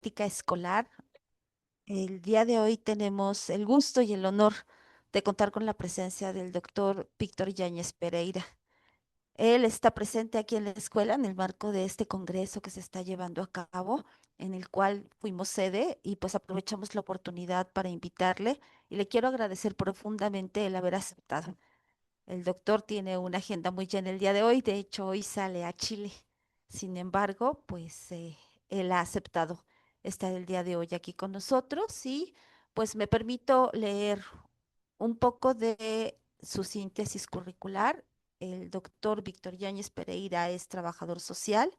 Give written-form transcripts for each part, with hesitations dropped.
Política Escolar. El día de hoy tenemos el gusto y el honor de contar con la presencia del doctor Víctor Yáñez Pereira. Él está presente aquí en la escuela en el marco de este congreso que se está llevando a cabo, en el cual fuimos sede y pues aprovechamos la oportunidad para invitarle y le quiero agradecer profundamente el haber aceptado. El doctor tiene una agenda muy llena el día de hoy, de hecho hoy sale a Chile. Sin embargo, pues él ha aceptado estar el día de hoy aquí con nosotros y pues me permito leer un poco de su síntesis curricular. El doctor Víctor Yáñez Pereira es trabajador social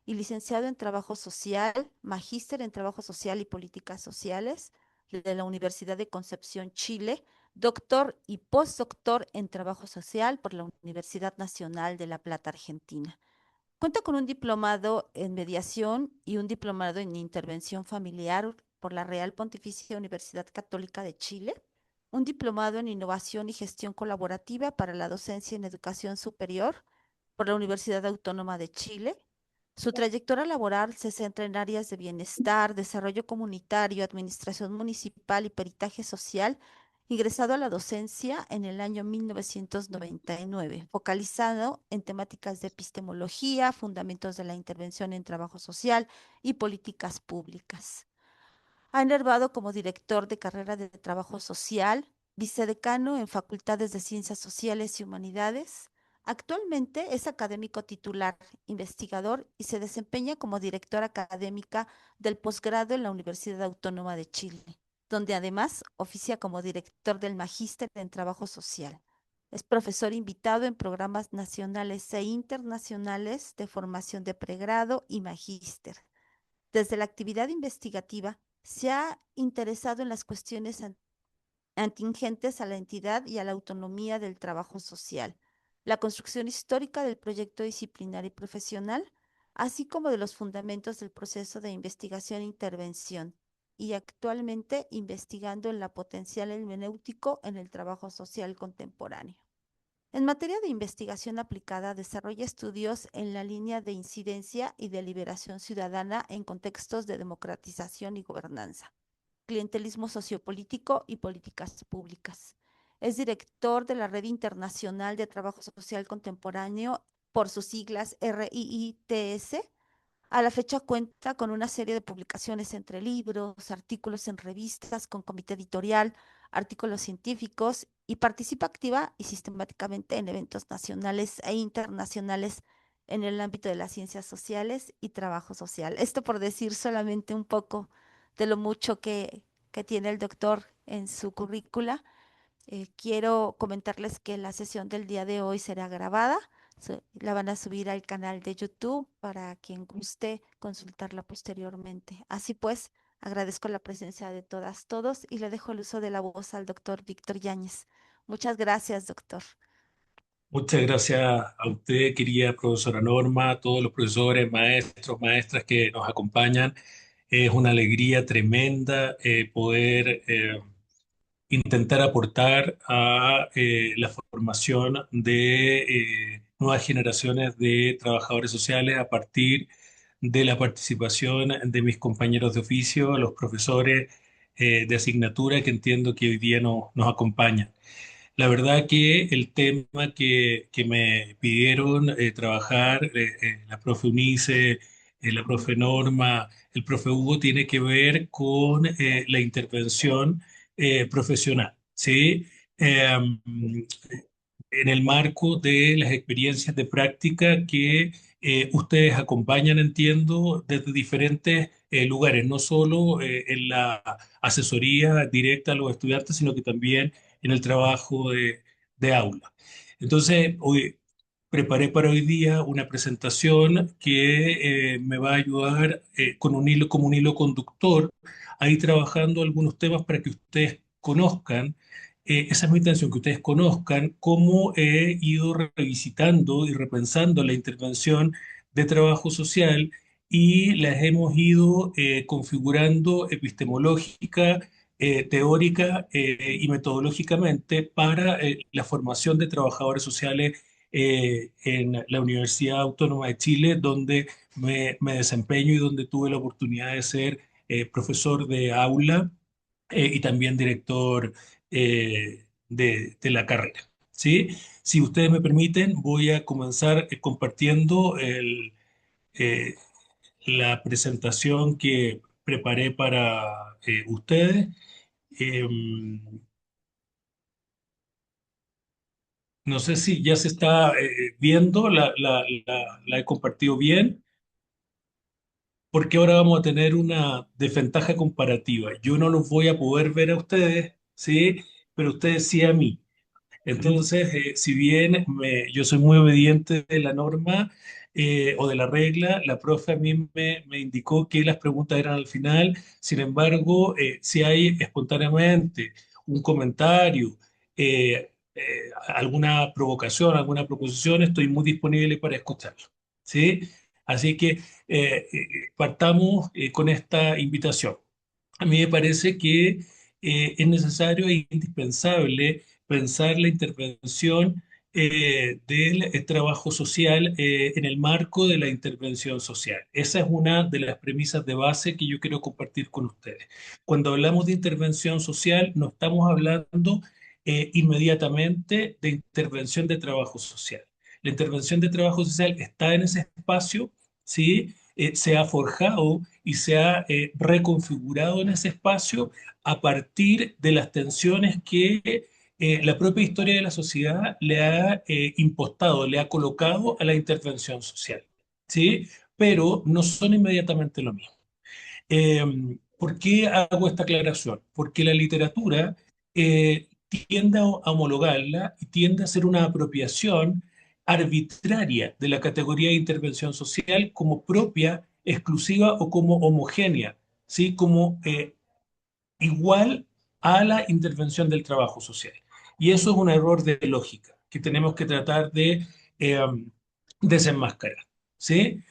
y licenciado en Trabajo Social, magíster en Trabajo Social y Políticas Sociales de la Universidad de Concepción, Chile, doctor y postdoctor en Trabajo Social por la Universidad Nacional de La Plata, Argentina. Cuenta con un diplomado en mediación y un diplomado en intervención familiar por la Real Pontificia Universidad Católica de Chile, un diplomado en innovación y gestión colaborativa para la docencia en educación superior por la Universidad Autónoma de Chile. Su trayectoria laboral se centra en áreas de bienestar, desarrollo comunitario, administración municipal y peritaje social, ingresado a la docencia en el año 1999, focalizado en temáticas de epistemología, fundamentos de la intervención en trabajo social y políticas públicas. Ha enervado como director de carrera de trabajo social, vicedecano en facultades de ciencias sociales y humanidades. Actualmente es académico titular, investigador y se desempeña como directora académica del posgrado en la Universidad Autónoma de Chile, donde además oficia como director del Magíster en Trabajo Social. Es profesor invitado en programas nacionales e internacionales de formación de pregrado y magíster. Desde la actividad investigativa, se ha interesado en las cuestiones atingentes a la entidad y a la autonomía del trabajo social, la construcción histórica del proyecto disciplinar y profesional, así como de los fundamentos del proceso de investigación e intervención, y actualmente investigando en la potencial hermenéutico en el trabajo social contemporáneo. En materia de investigación aplicada, desarrolla estudios en la línea de incidencia y deliberación ciudadana en contextos de democratización y gobernanza, clientelismo sociopolítico y políticas públicas. Es director de la Red Internacional de Trabajo Social Contemporáneo, por sus siglas RIITS. A la fecha cuenta con una serie de publicaciones entre libros, artículos en revistas con comité editorial, artículos científicos y participa activa y sistemáticamente en eventos nacionales e internacionales en el ámbito de las ciencias sociales y trabajo social. Esto por decir solamente un poco de lo mucho que tiene el doctor en su currícula. Quiero comentarles que la sesión del día de hoy será grabada. La van a subir al canal de YouTube para quien guste consultarla posteriormente. Así pues, agradezco la presencia de todas, todos y le dejo el uso de la voz al doctor Víctor Yáñez. Muchas gracias, doctor. Muchas gracias a usted, querida profesora Norma, a todos los profesores, maestros, maestras que nos acompañan. Es una alegría tremenda poder intentar aportar a la formación de nuevas generaciones de trabajadores sociales a partir de la participación de mis compañeros de oficio, los profesores de asignatura que entiendo que hoy día nos acompañan. La verdad que el tema que me pidieron trabajar, la profe Unice, la profe Norma, el profe Hugo, tiene que ver con la intervención profesional, ¿sí? Eh, en el marco de las experiencias de práctica que ustedes acompañan, entiendo, desde diferentes lugares, no solo en la asesoría directa a los estudiantes, sino que también en el trabajo de aula. Entonces, hoy preparé para hoy día una presentación que me va a ayudar con un hilo, como un hilo conductor, a ir trabajando algunos temas para que ustedes conozcan. Esa es mi intención, que ustedes conozcan cómo he ido revisitando y repensando la intervención de trabajo social y las hemos ido configurando epistemológica, teórica y metodológicamente para la formación de trabajadores sociales en la Universidad Autónoma de Chile, donde me desempeño y donde tuve la oportunidad de ser profesor de aula y también director de la carrera. ¿Sí? Si ustedes me permiten, voy a comenzar compartiendo eh, la presentación que preparé para ustedes. Em, no sé si ya se está viendo, la he compartido bien, porque ahora vamos a tener una desventaja comparativa. Yo no los voy a poder ver a ustedes, ¿sí? Pero ustedes sí a mí. Entonces, si bien yo soy muy obediente de la norma o de la regla, la profe a mí me indicó que las preguntas eran al final. Sin embargo, si hay espontáneamente un comentario, alguna provocación, alguna proposición, estoy muy disponible para escucharlo. ¿Sí? Así que partamos con esta invitación. A mí me parece que es necesario e indispensable pensar la intervención del trabajo social en el marco de la intervención social. Esa es una de las premisas de base que yo quiero compartir con ustedes. Cuando hablamos de intervención social, no estamos hablando inmediatamente de intervención de trabajo social. La intervención de trabajo social está en ese espacio, ¿sí? Se ha forjado y se ha reconfigurado en ese espacio a partir de las tensiones que la propia historia de la sociedad le ha impostado, le ha colocado a la intervención social, ¿sí? Pero no son inmediatamente lo mismo. Eh, ¿Por qué hago esta aclaración? Porque la literatura tiende a homologarla y tiende a hacer una apropiación arbitraria de la categoría de intervención social como propia, exclusiva o como homogénea, ¿sí? Como igual a la intervención del trabajo social. Y eso es un error de lógica que tenemos que tratar de eh, desenmascarar. ¿Sí?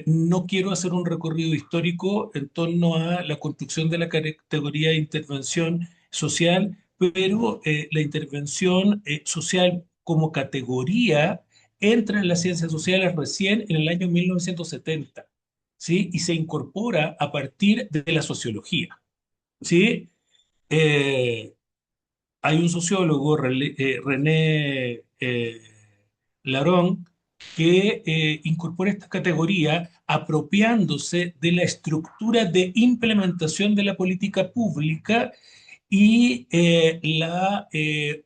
No quiero hacer un recorrido histórico en torno a la construcción de la categoría de intervención social, pero la intervención social como categoría entra en las ciencias sociales recién en el año 1970, ¿sí? Y se incorpora a partir de la sociología. ¿Sí? Eh, Hay un sociólogo, René Larón, que incorpora esta categoría apropiándose de la estructura de implementación de la política pública y la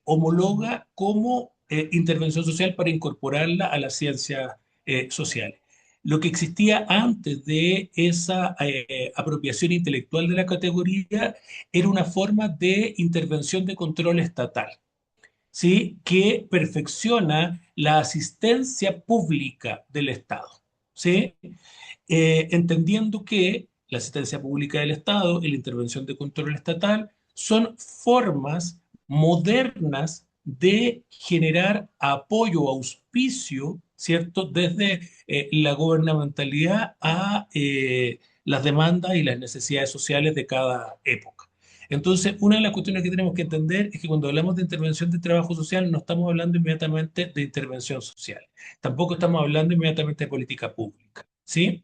homologa como intervención social para incorporarla a las ciencias sociales. Lo que existía antes de esa apropiación intelectual de la categoría era una forma de intervención de control estatal, ¿sí? Que perfecciona la asistencia pública del Estado, ¿sí? Entendiendo que la asistencia pública del Estado y la intervención de control estatal son formas modernas de generar apoyo o auspicio, ¿cierto?, desde la gubernamentalidad a las demandas y las necesidades sociales de cada época. Entonces, una de las cuestiones que tenemos que entender es que cuando hablamos de intervención de trabajo social, no estamos hablando inmediatamente de intervención social. Tampoco estamos hablando inmediatamente de política pública, ¿sí?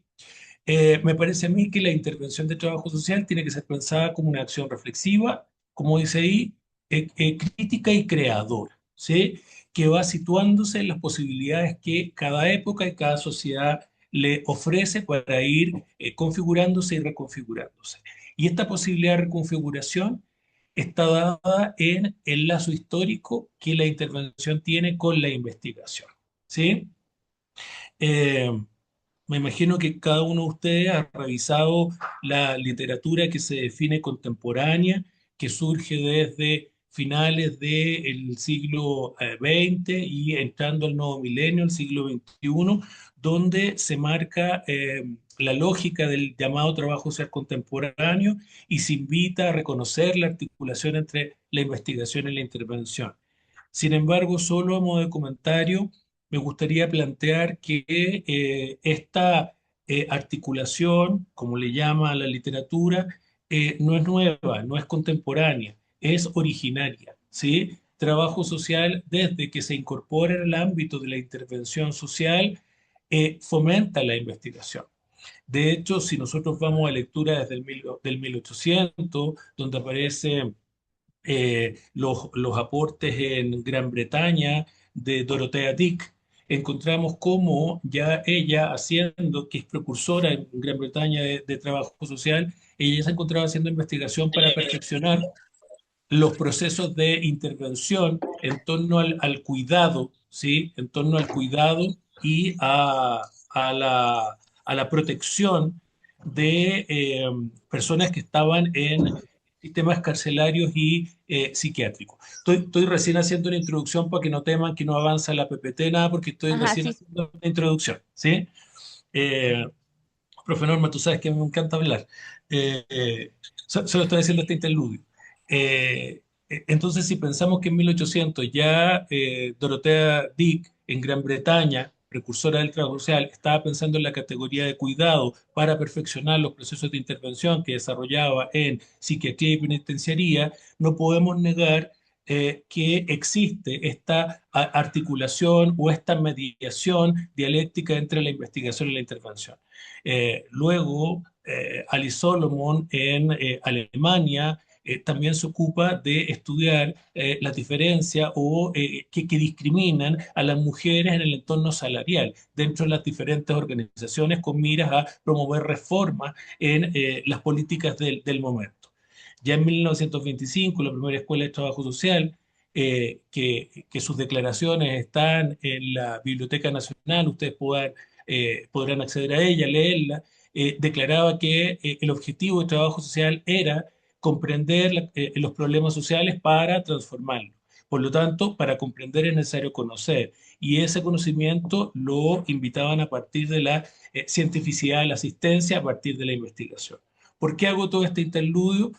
Me parece a mí que la intervención de trabajo social tiene que ser pensada como una acción reflexiva, como dice ahí, crítica y creadora, ¿sí? Que va situándose en las posibilidades que cada época y cada sociedad le ofrece para ir configurándose y reconfigurándose. Y esta posibilidad de reconfiguración está dada en el lazo histórico que la intervención tiene con la investigación, ¿sí? Eh, Me imagino que cada uno de ustedes ha revisado la literatura que se define contemporánea, que surge desde finales del siglo XX y entrando al nuevo milenio, el siglo XXI, donde se marca la lógica del llamado trabajo social contemporáneo y se invita a reconocer la articulación entre la investigación y la intervención. Sin embargo, solo a modo de comentario, me gustaría plantear que esta articulación, como le llama a la literatura, no es nueva, no es contemporánea, es originaria, ¿sí? Trabajo social, desde que se incorpora en el ámbito de la intervención social, fomenta la investigación. De hecho, si nosotros vamos a lectura desde del 1800, donde aparece los aportes en Gran Bretaña de Dorothea Dick, encontramos cómo ya ella, haciendo, que es precursora en Gran Bretaña de trabajo social, ella ya se encontraba haciendo investigación para perfeccionar los procesos de intervención en torno al cuidado, ¿sí? En torno al cuidado y a la protección de personas que estaban en sistemas carcelarios y psiquiátricos. Estoy recién haciendo una introducción para que no teman que no avanza la PPT, nada, porque estoy Ajá, recién sí. haciendo una introducción, ¿sí? Eh, Profe Norma, tú sabes que a mí me encanta hablar. Solo estoy haciendo este interludio. Entonces, si pensamos que en 1800 ya Dorothea Dick en Gran Bretaña, precursora del trabajo social, estaba pensando en la categoría de cuidado para perfeccionar los procesos de intervención que desarrollaba en psiquiatría y penitenciaría, no podemos negar que existe esta articulación o esta mediación dialéctica entre la investigación y la intervención. Luego, Alice Solomon en Alemania también se ocupa de estudiar la diferencia o que discriminan a las mujeres en el entorno salarial dentro de las diferentes organizaciones con miras a promover reformas en las políticas del momento. Ya en 1925, la primera escuela de trabajo social, que sus declaraciones están en la Biblioteca Nacional, ustedes podrán acceder a ella, leerla, declaraba que el objetivo del trabajo social era comprender los problemas sociales para transformarlos. Por lo tanto, para comprender es necesario conocer. Y ese conocimiento lo invitaban a partir de la cientificidad de la asistencia, a partir de la investigación. ¿Por qué hago todo este interludio?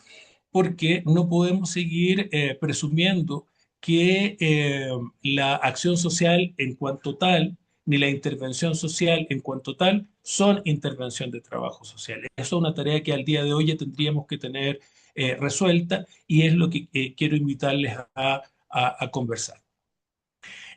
Porque no podemos seguir presumiendo que la acción social en cuanto tal, ni la intervención social en cuanto tal, son intervención de trabajo social. Eso es una tarea que al día de hoy ya tendríamos que tener resuelta y es lo que quiero invitarles a conversar.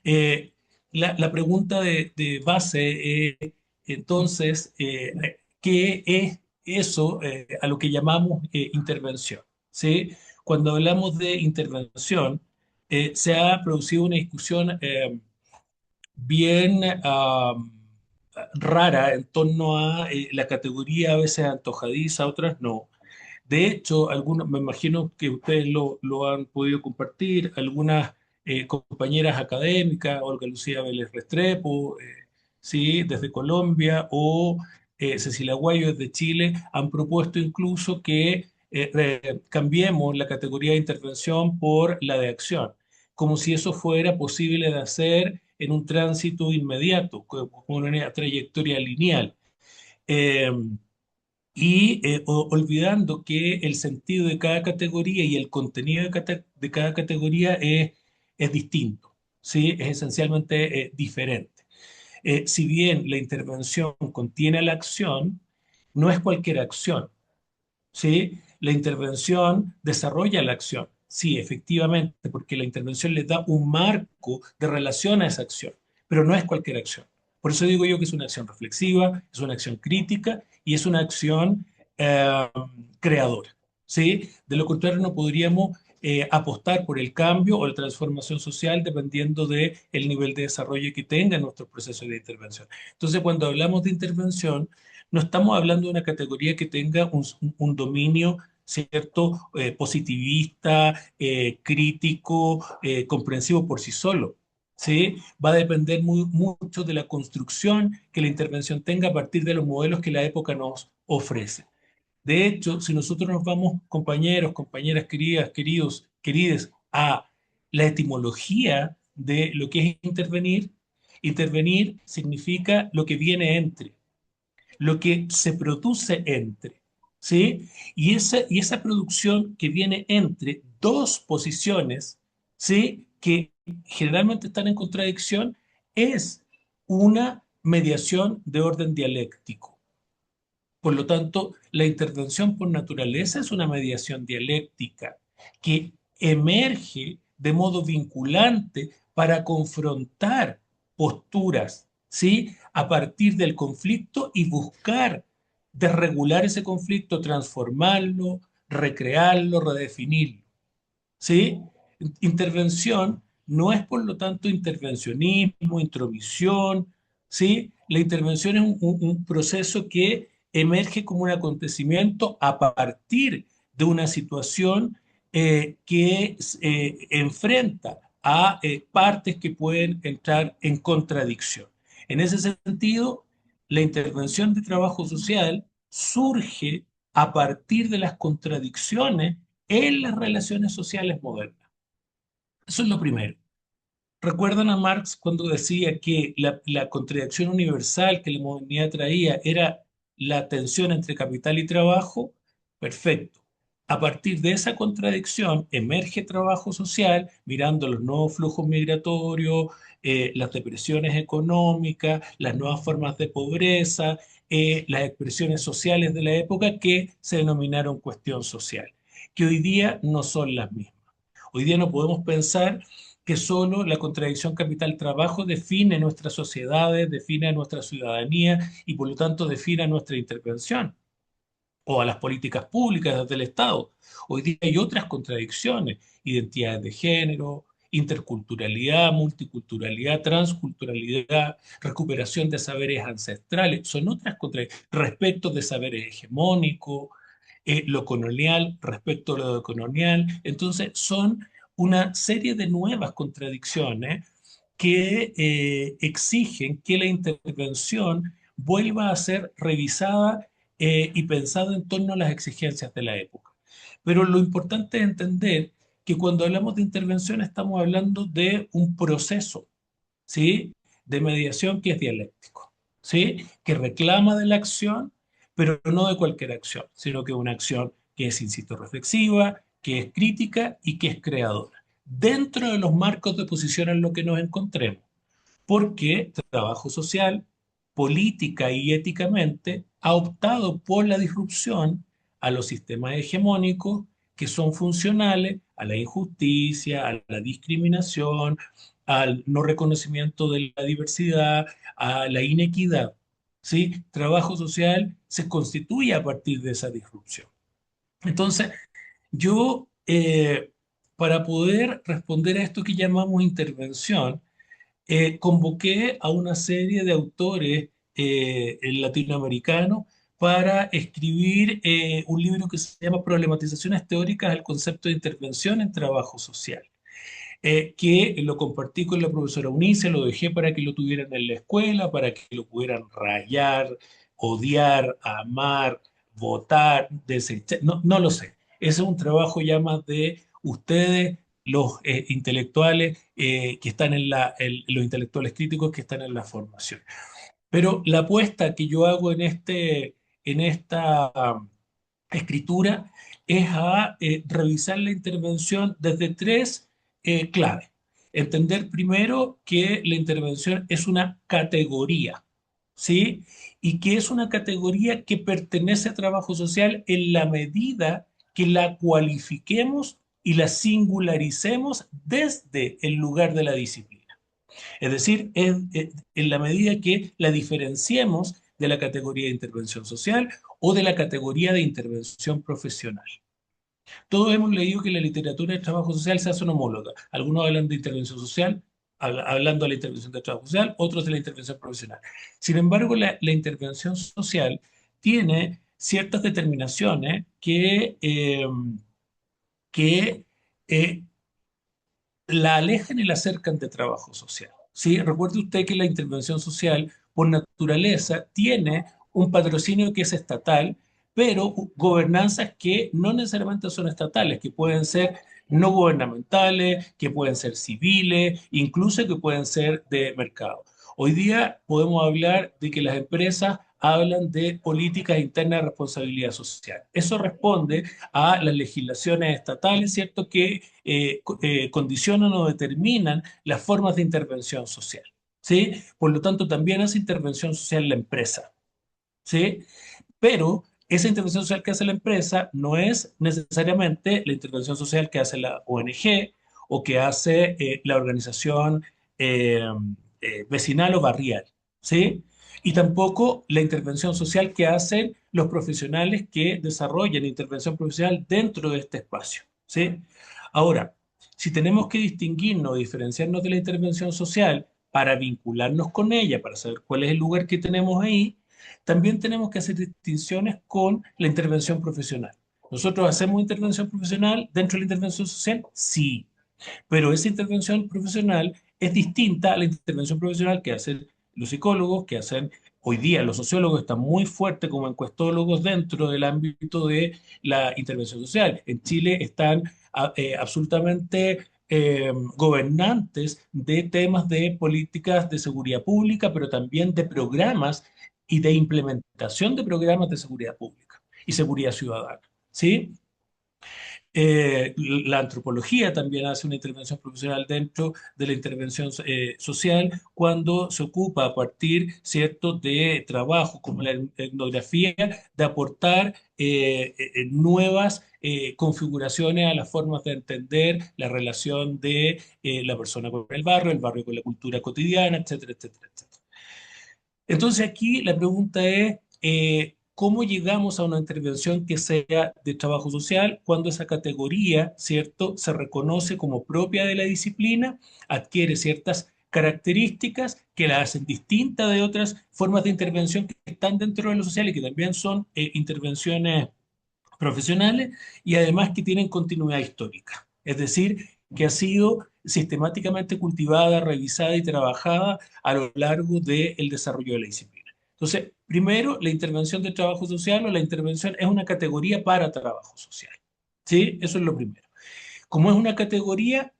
Eh, la pregunta de base es, entonces, ¿qué es eso a lo que llamamos intervención? ¿Sí? Cuando hablamos de intervención, se ha producido una discusión bien rara en torno a la categoría, a veces antojadiza, otras no. De hecho, algunos, me imagino que ustedes lo han podido compartir, algunas compañeras académicas, Olga Lucía Vélez Restrepo, sí, desde Colombia, o Cecilia Guayo desde Chile, han propuesto incluso que cambiemos la categoría de intervención por la de acción, como si eso fuera posible de hacer en un tránsito inmediato, con una trayectoria lineal. Eh, Olvidando que el sentido de cada categoría y el contenido de cada categoría es distinto, ¿sí? Es esencialmente diferente. Si bien la intervención contiene la acción, no es cualquier acción, ¿sí? La intervención desarrolla la acción, sí, efectivamente, porque la intervención le da un marco de relación a esa acción, pero no es cualquier acción. Por eso digo yo que es una acción reflexiva, es una acción crítica y es una acción eh, creadora, ¿sí? De lo contrario, no podríamos apostar por el cambio o la transformación social dependiendo del nivel de desarrollo que tenga nuestro proceso de intervención. Entonces, cuando hablamos de intervención, no estamos hablando de una categoría que tenga un dominio, ¿cierto? Positivista, crítico, comprensivo por sí solo. ¿Sí? Va a depender mucho de la construcción que la intervención tenga a partir de los modelos que la época nos ofrece. De hecho, si nosotros nos vamos, compañeros, compañeras queridas, queridos, querides, a la etimología de lo que es intervenir, intervenir significa lo que viene entre, lo que se produce entre, ¿sí? Y esa producción que viene entre dos posiciones, ¿sí? Que generalmente están en contradicción, es una mediación de orden dialéctico. Por lo tanto, la intervención por naturaleza es una mediación dialéctica que emerge de modo vinculante para confrontar posturas, ¿sí? A partir del conflicto y buscar desregular ese conflicto, transformarlo, recrearlo, redefinirlo. ¿Sí? Intervención no es, por lo tanto, intervencionismo, intromisión, ¿sí? La intervención es un proceso que emerge como un acontecimiento a partir de una situación que enfrenta a partes que pueden entrar en contradicción. En ese sentido, la intervención de trabajo social surge a partir de las contradicciones en las relaciones sociales modernas. Eso es lo primero. ¿Recuerdan a Marx cuando decía que la contradicción universal que la modernidad traía era la tensión entre capital y trabajo? Perfecto. A partir de esa contradicción emerge trabajo social, mirando los nuevos flujos migratorios, las depresiones económicas, las nuevas formas de pobreza, las expresiones sociales de la época que se denominaron cuestión social, que hoy día no son las mismas. Hoy día no podemos pensar que solo la contradicción capital-trabajo define nuestras sociedades, define a nuestra ciudadanía y por lo tanto define a nuestra intervención o a las políticas públicas desde el Estado. Hoy día hay otras contradicciones, identidades de género, interculturalidad, multiculturalidad, transculturalidad, recuperación de saberes ancestrales, son otras contradicciones, respecto de saberes hegemónicos, lo colonial respecto a lo colonial. Entonces, son una serie de nuevas contradicciones que exigen que la intervención vuelva a ser revisada y pensada en torno a las exigencias de la época. Pero lo importante es entender que cuando hablamos de intervención estamos hablando de un proceso, ¿sí? De mediación que es dialéctico, ¿sí? Que reclama de la acción, pero no de cualquier acción, sino que una acción que es, insisto, reflexiva, que es crítica y que es creadora, dentro de los marcos de posición en los que nos encontremos, porque trabajo social, política y éticamente, ha optado por la disrupción a los sistemas hegemónicos que son funcionales a la injusticia, a la discriminación, al no reconocimiento de la diversidad, a la inequidad. ¿Sí? Trabajo social se constituye a partir de esa disrupción. Entonces, yo, para poder responder a esto que llamamos intervención, convoqué a una serie de autores latinoamericanos para escribir un libro que se llama Problematizaciones teóricas del concepto de intervención en trabajo social, que lo compartí con la profesora Unice, lo dejé para que lo tuvieran en la escuela, para que lo pudieran rayar, odiar, amar, votar, desechar, no, no lo sé. Ese es un trabajo ya más de ustedes, los intelectuales que están los intelectuales críticos que están en la formación. Pero la apuesta que yo hago en esta escritura es a revisar la intervención desde tres claves. Entender primero que la intervención es una categoría, ¿sí? Y que es una categoría que pertenece a trabajo social en la medida que la cualifiquemos y la singularicemos desde el lugar de la disciplina. Es decir, en la medida que la diferenciemos de la categoría de intervención social o de la categoría de intervención profesional. Todos hemos leído que la literatura de trabajo social se hace una homóloga. Algunos hablan de intervención social, hablando de la intervención de trabajo social, otros de la intervención profesional. Sin embargo, la intervención social tiene ciertas determinaciones que eh, la alejan y la acercan de trabajo social. ¿Sí? Recuerde usted que la intervención social, por naturaleza, tiene un patrocinio que es estatal, pero gobernanzas que no necesariamente son estatales, que pueden ser no gubernamentales, que pueden ser civiles, incluso que pueden ser de mercado. Hoy día podemos hablar de que las empresas hablan de políticas internas de responsabilidad social. Eso responde a las legislaciones estatales, ¿cierto?, que condicionan o determinan las formas de intervención social. ¿Sí? Por lo tanto, también hace intervención social la empresa. ¿Sí? Pero esa intervención social que hace la empresa no es necesariamente la intervención social que hace la ONG o que hace la organización eh, vecinal o barrial. ¿Sí? y tampoco la intervención social que hacen los profesionales que desarrollan intervención profesional dentro de este espacio, ¿sí? Ahora, si tenemos que distinguirnos, diferenciarnos de la intervención social para vincularnos con ella, para saber cuál es el lugar que tenemos ahí, también tenemos que hacer distinciones con la intervención profesional. ¿Nosotros hacemos intervención profesional dentro de la intervención social? Sí, pero esa intervención profesional es distinta a la intervención profesional que hacen los psicólogos, que hacen hoy día los sociólogos, están muy fuertes como encuestólogos dentro del ámbito de la intervención social. En Chile están absolutamente gobernantes de temas de políticas de seguridad pública, pero también de programas y de implementación de programas de seguridad pública y seguridad ciudadana. ¿Sí? La antropología también hace una intervención profesional dentro de la intervención social cuando se ocupa a partir, ¿cierto?, de trabajo como la etnografía, de aportar nuevas configuraciones a las formas de entender la relación de la persona con el barrio con la cultura cotidiana, etcétera, etcétera, etcétera. Entonces aquí la pregunta es, ¿cómo llegamos a una intervención que sea de trabajo social cuando esa categoría, ¿cierto?, se reconoce como propia de la disciplina, adquiere ciertas características que la hacen distinta de otras formas de intervención que están dentro de lo social y que también son intervenciones profesionales y además que tienen continuidad histórica. Es decir, que ha sido sistemáticamente cultivada, revisada y trabajada a lo largo del desarrollo de la disciplina. Entonces, primero, la intervención de trabajo social o la intervención es una categoría para trabajo social. ¿Sí? Eso es lo primero. Como es una categoría,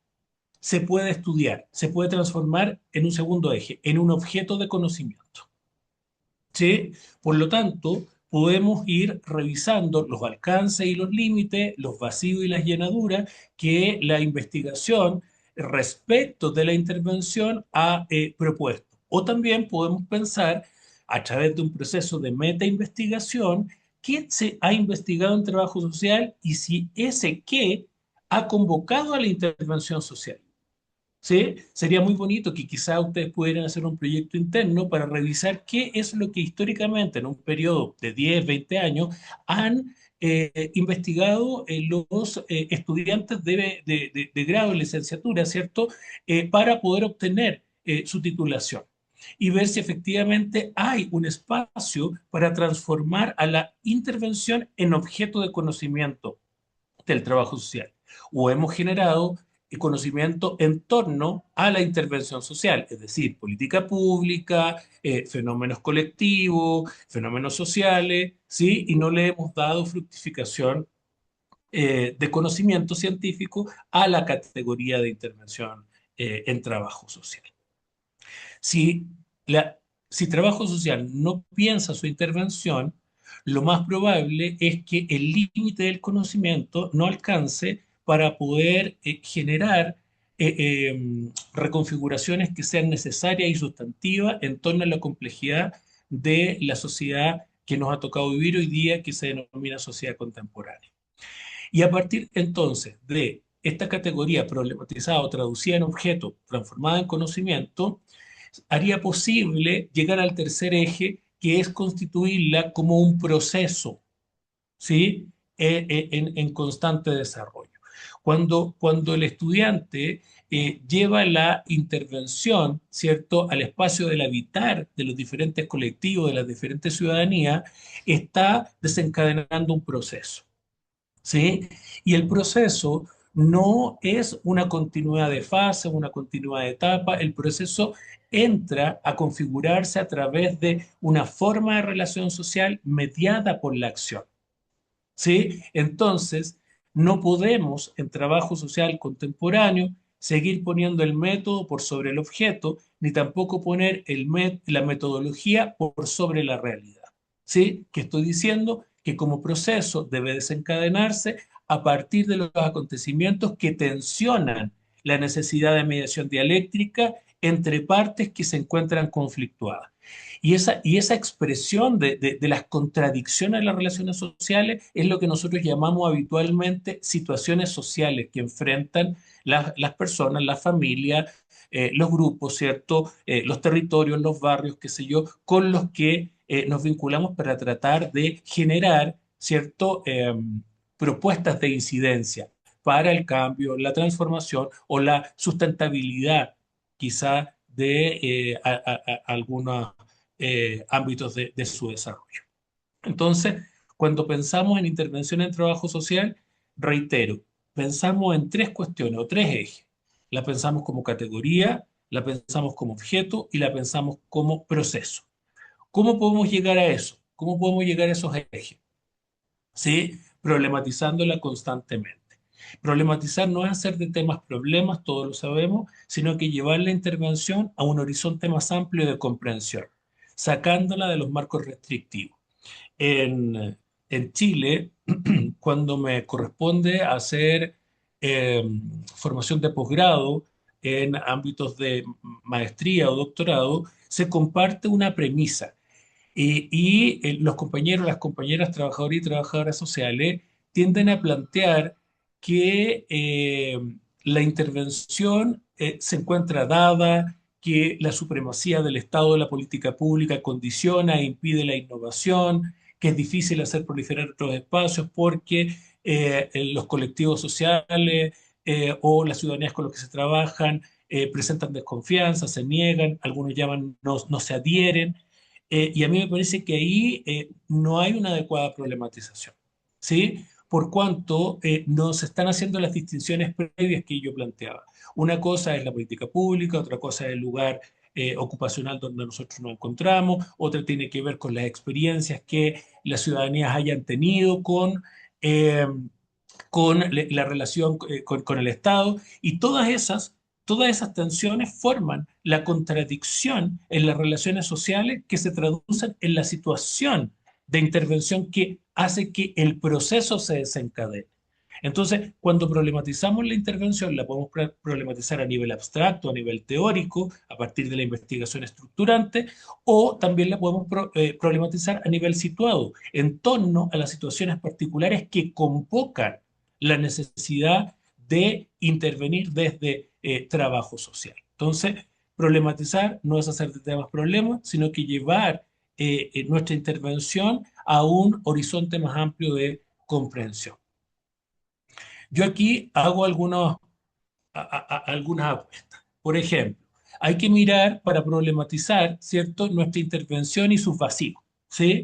se puede estudiar, se puede transformar en un segundo eje, en un objeto de conocimiento. ¿Sí? Por lo tanto, podemos ir revisando los alcances y los límites, los vacíos y las llenaduras que la investigación respecto de la intervención ha propuesto. O también podemos pensar a través de un proceso de meta-investigación qué se ha investigado en trabajo social y si ese qué ha convocado a la intervención social. ¿Sí? Sería muy bonito que quizá ustedes pudieran hacer un proyecto interno para revisar qué es lo que históricamente en un periodo de 10, 20 años han investigado los estudiantes de grado y licenciatura, ¿cierto? Para poder obtener su titulación y ver si efectivamente hay un espacio para transformar a la intervención en objeto de conocimiento del trabajo social. O hemos generado conocimiento en torno a la intervención social, es decir, política pública, fenómenos colectivos, fenómenos sociales, ¿sí? Y no le hemos dado fructificación de conocimiento científico a la categoría de intervención en trabajo social. Si, la, si trabajo social no piensa su intervención, lo más probable es que el límite del conocimiento no alcance para poder generar reconfiguraciones que sean necesarias y sustantivas en torno a la complejidad de la sociedad que nos ha tocado vivir hoy día, que se denomina sociedad contemporánea. Y a partir entonces de esta categoría problematizada o traducida en objeto, transformada en conocimiento, haría posible llegar al tercer eje, que es constituirla como un proceso, ¿sí? En constante desarrollo. Cuando el estudiante lleva la intervención, ¿cierto?, al espacio del habitar de los diferentes colectivos, de las diferentes ciudadanías, está desencadenando un proceso. ¿Sí? Y el proceso no es una continuidad de fase, una continuidad de etapa, el proceso entra a configurarse a través de una forma de relación social mediada por la acción. ¿Sí? Entonces, no podemos en trabajo social contemporáneo seguir poniendo el método por sobre el objeto, ni tampoco poner la metodología por sobre la realidad. ¿Sí? Que estoy diciendo que como proceso debe desencadenarse a partir de los acontecimientos que tensionan la necesidad de mediación dialéctrica entre partes que se encuentran conflictuadas. Y esa expresión de las contradicciones de las relaciones sociales es lo que nosotros llamamos habitualmente situaciones sociales que enfrentan las personas, la familia, los grupos, ¿cierto? Los territorios, los barrios, qué sé yo, con los que nos vinculamos para tratar de generar, ¿cierto? Propuestas de incidencia para el cambio, la transformación o la sustentabilidad, quizá, de algunos ámbitos de su desarrollo. Entonces, cuando pensamos en intervención en trabajo social, reitero, pensamos en tres cuestiones o tres ejes. La pensamos como categoría, la pensamos como objeto y la pensamos como proceso. ¿Cómo podemos llegar a eso? ¿Cómo podemos llegar a esos ejes? ¿Sí? Problematizándola constantemente. Problematizar no es hacer de temas problemas, todos lo sabemos, sino que llevar la intervención a un horizonte más amplio de comprensión, sacándola de los marcos restrictivos. En Chile, cuando me corresponde hacer eh, formación de posgrado en ámbitos de maestría o doctorado, se comparte una premisa los compañeros, las compañeras trabajadores y trabajadoras sociales tienden a plantear que la intervención se encuentra dada, que la supremacía del Estado de la política pública condiciona e impide la innovación, que es difícil hacer proliferar otros espacios porque los colectivos sociales o las ciudadanías con las que se trabajan presentan desconfianza, se niegan, algunos llaman no se adhieren. Y a mí me parece que ahí no hay una adecuada problematización, ¿sí? Por cuanto no se están haciendo las distinciones previas que yo planteaba. Una cosa es la política pública, otra cosa es el lugar ocupacional donde nosotros nos encontramos, otra tiene que ver con las experiencias que las ciudadanías hayan tenido eh, con la relación con el Estado y todas esas tensiones forman la contradicción en las relaciones sociales que se traducen en la situación de intervención que hace que el proceso se desencadene. Entonces, cuando problematizamos la intervención, la podemos problematizar a nivel abstracto, a nivel teórico, a partir de la investigación estructurante, o también la podemos problematizar a nivel situado, en torno a las situaciones particulares que convocan la necesidad de intervenir desde trabajo social. Entonces, problematizar no es hacer de temas problemas, sino que llevar nuestra intervención a un horizonte más amplio de comprensión. Yo aquí hago algunas apuestas. Por ejemplo, hay que mirar para problematizar, ¿cierto?, nuestra intervención y sus vacíos, ¿sí?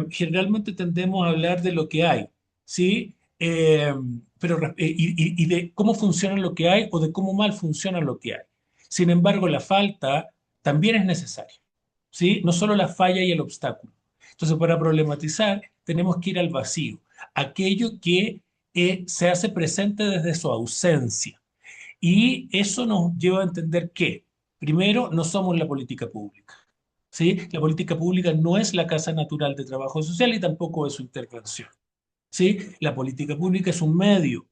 Generalmente tendemos a hablar de lo que hay, ¿sí? Y de cómo funciona lo que hay o de cómo mal funciona lo que hay. Sin embargo, la falta también es necesaria, ¿sí? No solo la falla y el obstáculo. Entonces, para problematizar, tenemos que ir al vacío, aquello que se hace presente desde su ausencia. Y eso nos lleva a entender que, primero, no somos la política pública. ¿Sí? La política pública no es la casa natural de trabajo social y tampoco es su intervención. ¿Sí? La política pública es un medio.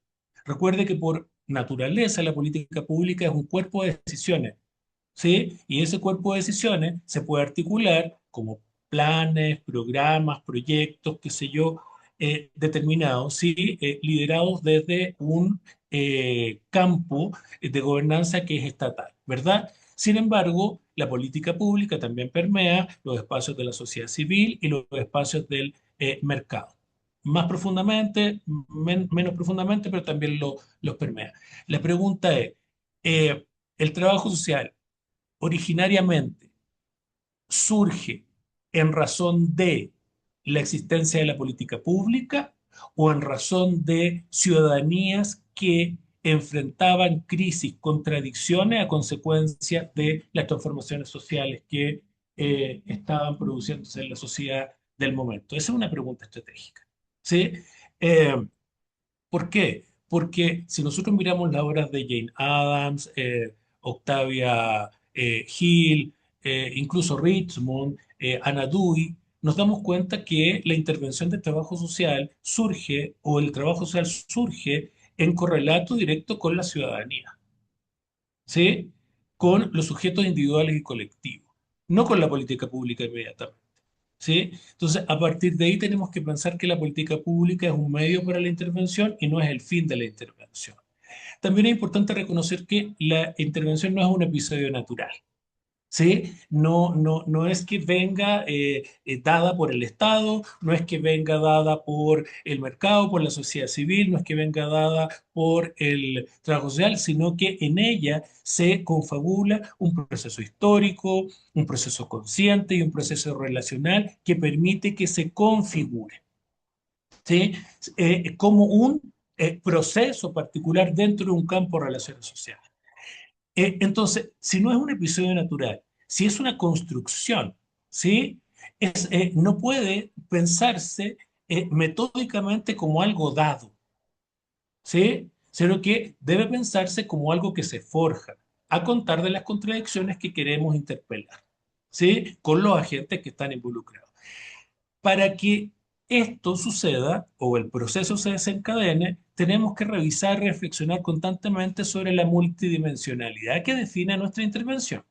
Recuerde que por naturaleza la política pública es un cuerpo de decisiones. ¿Sí? Y ese cuerpo de decisiones se puede articular como planes, programas, proyectos, qué sé yo, determinados, ¿sí? Liderados desde un campo de gobernanza que es estatal, ¿verdad? Sin embargo, la política pública también permea los espacios de la sociedad civil y los espacios del mercado. Más profundamente, menos profundamente, pero también los permea. La pregunta es, ¿el trabajo social originariamente surge en razón de la existencia de la política pública o en razón de ciudadanías que enfrentaban crisis, contradicciones a consecuencia de las transformaciones sociales que estaban produciéndose en la sociedad del momento? Esa es una pregunta estratégica. ¿Sí? Eh, ¿Por qué? Porque si nosotros miramos las obras de Jane Addams, Octavia Hill, incluso Richmond, Anna Dewey, nos damos cuenta que la intervención del trabajo social surge, o el trabajo social surge en correlato directo con la ciudadanía, ¿sí? Con los sujetos individuales y colectivos. no con la política pública inmediatamente. ¿Sí? Entonces, a partir de ahí tenemos que pensar que la política pública es un medio para la intervención y no es el fin de la intervención. También es importante reconocer que la intervención no es un episodio natural. ¿Sí? No es que venga dada por el Estado, no es que venga dada por el mercado, por la sociedad civil, no es que venga dada por el trabajo social, sino que en ella se confabula un proceso histórico, un proceso consciente y un proceso relacional que permite que se configure, ¿sí? Como un proceso particular dentro de un campo de relaciones sociales. Entonces, si no es un episodio natural, si es una construcción, ¿sí? No puede pensarse metódicamente como algo dado, ¿sí? Sino que debe pensarse como algo que se forja, a contar de las contradicciones que queremos interpelar, ¿sí? Con los agentes que están involucrados. Para que esto suceda o el proceso se desencadene, tenemos que revisar y reflexionar constantemente sobre la multidimensionalidad que define nuestra intervención.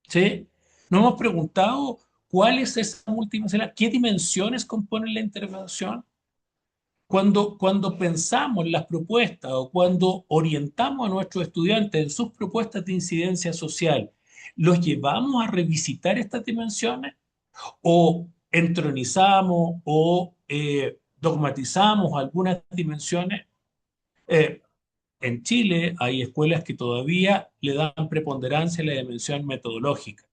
¿Sí? Nos hemos preguntado cuál es esa multidimensionalidad, qué dimensiones componen la intervención. Cuando pensamos las propuestas o cuando orientamos a nuestros estudiantes en sus propuestas de incidencia social, ¿los llevamos a revisitar estas dimensiones? ¿O entronizamos o dogmatizamos algunas dimensiones? Eh, en Chile hay escuelas que todavía le dan preponderancia a la dimensión metodológica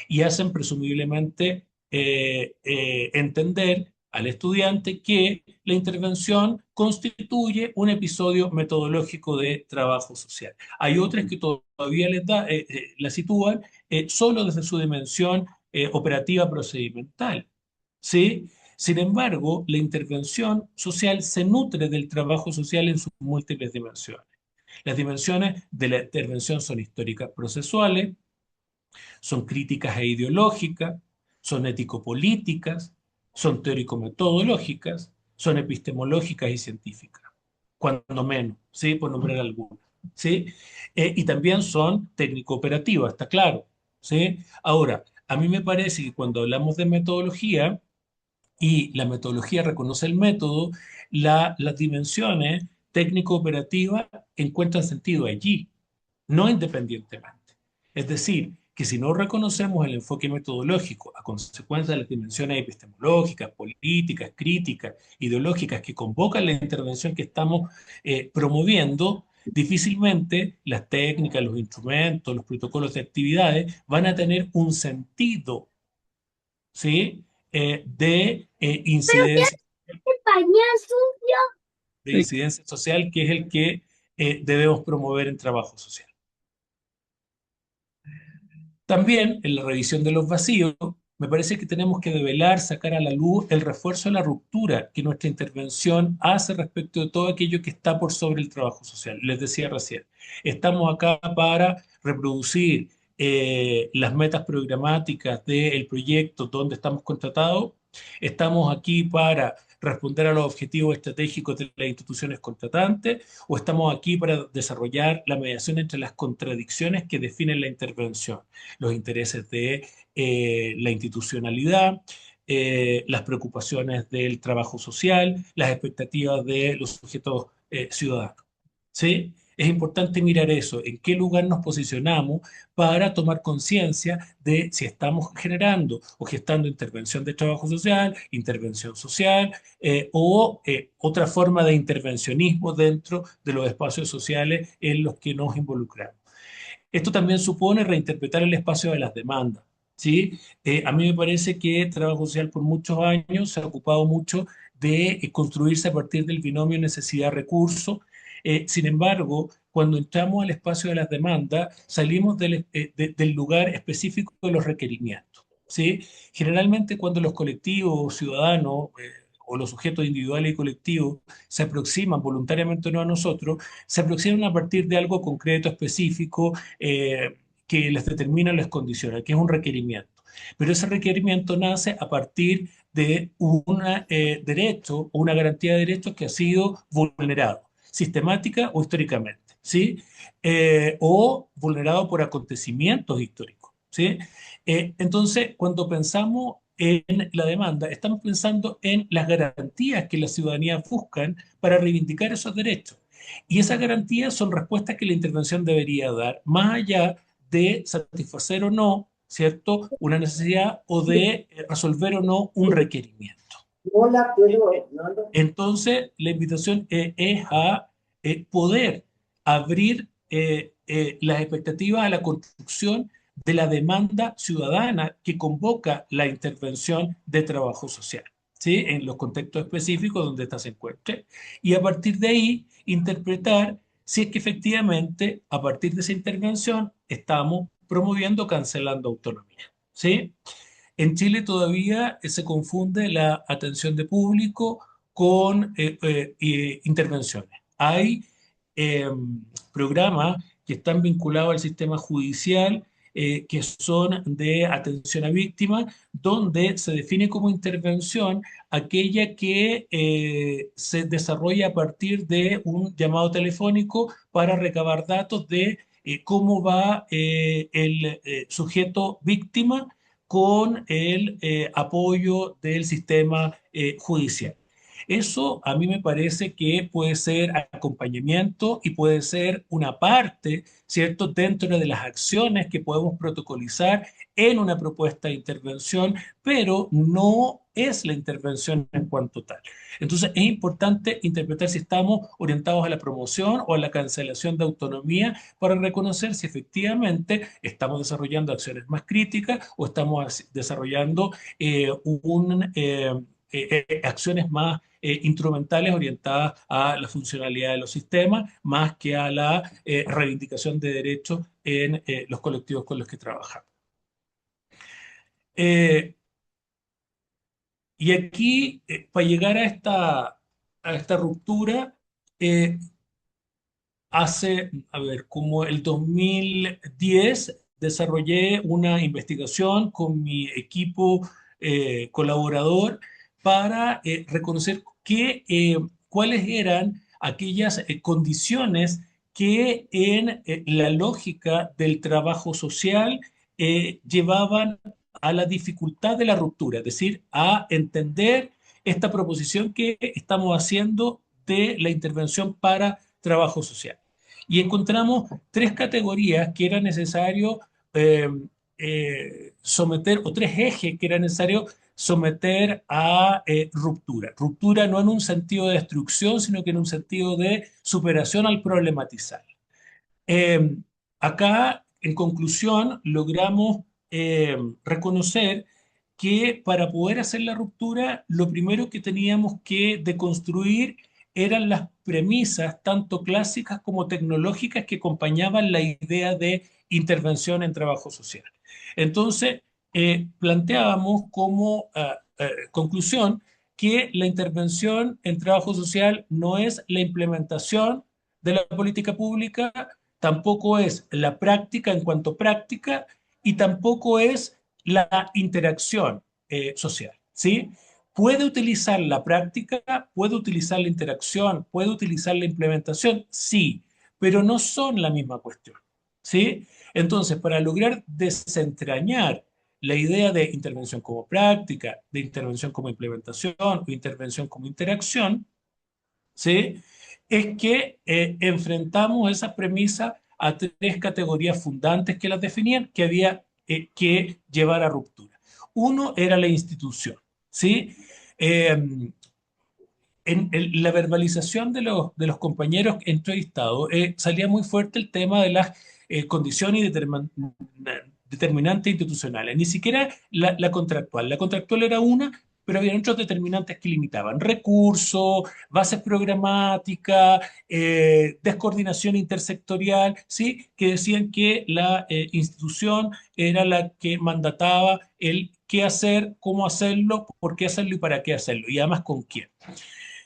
y hacen presumiblemente entender al estudiante que la intervención constituye un episodio metodológico de trabajo social. Hay otras que todavía la sitúan solo desde su dimensión operativa procedimental. ¿Sí? Sin embargo, la intervención social se nutre del trabajo social en sus múltiples dimensiones. Las dimensiones de la intervención son históricas procesuales, son críticas e ideológicas, son ético-políticas, son teórico-metodológicas, son epistemológicas y científicas, cuando menos, ¿sí? Por nombrar algunas, ¿sí? Y también son técnico-operativas, está claro, ¿sí? Ahora, a mí me parece que cuando hablamos de metodología, y la metodología reconoce el método, las dimensiones técnico-operativas encuentran sentido allí, no independientemente. Es decir, que si no reconocemos el enfoque metodológico a consecuencia de las dimensiones epistemológicas, políticas, críticas, ideológicas que convocan la intervención que estamos promoviendo, difícilmente las técnicas, los instrumentos, los protocolos de actividades van a tener un sentido, ¿sí? Pero qué Incidencia, hace pañal sucio. de incidencia social, que es el que debemos promover en trabajo social. También en la revisión de los vacíos, me parece que tenemos que develar, sacar a la luz el refuerzo de la ruptura que nuestra intervención hace respecto de todo aquello que está por sobre el trabajo social. Les decía recién, estamos acá para reproducir las metas programáticas del proyecto donde estamos contratados, estamos aquí para responder a los objetivos estratégicos de las instituciones contratantes o estamos aquí para desarrollar la mediación entre las contradicciones que definen la intervención, los intereses de la institucionalidad, las preocupaciones del trabajo social, las expectativas de los sujetos ciudadanos. ¿Sí? Es importante mirar eso, en qué lugar nos posicionamos para tomar conciencia de si estamos generando o gestando intervención de trabajo social, intervención social otra forma de intervencionismo dentro de los espacios sociales en los que nos involucramos. Esto también supone reinterpretar el espacio de las demandas. ¿Sí? A mí me parece que el trabajo social por muchos años se ha ocupado mucho de construirse a partir del binomio necesidad-recurso. Sin embargo, cuando entramos al espacio de las demandas, salimos del lugar específico de los requerimientos. ¿Sí? Generalmente cuando los colectivos ciudadanos o los sujetos individuales y colectivos se aproximan voluntariamente o no a nosotros, se aproximan a partir de algo concreto, específico, que les determina, les condiciona, que es un requerimiento. Pero ese requerimiento nace a partir de un derecho o una garantía de derechos que ha sido vulnerado, sistemática o históricamente, ¿sí? O vulnerado por acontecimientos históricos, ¿sí? Entonces, cuando pensamos en la demanda, estamos pensando en las garantías que la ciudadanía buscan para reivindicar esos derechos. Y esas garantías son respuestas que la intervención debería dar, más allá de satisfacer o no, ¿cierto?, una necesidad o de resolver o no un requerimiento. No la puedo, no lo- Entonces, la invitación es a poder abrir las expectativas a la construcción de la demanda ciudadana que convoca la intervención de trabajo social, ¿sí? En los contextos específicos donde ésta se encuentre. Y a partir de ahí, interpretar si es que efectivamente, a partir de esa intervención, estamos promoviendo o cancelando autonomía, ¿sí? En Chile todavía se confunde la atención de público con intervenciones. Hay eh, programas que están vinculados al sistema judicial que son de atención a víctimas, donde se define como intervención aquella que se desarrolla a partir de un llamado telefónico para recabar datos de cómo va el sujeto víctima con el apoyo del sistema judicial. Eso a mí me parece que puede ser acompañamiento y puede ser una parte, ¿cierto?, dentro de las acciones que podemos protocolizar en una propuesta de intervención, pero no es la intervención en cuanto tal. Entonces es importante interpretar si estamos orientados a la promoción o a la cancelación de autonomía para reconocer si efectivamente estamos desarrollando acciones más críticas o estamos desarrollando acciones más instrumentales orientadas a la funcionalidad de los sistemas, más que a la reivindicación de derechos en los colectivos con los que trabajamos. Eh, y aquí, para llegar a esta ruptura, eh, hace, a ver, como el 2010 desarrollé una investigación con mi equipo colaborador para reconocer cuáles eran aquellas condiciones que en la lógica del trabajo social llevaban a la dificultad de la ruptura, es decir, a entender esta proposición que estamos haciendo de la intervención para trabajo social. Y encontramos tres categorías que era necesario eh, someter, o tres ejes que era necesario someter a ruptura. Ruptura no en un sentido de destrucción, sino que en un sentido de superación al problematizar. Eh, Acá, en conclusión, logramos reconocer que para poder hacer la ruptura, lo primero que teníamos que deconstruir eran las premisas, tanto clásicas como tecnológicas, que acompañaban la idea de intervención en trabajo social. Entonces, planteábamos como conclusión que la intervención en trabajo social no es la implementación de la política pública, tampoco es la práctica en cuanto práctica y tampoco es la interacción social, ¿sí? Puede utilizar la práctica, puede utilizar la interacción, puede utilizar la implementación, sí, pero no son la misma cuestión, ¿sí? Entonces, para lograr desentrañar la idea de intervención como práctica, de intervención como implementación o intervención como interacción, ¿sí? Es que enfrentamos esa premisa a tres categorías fundantes que las definían, que había que llevar a ruptura. Uno era la institución, ¿sí? Eh, en la verbalización de los compañeros entrevistados salía muy fuerte el tema de las condiciones y determinantes institucionales, ni siquiera la contractual. La contractual era una, pero había otros determinantes que limitaban recursos, bases programáticas, descoordinación intersectorial, ¿sí? Que decían que la institución era la que mandataba el qué hacer, cómo hacerlo, por qué hacerlo y para qué hacerlo, y además con quién.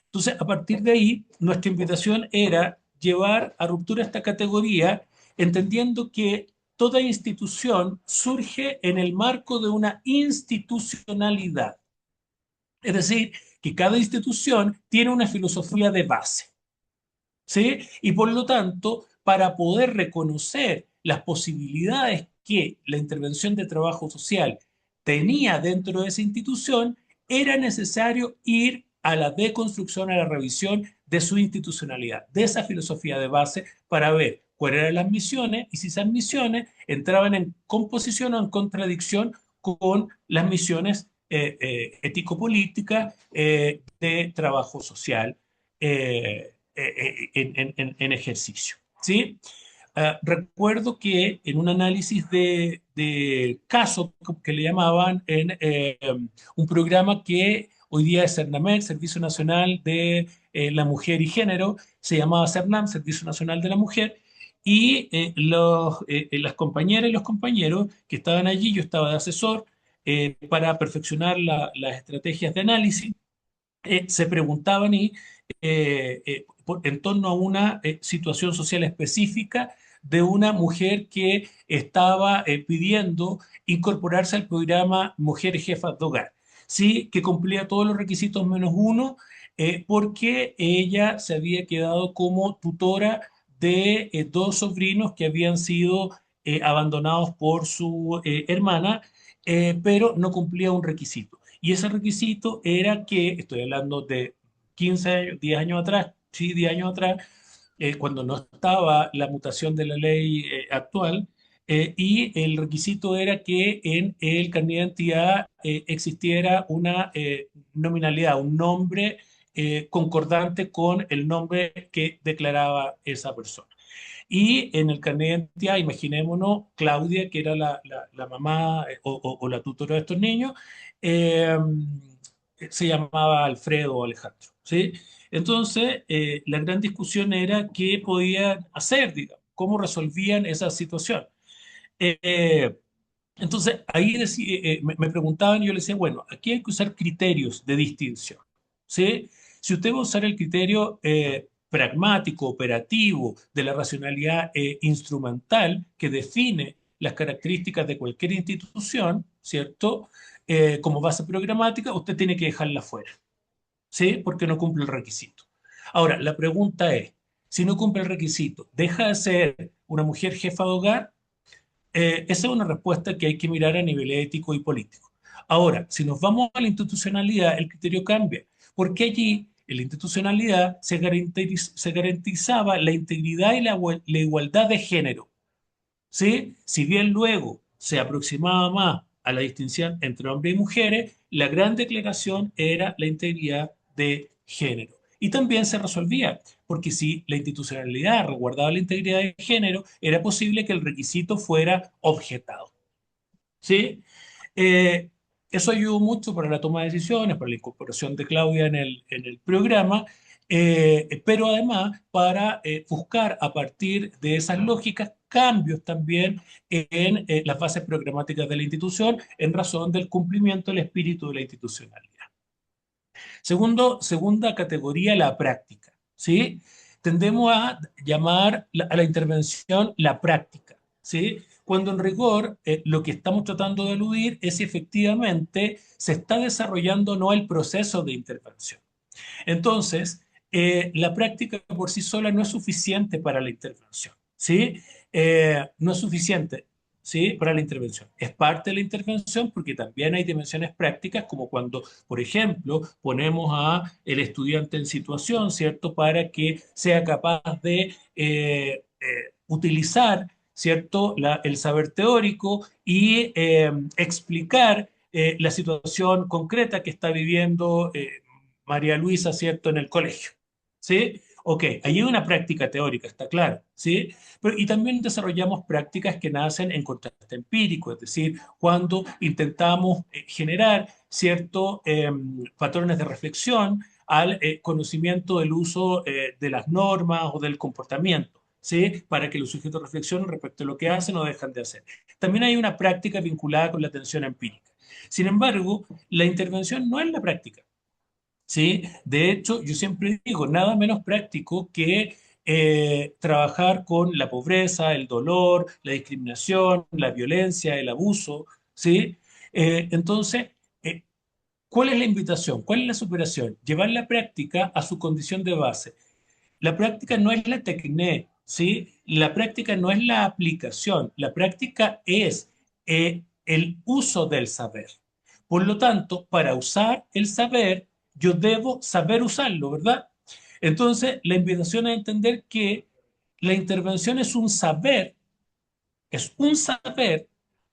Entonces, a partir de ahí, nuestra invitación era llevar a ruptura esta categoría, entendiendo que toda institución surge en el marco de una institucionalidad. Es decir, que cada institución tiene una filosofía de base, ¿sí? Y por lo tanto, para poder reconocer las posibilidades que la intervención de trabajo social tenía dentro de esa institución, era necesario ir a la deconstrucción, a la revisión de su institucionalidad, de esa filosofía de base, para ver cuáles eran las misiones y si esas misiones entraban en composición o en contradicción con las misiones ético-políticas de trabajo social en ejercicio. ¿Sí? Recuerdo que en un análisis de caso que le llamaban en un programa que hoy día es CERNAMEC, Servicio Nacional de la Mujer y Género, se llamaba CERNAM, Servicio Nacional de la Mujer, y las compañeras y los compañeros que estaban allí, yo estaba de asesor para perfeccionar las estrategias de análisis, se preguntaban en torno a una situación social específica de una mujer que estaba pidiendo incorporarse al programa Mujeres Jefas de Hogar, ¿sí? Que cumplía todos los requisitos menos uno, porque ella se había quedado como tutora de dos sobrinos que habían sido abandonados por su hermana, pero no cumplía un requisito. Y ese requisito era que, estoy hablando de 15 años, 10 años atrás, sí, 10 años atrás, cuando no estaba la mutación de la ley actual, y el requisito era que en el carnet de identidad existiera una nominalidad, un nombre concordante con el nombre que declaraba esa persona. Y en el carnet de identidad, imaginémonos, Claudia, que era la mamá o la tutora de estos niños, eh, se llamaba Alfredo o Alejandro, ¿sí? Entonces, la gran discusión era qué podían hacer, digamos, cómo resolvían esa situación. Eh, entonces, ahí me preguntaban y yo les decía, bueno, aquí hay que usar criterios de distinción, ¿sí? Si usted va a usar el criterio pragmático, operativo, de la racionalidad instrumental que define las características de cualquier institución, ¿cierto? Como base programática, usted tiene que dejarla fuera, ¿sí? Porque no cumple el requisito. Ahora, la pregunta es, si no cumple el requisito, ¿deja de ser una mujer jefa de hogar? Esa es una respuesta que hay que mirar a nivel ético y político. Ahora, si nos vamos a la institucionalidad, el criterio cambia, porque allí en la institucionalidad se garantizaba la integridad y la igualdad de género, ¿sí? Si bien luego se aproximaba más a la distinción entre hombres y mujeres, la gran declaración era la integridad de género. Y también se resolvía, porque si la institucionalidad resguardaba la integridad de género, era posible que el requisito fuera objetado. ¿Sí? Eh, Eso ayudó mucho para la toma de decisiones, para la incorporación de Claudia en el programa, pero además para buscar a partir de esas lógicas cambios también en las bases programáticas de la institución en razón del cumplimiento del espíritu de la institucionalidad. Segunda categoría, la práctica, ¿sí? Tendemos a llamar a la intervención la práctica, ¿sí? Cuando en rigor lo que estamos tratando de eludir es si efectivamente se está desarrollando o no el proceso de intervención. Entonces, la práctica por sí sola no es suficiente para la intervención, ¿sí? No es suficiente, ¿sí? Para la intervención. Es parte de la intervención porque también hay dimensiones prácticas, como cuando, por ejemplo, ponemos a el estudiante en situación, ¿cierto? Para que sea capaz de utilizar, ¿cierto? El saber teórico y explicar la situación concreta que está viviendo María Luisa, ¿cierto?, en el colegio. ¿Sí? Ok, allí hay una práctica teórica, está claro, ¿sí? Pero, y también desarrollamos prácticas que nacen en contexto empírico, es decir, cuando intentamos generar ciertos patrones de reflexión al conocimiento del uso de las normas o del comportamiento, ¿sí? Para que los sujetos reflexionen respecto a lo que hacen o dejan de hacer. También hay una práctica vinculada con la atención empírica. Sin embargo, la intervención no es la práctica. ¿Sí? De hecho, yo siempre digo, nada menos práctico que trabajar con la pobreza, el dolor, la discriminación, la violencia, el abuso, ¿sí? Entonces, eh, ¿cuál es la invitación? ¿Cuál es la superación? Llevar la práctica a su condición de base. La práctica no es la técnica, ¿sí? La práctica no es la aplicación, la práctica es el uso del saber. Por lo tanto, para usar el saber, yo debo saber usarlo, ¿verdad? Entonces, la invitación a entender que la intervención es un saber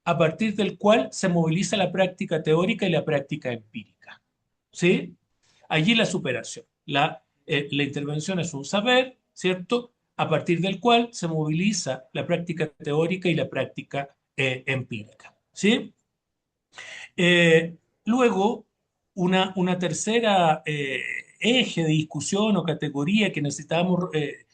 a partir del cual se moviliza la práctica teórica y la práctica empírica. ¿Sí? Allí la superación. La intervención es un saber, ¿cierto? A partir del cual se moviliza la práctica teórica y la práctica empírica. ¿Sí? Luego, una tercera eje de discusión o categoría que necesitábamos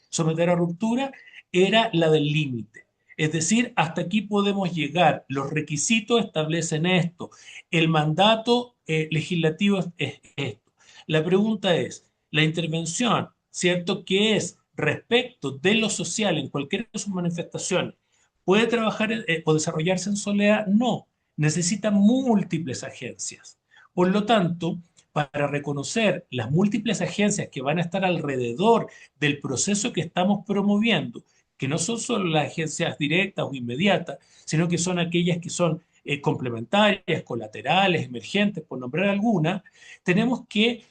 someter a ruptura era la del límite. Es decir, hasta aquí podemos llegar. Los requisitos establecen esto. El mandato legislativo es esto. La pregunta es, la intervención, ¿cierto? Que es respecto de lo social en cualquiera de sus manifestaciones, ¿puede trabajar o desarrollarse en soledad? No, necesita múltiples agencias. Por lo tanto, para reconocer las múltiples agencias que van a estar alrededor del proceso que estamos promoviendo, que no son solo las agencias directas o inmediatas, sino que son aquellas que son complementarias, colaterales, emergentes, por nombrar algunas, tenemos que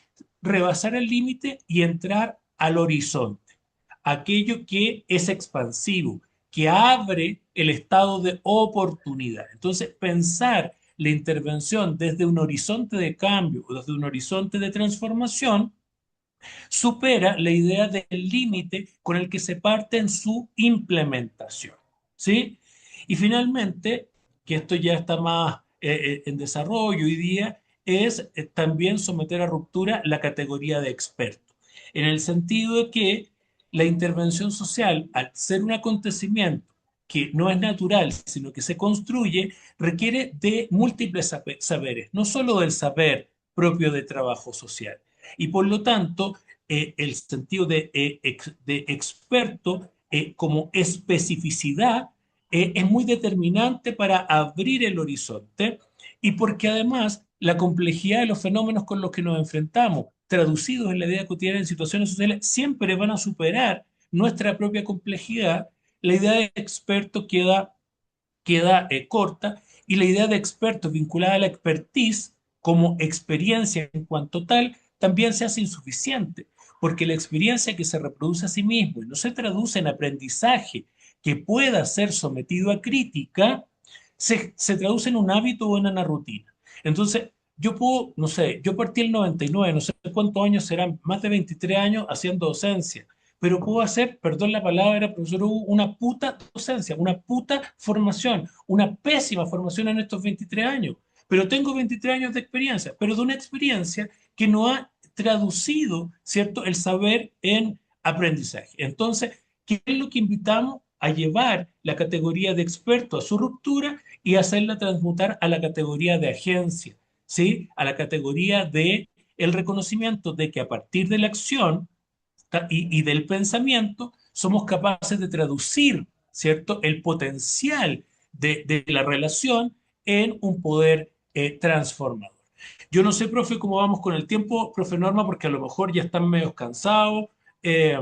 rebasar el límite y entrar al horizonte, aquello que es expansivo, que abre el estado de oportunidad. Entonces, pensar la intervención desde un horizonte de cambio o desde un horizonte de transformación supera la idea del límite con el que se parte en su implementación. ¿Sí? Y finalmente, que esto ya está más en desarrollo hoy día, es también someter a ruptura la categoría de experto, en el sentido de que la intervención social, al ser un acontecimiento que no es natural, sino que se construye, requiere de múltiples saberes, no solo del saber propio de trabajo social. Y por lo tanto, el sentido de experto como especificidad es muy determinante para abrir el horizonte y porque además la complejidad de los fenómenos con los que nos enfrentamos, traducidos en la vida cotidiana en situaciones sociales, siempre van a superar nuestra propia complejidad. La idea de experto queda corta y la idea de experto vinculada a la expertise como experiencia en cuanto tal también se hace insuficiente, porque la experiencia que se reproduce a sí mismo y no se traduce en aprendizaje que pueda ser sometido a crítica, se traduce en un hábito o en una rutina. Entonces, yo puedo, no sé, yo partí el 99, no sé cuántos años serán, más de 23 años haciendo docencia, pero puedo hacer, perdón la palabra, profesor Hugo, una puta docencia, una puta formación, una pésima formación en estos 23 años. Pero tengo 23 años de experiencia, pero de una experiencia que no ha traducido, ¿cierto?, el saber en aprendizaje. Entonces, ¿qué es lo que invitamos? A llevar la categoría de experto a su ruptura y hacerla transmutar a la categoría de agencia, ¿sí? A la categoría de el reconocimiento de que a partir de la acción y del pensamiento somos capaces de traducir, ¿cierto?, el potencial de la relación en un poder transformador. Yo no sé, profe, cómo vamos con el tiempo, profe Norma, porque a lo mejor ya están medio cansados. eh,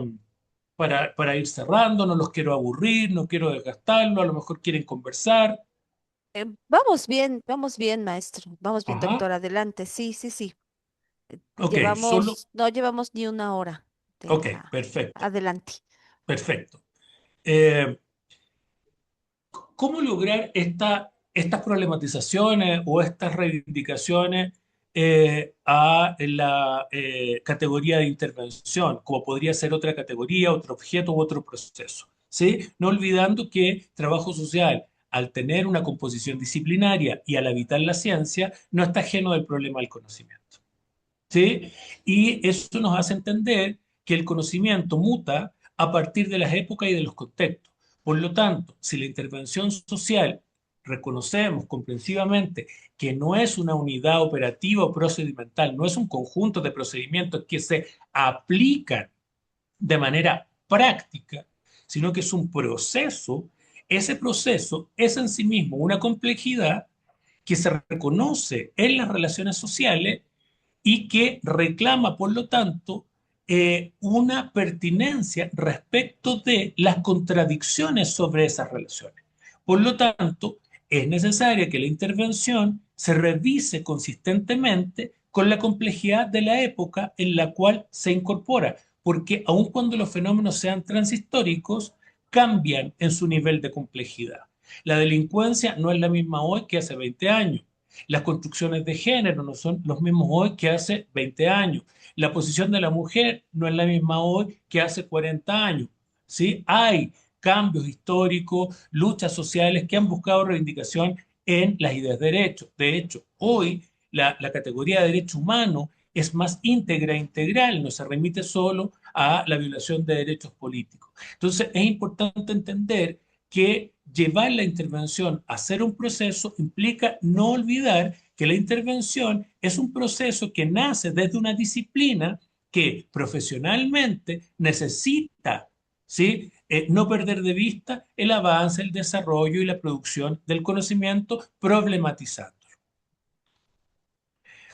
para ir cerrando, no los quiero aburrir, no quiero desgastarlo, a lo mejor quieren conversar. Vamos bien, maestro. Vamos bien, Ajá, doctor. Adelante. Sí, sí, sí. ok, solo, No llevamos ni una hora de ok, la... perfecto, Adelante. perfecto. Eh, ¿Cómo lograr estas problematizaciones o estas reivindicaciones a la categoría de intervención, como podría ser otra categoría, otro objeto u otro proceso? ¿Sí? No olvidando que trabajo social, al tener una composición disciplinaria y al habitar la ciencia, no está ajeno del problema del conocimiento. ¿Sí? Y eso nos hace entender que el conocimiento muta a partir de las épocas y de los contextos. Por lo tanto, si la intervención social reconocemos comprensivamente que no es una unidad operativa o procedimental, no es un conjunto de procedimientos que se aplican de manera práctica, sino que es un proceso, ese proceso es en sí mismo una complejidad que se reconoce en las relaciones sociales y que reclama, por lo tanto, una pertinencia respecto de las contradicciones sobre esas relaciones. Por lo tanto, es necesaria que la intervención se revise consistentemente con la complejidad de la época en la cual se incorpora, porque aun cuando los fenómenos sean transhistóricos, cambian en su nivel de complejidad. La delincuencia no es la misma hoy que hace 20 años. Las construcciones de género no son los mismos hoy que hace 20 años. La posición de la mujer no es la misma hoy que hace 40 años. ¿Sí? Hay cambios históricos, luchas sociales que han buscado reivindicación en las ideas de derecho. De hecho, hoy la categoría de derecho humano es más íntegra e integral, no se remite solo a la violación de derechos políticos. Entonces, es importante entender que llevar la intervención a ser un proceso implica no olvidar que la intervención es un proceso que nace desde una disciplina que profesionalmente necesita, ¿sí? No perder de vista el avance, el desarrollo y la producción del conocimiento problematizando.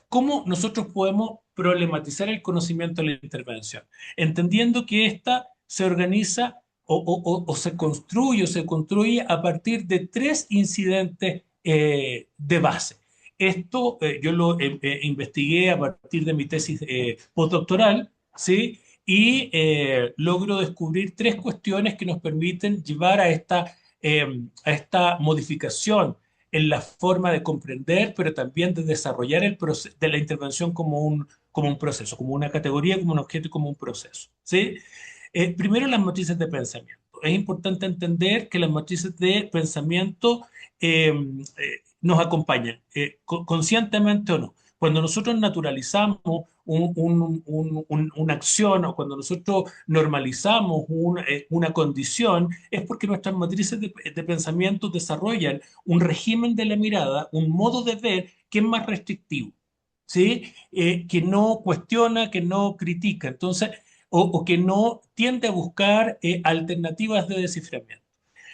¿Cómo nosotros podemos problematizar el conocimiento de la intervención? Entendiendo que ésta se organiza o se construye o se construye a partir de tres incidentes de base. Esto yo lo investigué a partir de mi tesis postdoctoral, ¿sí? Y logro descubrir tres cuestiones que nos permiten llevar a esta modificación en la forma de comprender, pero también de desarrollar el proceso de la intervención como un proceso, como una categoría, como un objeto y como un proceso. ¿Sí? Primero, las matrices de pensamiento. Es importante entender que las matrices de pensamiento nos acompañan, conscientemente o no. Cuando nosotros naturalizamos una acción o cuando nosotros normalizamos una condición, es porque nuestras matrices de pensamiento desarrollan un régimen de la mirada, un modo de ver que es más restrictivo, ¿sí? Que no cuestiona, que no critica, entonces, o que no tiende a buscar alternativas de desciframiento.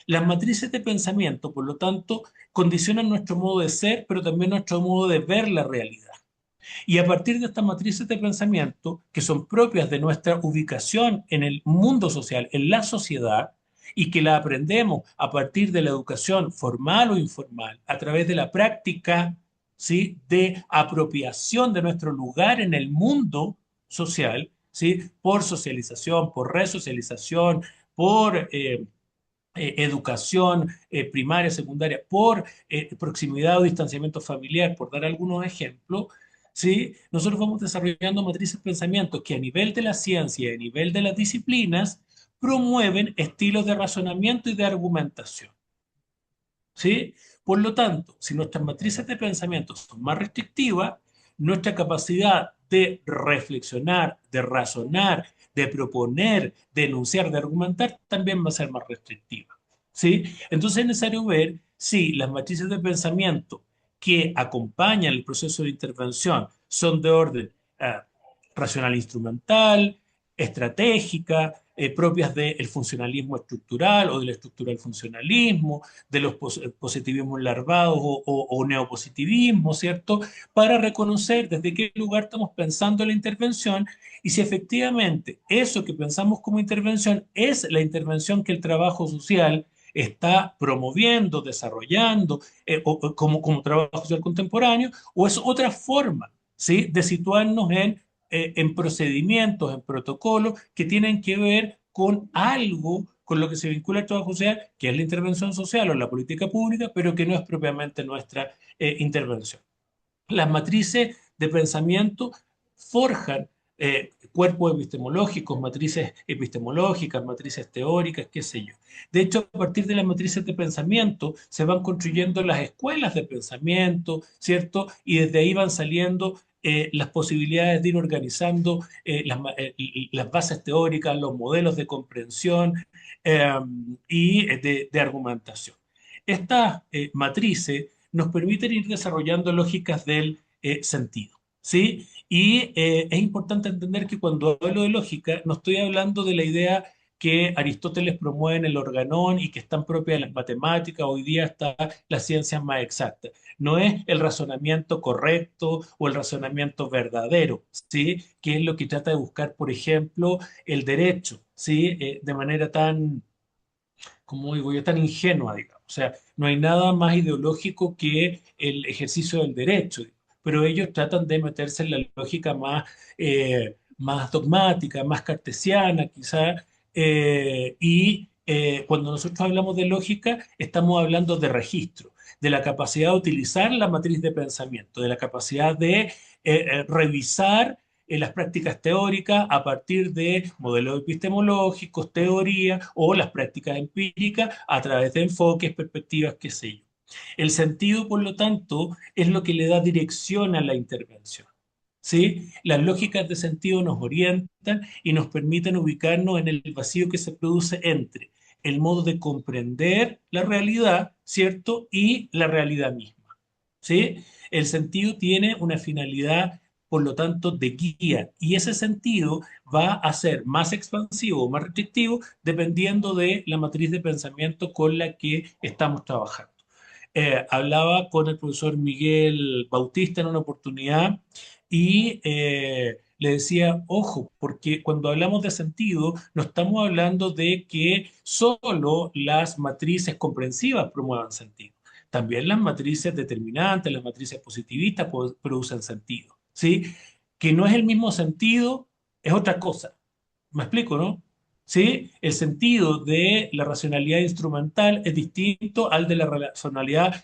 Las matrices de pensamiento, por lo tanto, condicionan nuestro modo de ser, pero también nuestro modo de ver la realidad. Y a partir de estas matrices de pensamiento, que son propias de nuestra ubicación en el mundo social, en la sociedad, y que la aprendemos a partir de la educación formal o informal, a través de la práctica, ¿sí? De apropiación de nuestro lugar en el mundo social, ¿sí? Por socialización, por resocialización, por educación primaria, secundaria, por proximidad o distanciamiento familiar, por dar algunos ejemplos, ¿sí? Nosotros vamos desarrollando matrices de pensamiento que a nivel de la ciencia y a nivel de las disciplinas promueven estilos de razonamiento y de argumentación. ¿Sí? Por lo tanto, si nuestras matrices de pensamiento son más restrictivas, nuestra capacidad de reflexionar, de razonar, de proponer, de enunciar, de argumentar, también va a ser más restrictiva. ¿Sí? Entonces es necesario ver si las matrices de pensamiento que acompañan el proceso de intervención son de orden eh, racional instrumental, estratégica, propias del funcionalismo estructural o del estructural funcionalismo, de los positivismos larvados o neopositivismo, ¿cierto? Para reconocer desde qué lugar estamos pensando la intervención y si efectivamente eso que pensamos como intervención es la intervención que el trabajo social está promoviendo, desarrollando, como trabajo social contemporáneo, o es otra forma, ¿sí? De situarnos en procedimientos, en protocolos que tienen que ver con algo con lo que se vincula el trabajo social, que es la intervención social o la política pública, pero que no es propiamente nuestra intervención. Las matrices de pensamiento forjan cuerpos epistemológicos, matrices epistemológicas, matrices teóricas, qué sé yo. De hecho, a partir de las matrices de pensamiento se van construyendo las escuelas de pensamiento, ¿cierto? Y desde ahí van saliendo las posibilidades de ir organizando las bases teóricas, los modelos de comprensión eh, y de argumentación. Estas matrices nos permiten ir desarrollando lógicas del sentido, ¿sí? Y es importante entender que cuando hablo de lógica no estoy hablando de la idea que Aristóteles promueve en el Organón y que están propias de las matemáticas, hoy día está las ciencias más exactas. No es el razonamiento correcto o el razonamiento verdadero, ¿sí? Que es lo que trata de buscar, por ejemplo, el derecho, ¿sí? De manera tan, como digo yo, tan ingenua, digamos. O sea, no hay nada más ideológico que el ejercicio del derecho, pero ellos tratan de meterse en la lógica más dogmática, más cartesiana, quizá, cuando nosotros hablamos de lógica, estamos hablando de registro, de la capacidad de utilizar la matriz de pensamiento, de la capacidad de revisar las prácticas teóricas a partir de modelos epistemológicos, teoría o las prácticas empíricas a través de enfoques, perspectivas, qué sé yo. El sentido, por lo tanto, es lo que le da dirección a la intervención. ¿Sí? Las lógicas de sentido nos orientan y nos permiten ubicarnos en el vacío que se produce entre el modo de comprender la realidad, ¿cierto? Y la realidad misma. ¿Sí? El sentido tiene una finalidad, por lo tanto, de guía, y ese sentido va a ser más expansivo o más restrictivo dependiendo de la matriz de pensamiento con la que estamos trabajando. Hablaba con el profesor Miguel Bautista en una oportunidad y le decía, ojo, porque cuando hablamos de sentido, no estamos hablando de que solo las matrices comprensivas promuevan sentido. También las matrices determinantes, las matrices positivistas producen sentido, ¿sí? Que no es el mismo sentido, es otra cosa. ¿Me explico, no? ¿Sí? El sentido de la racionalidad instrumental es distinto al de la racionalidad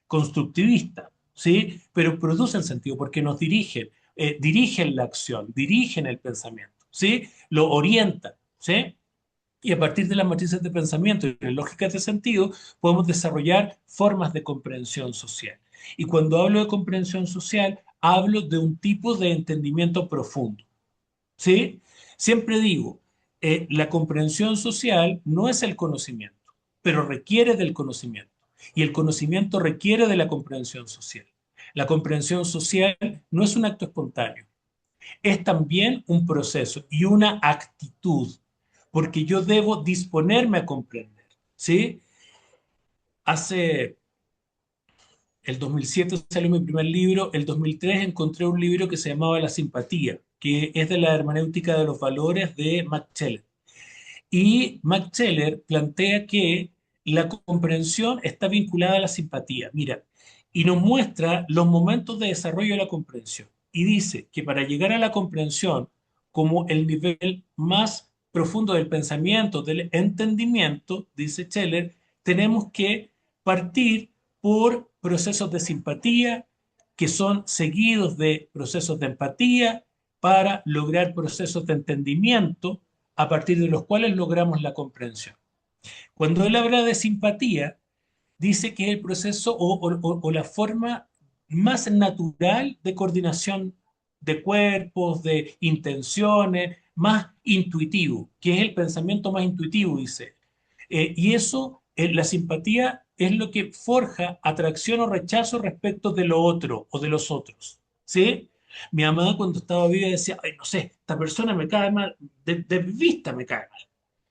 constructivista, ¿sí? Pero producen sentido porque nos dirigen la acción, dirigen el pensamiento, ¿sí? Lo orientan, ¿sí? Y a partir de las matrices de pensamiento y las lógicas de sentido, podemos desarrollar formas de comprensión social. Y cuando hablo de comprensión social, hablo de un tipo de entendimiento profundo. ¿Sí? Siempre digo, la comprensión social no es el conocimiento, pero requiere del conocimiento. Y el conocimiento requiere de la comprensión social. La comprensión social no es un acto espontáneo, es también un proceso y una actitud, porque yo debo disponerme a comprender. ¿Sí? Hace el 2007 salió mi primer libro, el 2003 encontré un libro que se llamaba La simpatía, que es de la hermenéutica de los valores de Max Scheler. Y Max Scheler plantea que la comprensión está vinculada a la simpatía. Mira, y nos muestra los momentos de desarrollo de la comprensión. Y dice que para llegar a la comprensión como el nivel más profundo del pensamiento, del entendimiento, dice Scheler, tenemos que partir por procesos de simpatía que son seguidos de procesos de empatía para lograr procesos de entendimiento a partir de los cuales logramos la comprensión. Cuando él habla de simpatía, dice que es el proceso o la forma más natural de coordinación de cuerpos, de intenciones, más intuitivo, que es el pensamiento más intuitivo, dice. Y eso, la simpatía es lo que forja atracción o rechazo respecto de lo otro o de los otros. ¿Sí? Mi mamá cuando estaba viva decía, ay, no sé, esta persona me cae mal, de vista me cae mal.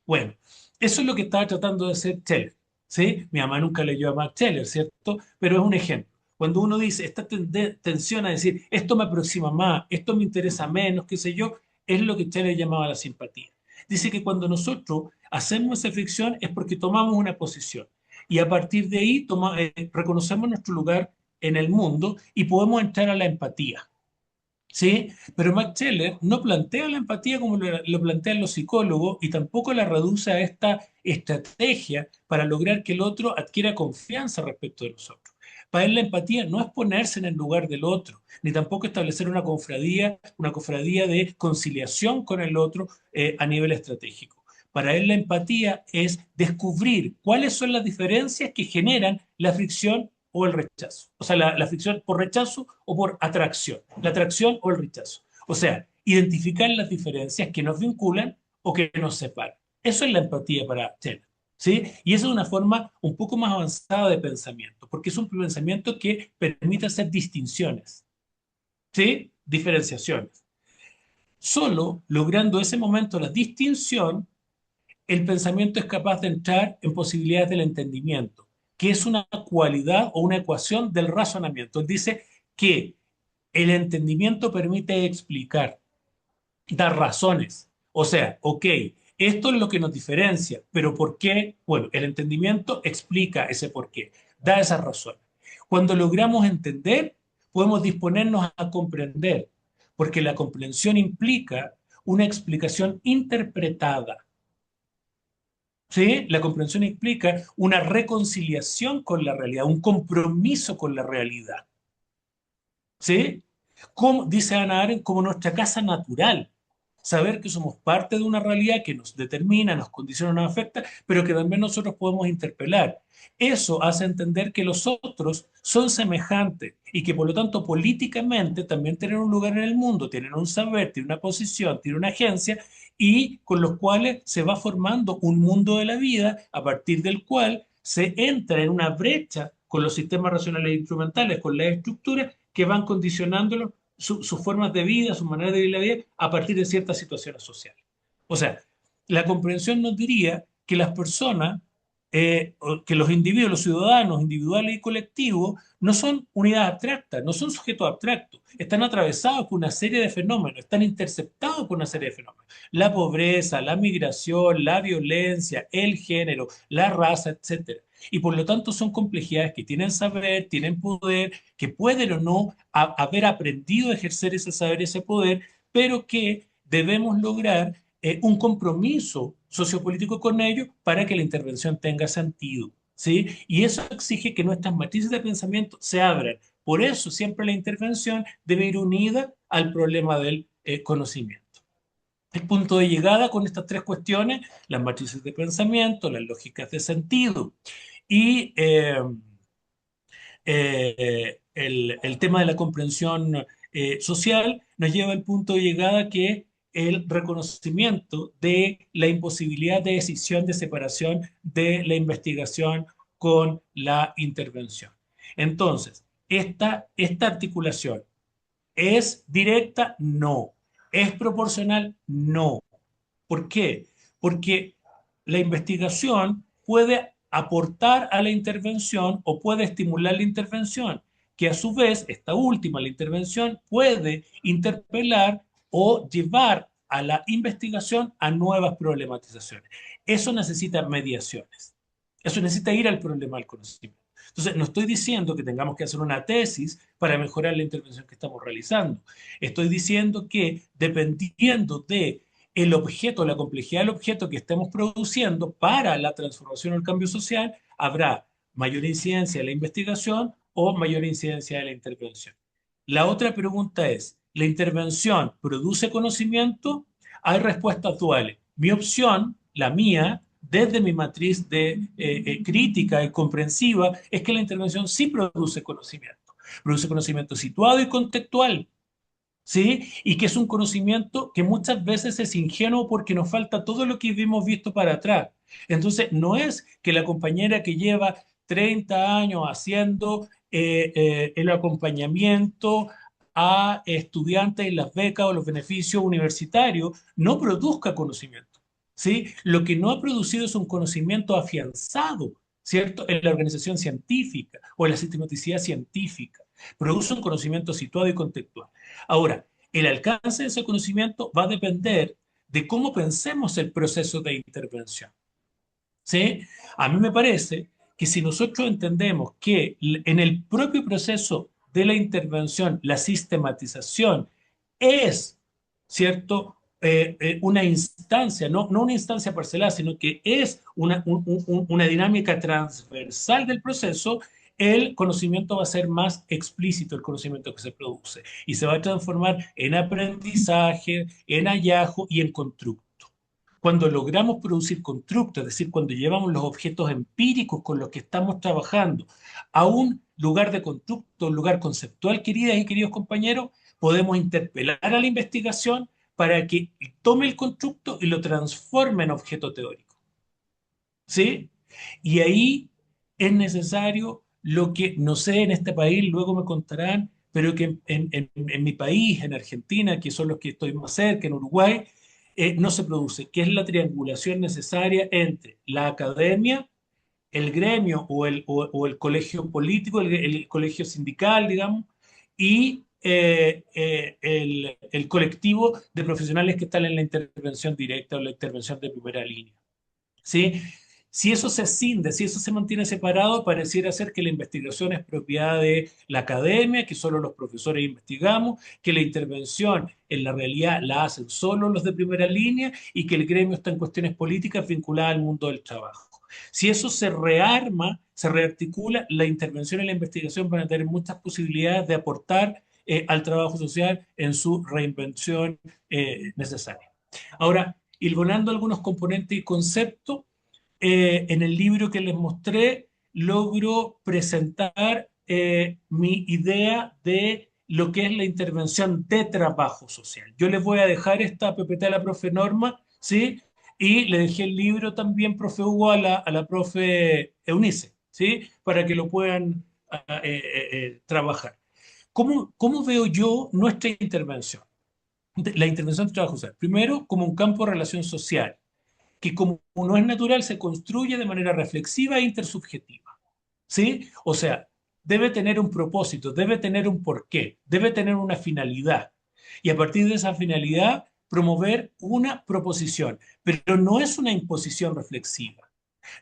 Bueno, eso es lo que estaba tratando de hacer Scheller, ¿sí? Mi mamá nunca leyó a Max Scheller, ¿cierto? Pero es un ejemplo. Cuando uno dice, esta tensión a decir, esto me aproxima más, esto me interesa menos, qué sé yo, es lo que Scheller llamaba la simpatía. Dice que cuando nosotros hacemos esa fricción es porque tomamos una posición y a partir de ahí reconocemos nuestro lugar en el mundo y podemos entrar a la empatía. ¿Sí? Pero Max Scheler no plantea la empatía como lo plantean los psicólogos y tampoco la reduce a esta estrategia para lograr que el otro adquiera confianza respecto de nosotros. Para él la empatía no es ponerse en el lugar del otro, ni tampoco establecer una cofradía de conciliación con el otro a nivel estratégico. Para él la empatía es descubrir cuáles son las diferencias que generan la fricción o el rechazo. O sea, la fricción por rechazo o por atracción. La atracción o el rechazo. O sea, identificar las diferencias que nos vinculan o que nos separan. Eso es la empatía para Scheller. ¿Sí? Y esa es una forma un poco más avanzada de pensamiento, porque es un pensamiento que permite hacer distinciones, ¿sí? Diferenciaciones. Solo logrando ese momento la distinción, el pensamiento es capaz de entrar en posibilidades del entendimiento, que es una cualidad o una ecuación del razonamiento. Él dice que el entendimiento permite explicar, dar razones. O sea, ok, esto es lo que nos diferencia, pero ¿por qué? Bueno, el entendimiento explica ese por qué, da esas razones. Cuando logramos entender, podemos disponernos a comprender, porque la comprensión implica una explicación interpretada. ¿Sí? La comprensión implica una reconciliación con la realidad, un compromiso con la realidad. ¿Sí? Como, dice Hannah Arendt, como nuestra casa natural. Saber que somos parte de una realidad que nos determina, nos condiciona, nos afecta, pero que también nosotros podemos interpelar. Eso hace entender que los otros son semejantes y que por lo tanto políticamente también tienen un lugar en el mundo, tienen un saber, tienen una posición, tienen una agencia y con los cuales se va formando un mundo de la vida a partir del cual se entra en una brecha con los sistemas racionales e instrumentales, con las estructuras que van condicionándolo sus formas de vida, su manera de vivir la vida a partir de ciertas situaciones sociales. O sea, la comprensión nos diría que las personas, que los individuos, los ciudadanos individuales y colectivos, no son unidades abstractas, no son sujetos abstractos, están atravesados por una serie de fenómenos, están interceptados por una serie de fenómenos. La pobreza, la migración, la violencia, el género, la raza, etcétera. Y por lo tanto son complejidades que tienen saber, tienen poder, que pueden o no haber aprendido a ejercer ese saber, ese poder, pero que debemos lograr un compromiso sociopolítico con ellos para que la intervención tenga sentido. ¿Sí? Y eso exige que nuestras matrices de pensamiento se abran. Por eso siempre la intervención debe ir unida al problema del conocimiento. El punto de llegada con estas tres cuestiones, las matrices de pensamiento, las lógicas de sentido y el tema de la comprensión social nos lleva al punto de llegada que es el reconocimiento de la imposibilidad de decisión de separación de la investigación con la intervención. Entonces, esta articulación ¿es directa? No. ¿Es proporcional? No. ¿Por qué? Porque la investigación puede aportar a la intervención o puede estimular la intervención, que a su vez, esta última, la intervención, puede interpelar o llevar a la investigación a nuevas problematizaciones. Eso necesita mediaciones. Eso necesita ir al problema del conocimiento. Entonces, no estoy diciendo que tengamos que hacer una tesis para mejorar la intervención que estamos realizando. Estoy diciendo que dependiendo de el objeto, la complejidad del objeto que estemos produciendo para la transformación o el cambio social, habrá mayor incidencia de la investigación o mayor incidencia de la intervención. La otra pregunta es, ¿la intervención produce conocimiento? Hay respuestas duales. Mi opción, la mía, desde mi matriz de crítica y comprensiva, es que la intervención sí produce conocimiento. Produce conocimiento situado y contextual, ¿sí? Y que es un conocimiento que muchas veces es ingenuo porque nos falta todo lo que hemos visto para atrás. Entonces, no es que la compañera que lleva 30 años haciendo el acompañamiento a estudiantes en las becas o los beneficios universitarios no produzca conocimiento, ¿sí? Lo que no ha producido es un conocimiento afianzado, ¿cierto? En la organización científica o en la sistematicidad científica. Produce un conocimiento situado y contextual. Ahora, el alcance de ese conocimiento va a depender de cómo pensemos el proceso de intervención. ¿Sí? A mí me parece que si nosotros entendemos que en el propio proceso de la intervención, la sistematización es, ¿cierto? Una instancia, no una instancia parcelada, sino que es una dinámica transversal del proceso, el conocimiento va a ser más explícito, el conocimiento que se produce, y se va a transformar en aprendizaje, en hallazgo y en constructo. Cuando logramos producir constructos, es decir, cuando llevamos los objetos empíricos con los que estamos trabajando a un lugar de constructo, un lugar conceptual, queridas y queridos compañeros, podemos interpelar a la investigación para que tome el constructo y lo transforme en objeto teórico. ¿Sí? Y ahí es necesario lo que, no sé, en este país, luego me contarán, pero que en mi país, en Argentina, que son los que estoy más cerca, en Uruguay, no se produce, que es la triangulación necesaria entre la academia, el gremio o el colegio político, el colegio sindical, digamos, y el colectivo de profesionales que están en la intervención directa o la intervención de primera línea. ¿Sí? Si eso se escinde, si eso se mantiene separado, pareciera ser que la investigación es propiedad de la academia, que solo los profesores investigamos, que la intervención en la realidad la hacen solo los de primera línea y que el gremio está en cuestiones políticas vinculadas al mundo del trabajo. Si eso se rearma, se rearticula, la intervención y la investigación van a tener muchas posibilidades de aportar al trabajo social en su reinvención necesaria. Ahora, hilvanando algunos componentes y conceptos, en el libro que les mostré, logro presentar mi idea de lo que es la intervención de trabajo social. Yo les voy a dejar esta PPT a la profe Norma, ¿sí? Y le dejé el libro también, profe Hugo, a la profe Eunice, ¿sí? Para que lo puedan trabajar. ¿Cómo veo yo nuestra intervención? La intervención de trabajo social. Primero, como un campo de relación social que como no es natural se construye de manera reflexiva e intersubjetiva. ¿Sí? O sea, debe tener un propósito, debe tener un porqué, debe tener una finalidad. Y a partir de esa finalidad, promover una proposición. Pero no es una imposición reflexiva.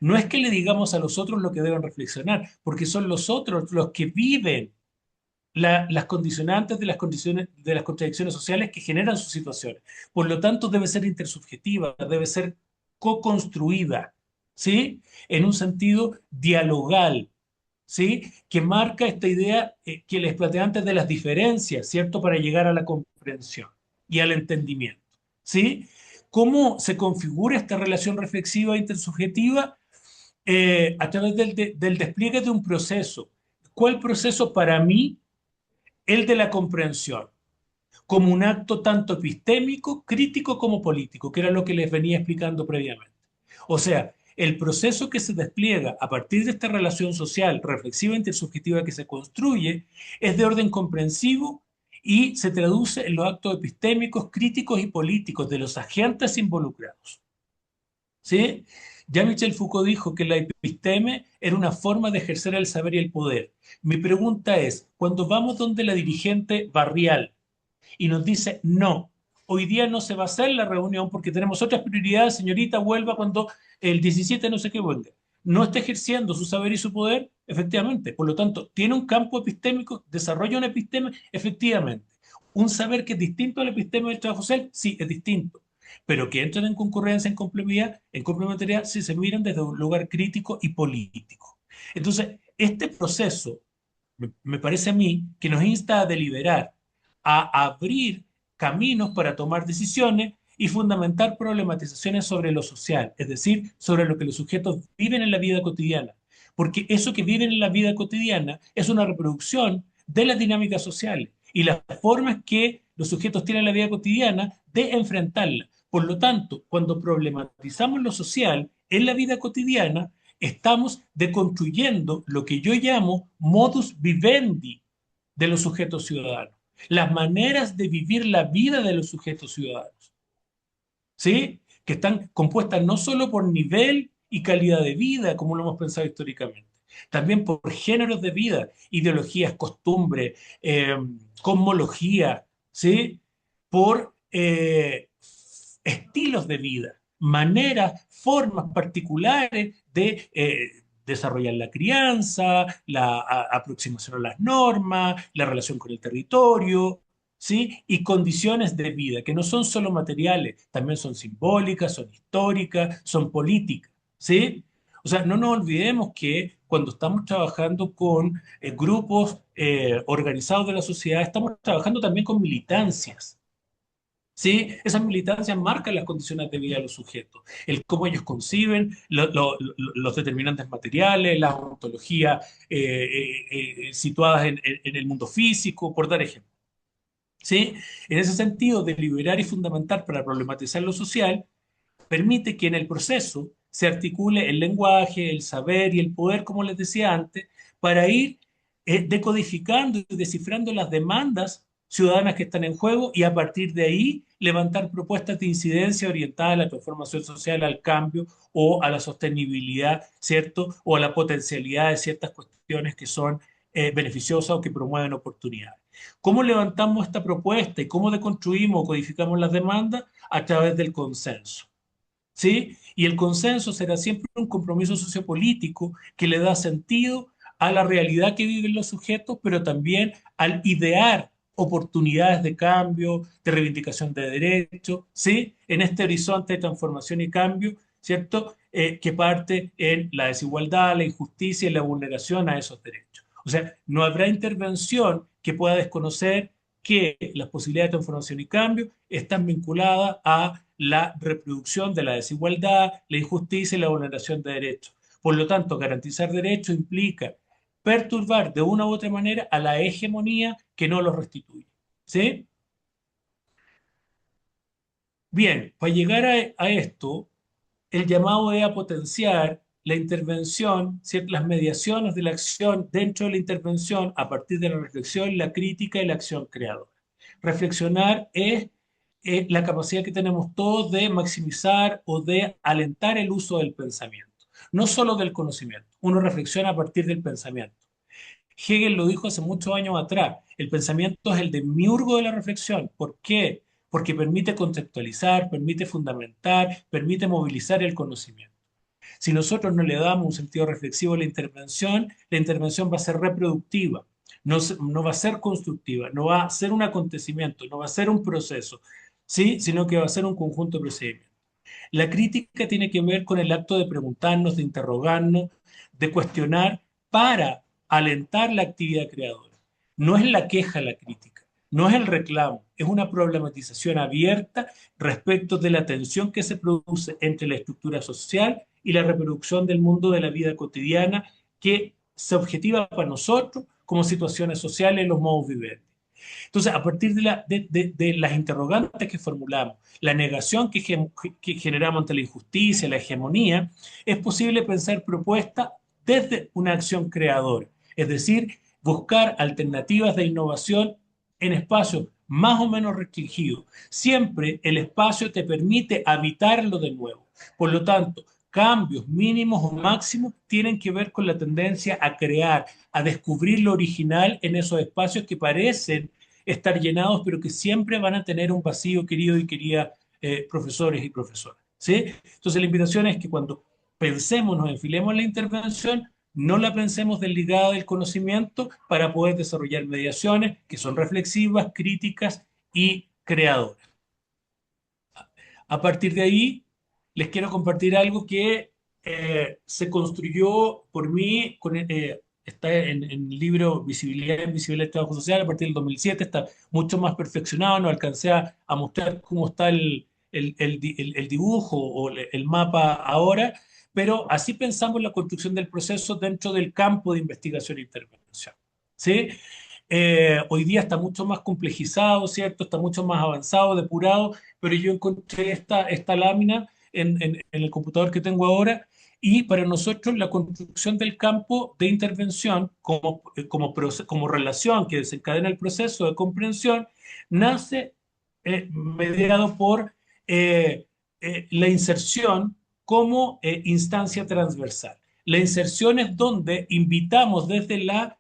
No es que le digamos a los otros lo que deben reflexionar, porque son los otros los que viven las condicionantes de las condiciones de las contradicciones sociales que generan sus situaciones. Por lo tanto, debe ser intersubjetiva, debe ser co-construida, ¿sí? En un sentido dialogal, ¿sí? Que marca esta idea que les planteé antes de las diferencias, ¿cierto? Para llegar a la comprensión y al entendimiento, ¿sí? ¿Cómo se configura esta relación reflexiva e intersubjetiva? A través del despliegue de un proceso. ¿Cuál proceso para mí? El de la comprensión, como un acto tanto epistémico, crítico como político, que era lo que les venía explicando previamente. O sea, el proceso que se despliega a partir de esta relación social, reflexiva e intersubjetiva que se construye, es de orden comprensivo y se traduce en los actos epistémicos, críticos y políticos de los agentes involucrados. ¿Sí? Ya Michel Foucault dijo que la episteme era una forma de ejercer el saber y el poder. Mi pregunta es, cuando vamos donde la dirigente barrial y nos dice, no, hoy día no se va a hacer la reunión porque tenemos otras prioridades, señorita, vuelva cuando el 17 no sé qué vuelva. No está ejerciendo su saber y su poder, efectivamente. Por lo tanto, tiene un campo epistémico, desarrolla una episteme, efectivamente. Un saber que es distinto al episteme del trabajo social, sí, es distinto. Pero que entran en concurrencia, en complementariedad, si se miran desde un lugar crítico y político. Entonces, este proceso, me parece a mí, que nos insta a deliberar, a abrir caminos para tomar decisiones y fundamentar problematizaciones sobre lo social, es decir, sobre lo que los sujetos viven en la vida cotidiana. Porque eso que viven en la vida cotidiana es una reproducción de las dinámicas sociales y las formas que los sujetos tienen en la vida cotidiana de enfrentarla. Por lo tanto, cuando problematizamos lo social en la vida cotidiana, estamos deconstruyendo lo que yo llamo modus vivendi de los sujetos ciudadanos, las maneras de vivir la vida de los sujetos ciudadanos, ¿sí? Que están compuestas no solo por nivel y calidad de vida, como lo hemos pensado históricamente, también por géneros de vida, ideologías, costumbres, cosmología, ¿sí? Por estilos de vida, maneras, formas particulares de desarrollar la crianza, la aproximación a las normas, la relación con el territorio, ¿sí? Y condiciones de vida, que no son solo materiales, también son simbólicas, son históricas, son políticas, ¿sí? O sea, no nos olvidemos que cuando estamos trabajando con grupos organizados de la sociedad, estamos trabajando también con militancias. ¿Sí? Esas militancias marcan las condiciones de vida de los sujetos, el cómo ellos conciben los determinantes materiales, las ontologías situadas en el mundo físico, por dar ejemplo. ¿Sí? En ese sentido, deliberar y fundamentar para problematizar lo social permite que en el proceso se articule el lenguaje, el saber y el poder, como les decía antes, para ir decodificando y descifrando las demandas ciudadanas que están en juego y a partir de ahí levantar propuestas de incidencia orientadas a la transformación social, al cambio o a la sostenibilidad, ¿cierto? O a la potencialidad de ciertas cuestiones que son beneficiosas o que promueven oportunidades. ¿Cómo levantamos esta propuesta y cómo deconstruimos o codificamos las demandas? A través del consenso. ¿Sí? Y el consenso será siempre un compromiso sociopolítico que le da sentido a la realidad que viven los sujetos, pero también al idear oportunidades de cambio, de reivindicación de derechos, ¿sí? En este horizonte de transformación y cambio, ¿cierto? Que parte en la desigualdad, la injusticia y la vulneración a esos derechos. O sea, no habrá intervención que pueda desconocer que las posibilidades de transformación y cambio están vinculadas a la reproducción de la desigualdad, la injusticia y la vulneración de derechos. Por lo tanto, garantizar derechos implica perturbar de una u otra manera a la hegemonía que no los restituye. ¿Sí? Bien, para llegar a esto, el llamado es a potenciar la intervención, ¿cierto? Las mediaciones de la acción dentro de la intervención a partir de la reflexión, la crítica y la acción creadora. Reflexionar es la capacidad que tenemos todos de maximizar o de alentar el uso del pensamiento, no solo del conocimiento. Uno reflexiona a partir del pensamiento. Hegel lo dijo hace muchos años atrás, el pensamiento es el demiurgo de la reflexión. ¿Por qué? Porque permite conceptualizar, permite fundamentar, permite movilizar el conocimiento. Si nosotros no le damos un sentido reflexivo a la intervención va a ser reproductiva, no va a ser constructiva, no va a ser un acontecimiento, no va a ser un proceso, ¿sí? Sino que va a ser un conjunto de procedimientos. La crítica tiene que ver con el acto de preguntarnos, de interrogarnos, de cuestionar para alentar la actividad creadora. No es la queja la crítica, no es el reclamo, es una problematización abierta respecto de la tensión que se produce entre la estructura social y la reproducción del mundo de la vida cotidiana que se objetiva para nosotros como situaciones sociales en los modos viventes. Entonces, a partir de las interrogantes que formulamos, la negación que generamos ante la injusticia, la hegemonía, es posible pensar propuestas desde una acción creadora, es decir, buscar alternativas de innovación en espacios más o menos restringidos. Siempre el espacio te permite habitarlo de nuevo. Por lo tanto, cambios mínimos o máximos tienen que ver con la tendencia a crear, a descubrir lo original en esos espacios que parecen estar llenados, pero que siempre van a tener un vacío, querido y querida profesores y profesoras. ¿Sí? Entonces la invitación es que cuando pensemos, nos enfilemos en la intervención, no la pensemos desligada del conocimiento para poder desarrollar mediaciones que son reflexivas, críticas y creadoras. A partir de ahí, les quiero compartir algo que se construyó por mí, está en el libro Visibilidad e Invisibilidad del Trabajo Social a partir del 2007, está mucho más perfeccionado, no alcancé a mostrar cómo está el dibujo o el mapa ahora, pero así pensamos la construcción del proceso dentro del campo de investigación e intervención. ¿Sí? Hoy día está mucho más complejizado, ¿cierto? Está mucho más avanzado, depurado, pero yo encontré esta lámina en el computador que tengo ahora y para nosotros la construcción del campo de intervención como relación que desencadena el proceso de comprensión nace mediado por la inserción como instancia transversal. La inserción es donde invitamos desde la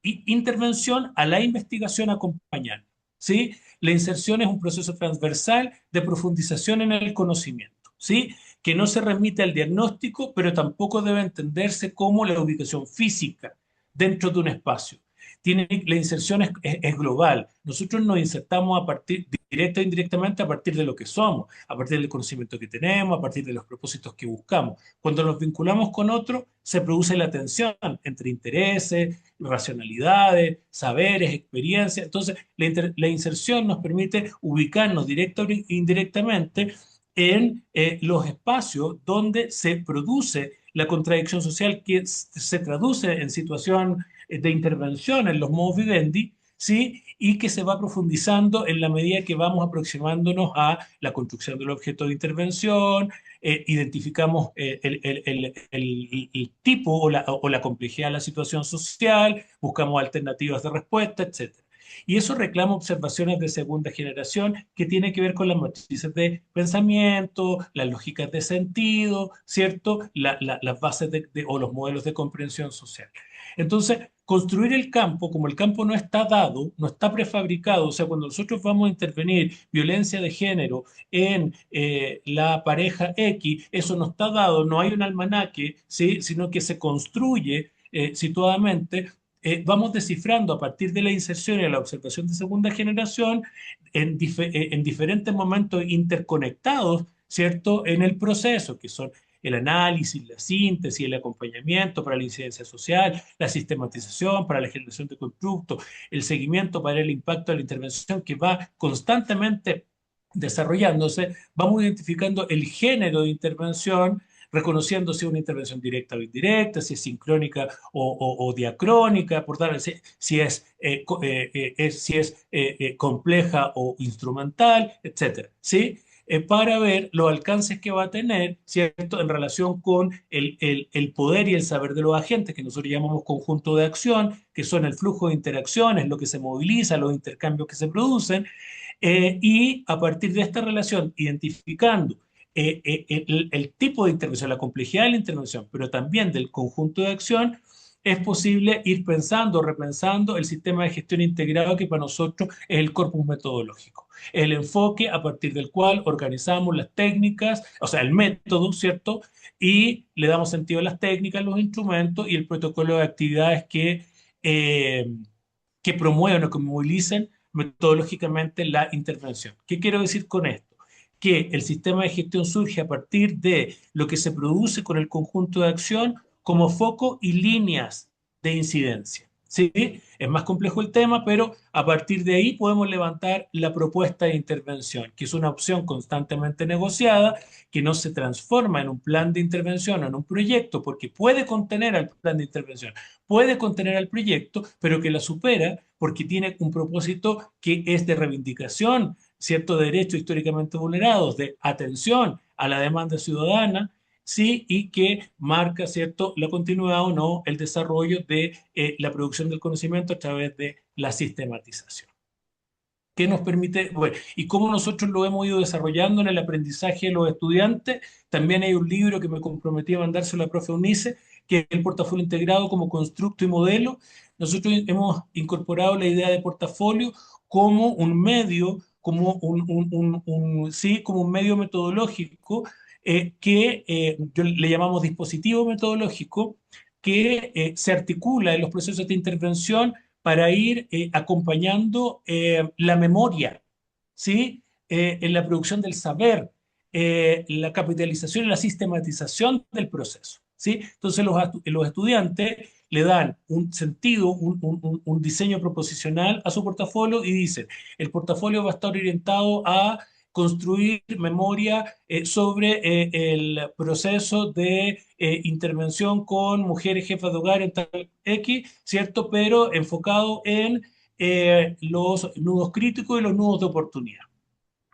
intervención a la investigación acompañante. ¿Sí? La inserción es un proceso transversal de profundización en el conocimiento, ¿sí? Que no se remite al diagnóstico, pero tampoco debe entenderse como la ubicación física dentro de un espacio. La inserción es global. Nosotros nos insertamos a partir, directa o indirectamente, a partir de lo que somos, a partir del conocimiento que tenemos, a partir de los propósitos que buscamos. Cuando nos vinculamos con otro, se produce la tensión entre intereses, racionalidades, saberes, experiencias. Entonces, la inserción nos permite ubicarnos directa o indirectamente en los espacios donde se produce la contradicción social que se traduce en situación de intervención en los modus vivendi, ¿sí? Y que se va profundizando en la medida que vamos aproximándonos a la construcción del objeto de intervención, identificamos el tipo o la complejidad de la situación social, buscamos alternativas de respuesta, etcétera. Y eso reclama observaciones de segunda generación que tienen que ver con las matrices de pensamiento, las lógicas de sentido, ¿cierto? Las bases o los modelos de comprensión social. Entonces, construir el campo, como el campo no está dado, no está prefabricado, o sea, cuando nosotros vamos a intervenir violencia de género en la pareja X, eso no está dado, no hay un almanaque, ¿sí? Sino que se construye situadamente. Vamos descifrando a partir de la inserción y la observación de segunda generación en diferentes momentos interconectados, ¿cierto? En el proceso, que son el análisis, la síntesis, el acompañamiento para la incidencia social, la sistematización para la generación de constructos, el seguimiento para el impacto de la intervención que va constantemente desarrollándose, vamos identificando el género de intervención, reconociendo si es una intervención directa o indirecta, si es sincrónica o diacrónica, por tal, si es compleja o instrumental, etcétera, ¿sí? Para ver los alcances que va a tener, ¿cierto?, en relación con el poder y el saber de los agentes, que nosotros llamamos conjunto de acción, que son el flujo de interacciones, lo que se moviliza, los intercambios que se producen, y a partir de esta relación, identificando el tipo de intervención, la complejidad de la intervención, pero también del conjunto de acción, es posible ir pensando, repensando el sistema de gestión integrado que para nosotros es el corpus metodológico. El enfoque a partir del cual organizamos las técnicas, o sea, el método, ¿cierto? Y le damos sentido a las técnicas, los instrumentos y el protocolo de actividades eh, que promuevan o que movilicen metodológicamente la intervención. ¿Qué quiero decir con esto? Que el sistema de gestión surge a partir de lo que se produce con el conjunto de acción como foco y líneas de incidencia. ¿Sí? Es más complejo el tema, pero a partir de ahí podemos levantar la propuesta de intervención, que es una opción constantemente negociada, que no se transforma en un plan de intervención o en un proyecto, porque puede contener al plan de intervención, puede contener al proyecto, pero que la supera porque tiene un propósito que es de reivindicación, ciertos derechos históricamente vulnerados, de atención a la demanda ciudadana, sí, y que marca, ¿cierto?, la continuidad o no, el desarrollo de la producción del conocimiento a través de la sistematización. ¿Qué nos permite? Bueno, y cómo nosotros lo hemos ido desarrollando en el aprendizaje de los estudiantes. También hay un libro que me comprometí a mandárselo a la profe Unice, que es el portafolio integrado como constructo y modelo. Nosotros hemos incorporado la idea de portafolio como un medio, como sí, como un medio metodológico yo le llamamos dispositivo metodológico, que se articula en los procesos de intervención para ir acompañando la memoria, ¿sí? En la producción del saber, la capitalización y la sistematización del proceso, ¿sí? Entonces los estudiantes le dan un sentido, un diseño proposicional a su portafolio y dicen, el portafolio va a estar orientado a construir memoria sobre el proceso de intervención con mujeres jefas de hogar en tal X, ¿cierto? Pero enfocado en los nudos críticos y los nudos de oportunidad.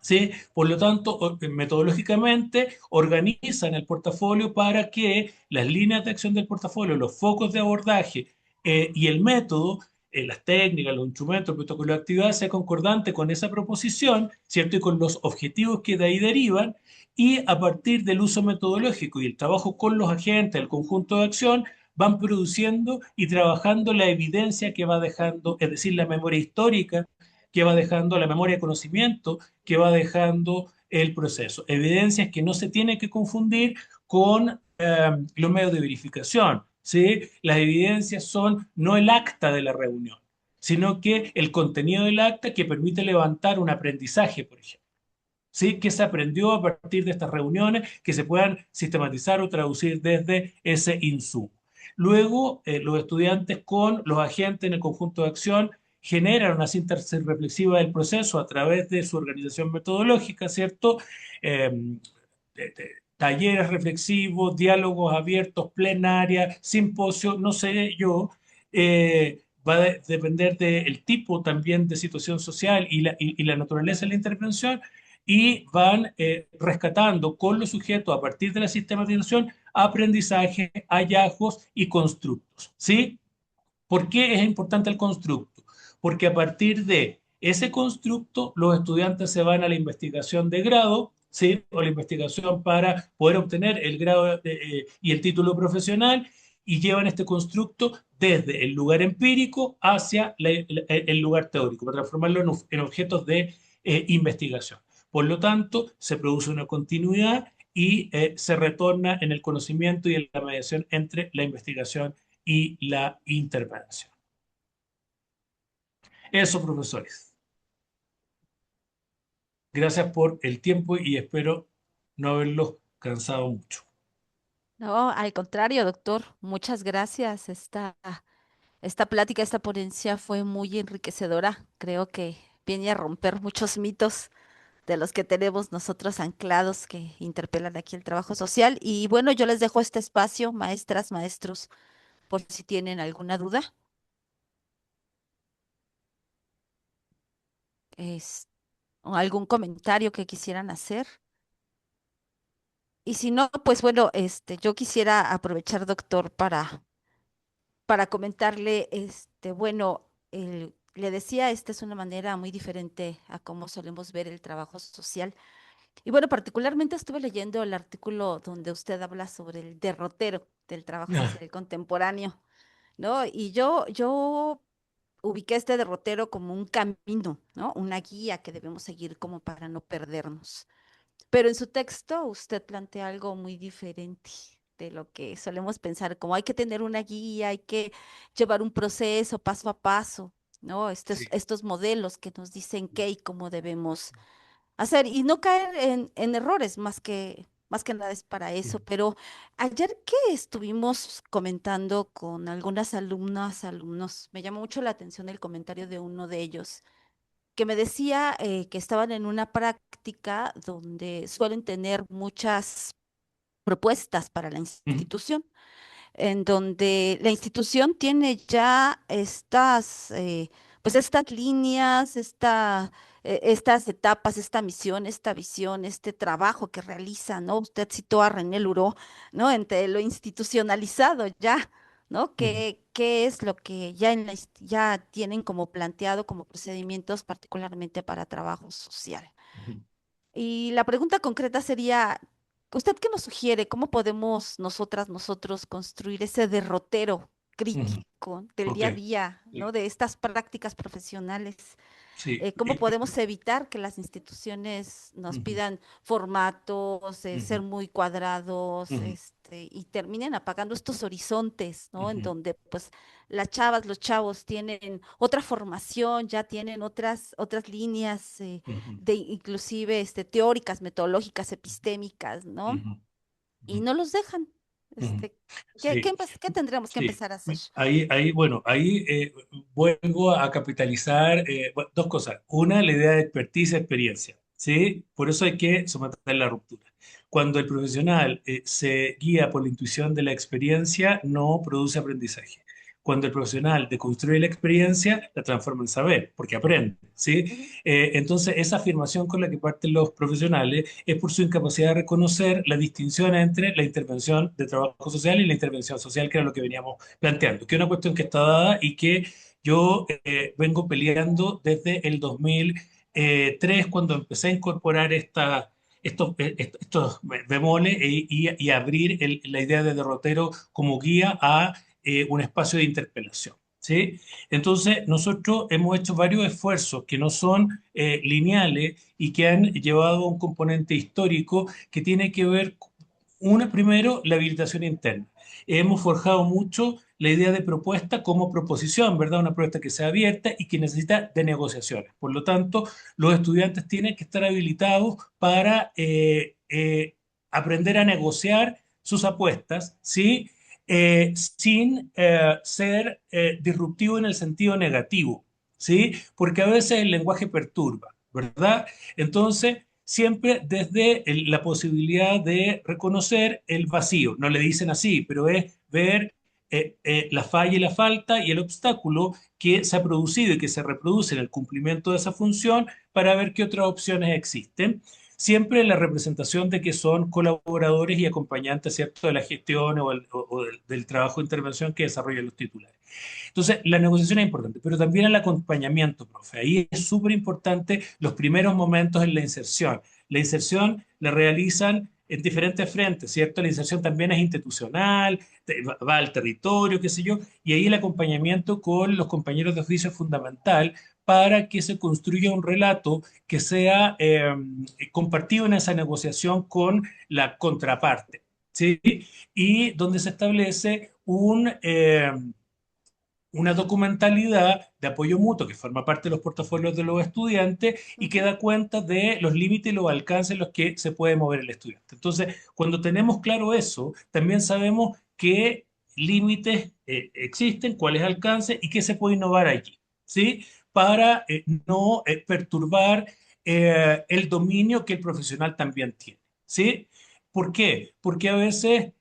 ¿Sí? Por lo tanto, metodológicamente organizan el portafolio para que las líneas de acción del portafolio, los focos de abordaje y el método, las técnicas, los instrumentos, el protocolo de actividad sea concordante con esa proposición, ¿cierto? Y con los objetivos que de ahí derivan, y a partir del uso metodológico y el trabajo con los agentes, el conjunto de acción, van produciendo y trabajando la evidencia que va dejando, es decir, la memoria histórica que va dejando, la memoria de conocimiento que va dejando el proceso. Evidencias que no se tiene que confundir con los medios de verificación. ¿Sí? Las evidencias son no el acta de la reunión, sino que el contenido del acta que permite levantar un aprendizaje, por ejemplo. ¿Sí? ¿Qué se aprendió a partir de estas reuniones que se puedan sistematizar o traducir desde ese insumo? Luego, los estudiantes con los agentes en el conjunto de acción generan una síntesis reflexiva del proceso a través de su organización metodológica, ¿cierto? Eh, Talleres reflexivos, diálogos abiertos, plenaria, simposios, no sé yo, va a depender del tipo también de situación social y la naturaleza de la intervención, y van rescatando con los sujetos a partir de la sistematización aprendizaje, hallazgos y constructos. ¿Sí? ¿Por qué es importante el constructo? Porque a partir de ese constructo, los estudiantes se van a la investigación de grado, ¿sí? O la investigación para poder obtener el grado y el título profesional, y llevan este constructo desde el lugar empírico hacia el lugar teórico, para transformarlo en objetos de investigación. Por lo tanto, se produce una continuidad y se retorna en el conocimiento y en la mediación entre la investigación y la intervención. Eso, profesores. Gracias por el tiempo y espero no haberlos cansado mucho. No, al contrario, doctor, muchas gracias. Esta plática, esta ponencia fue muy enriquecedora. Creo que viene a romper muchos mitos de los que tenemos nosotros anclados que interpelan aquí el trabajo social. Y bueno, yo les dejo este espacio, maestras, maestros, por si tienen alguna duda, es, o algún comentario que quisieran hacer. Y si no, pues bueno, yo quisiera aprovechar, doctor, para comentarle, bueno, le decía, esta es una manera muy diferente a cómo solemos ver el trabajo social. Y bueno, particularmente estuve leyendo el artículo donde usted habla sobre el derrotero del trabajo Ah, social contemporáneo, ¿no? Y yo ubiqué este derrotero como un camino, ¿no? Una guía que debemos seguir como para no perdernos. Pero en su texto usted plantea algo muy diferente de lo que solemos pensar, como hay que tener una guía, hay que llevar un proceso paso a paso, ¿no? sí. Estos modelos que nos dicen qué y cómo debemos hacer y no caer en errores, más que nada es para eso. Pero ayer que estuvimos comentando con algunas alumnas, alumnos, me llamó mucho la atención el comentario de uno de ellos que me decía que estaban en una práctica donde suelen tener muchas propuestas para la Ujú, institución, en donde la institución tiene ya pues estas líneas, estas etapas, esta misión, esta visión, este trabajo que realiza, ¿no? Usted citó a René Luró, ¿no? Entre lo institucionalizado ya, ¿no? ujú, ¿Qué es lo que ya, ya tienen como planteado como procedimientos particularmente para trabajo social? ujú, Y la pregunta concreta sería, ¿usted qué nos sugiere? ¿Cómo podemos nosotras, nosotros construir ese derrotero ujú. crítico del Ok. día a día, ¿no? Sí. De estas prácticas profesionales. Sí. ¿Cómo podemos evitar que las instituciones nos Ujú, pidan formatos, ser ujú, muy cuadrados, ujú, y terminen apagando estos horizontes, ¿no? En ujú, donde pues las chavas, los chavos tienen otra formación, ya tienen otras líneas ujú, de inclusive teóricas, metodológicas, epistémicas, ¿no? ujú, Y ujú, no los dejan. ujú. Este, Sí. ¿qué tendremos que Sí, empezar a hacer? bueno, ahí vuelvo a capitalizar dos cosas. Una, la idea de expertise y experiencia, ¿sí? Por eso hay que someter la ruptura. Cuando el profesional se guía por la intuición de la experiencia, no produce aprendizaje. Cuando el profesional deconstruye la experiencia, la transforma en saber, porque aprende, ¿sí? Ujú, Entonces, esa afirmación con la que parten los profesionales es por su incapacidad de reconocer la distinción entre la intervención de trabajo social y la intervención social, que era lo que veníamos planteando, que es una cuestión que está dada y que yo vengo peleando desde el 2003, cuando empecé a incorporar estos bemoles y abrir la idea de derrotero como guía a un espacio de interpelación. ¿Sí? Entonces, nosotros hemos hecho varios esfuerzos que no son lineales y que han llevado a un componente histórico que tiene que ver, una, primero, la habilitación interna. Hemos forjado mucho la idea de propuesta como proposición, ¿verdad? Una propuesta que sea abierta y que necesita de negociaciones. Por lo tanto, los estudiantes tienen que estar habilitados para aprender a negociar sus apuestas, ¿sí? Sin ser disruptivo en el sentido negativo, ¿sí? Porque a veces el lenguaje perturba, ¿verdad? Entonces, siempre desde la posibilidad de reconocer el vacío. No le dicen así, pero es ver la falla y la falta y el obstáculo que se ha producido y que se reproduce en el cumplimiento de esa función para ver qué otras opciones existen. Siempre la representación de que son colaboradores y acompañantes, ¿cierto?, de la gestión o del trabajo de intervención que desarrollan los titulares. Entonces, la negociación es importante, pero también el acompañamiento, profe. Ahí es súper importante los primeros momentos en la inserción. La inserción la realizan en diferentes frentes, ¿cierto? La inserción también es institucional, va al territorio, qué sé yo, y ahí el acompañamiento con los compañeros de oficio es fundamental para que se construya un relato que sea compartido en esa negociación con la contraparte, ¿sí? Y donde se establece una documentalidad de apoyo mutuo que forma parte de los portafolios de los estudiantes y que Ujú. da cuenta de los límites y los alcances en los que se puede mover el estudiante. Entonces, cuando tenemos claro eso, también sabemos qué límites existen, cuáles alcances y qué se puede innovar allí, ¿sí? Para no perturbar el dominio que el profesional también tiene, ¿sí? ¿Por qué? Porque a veces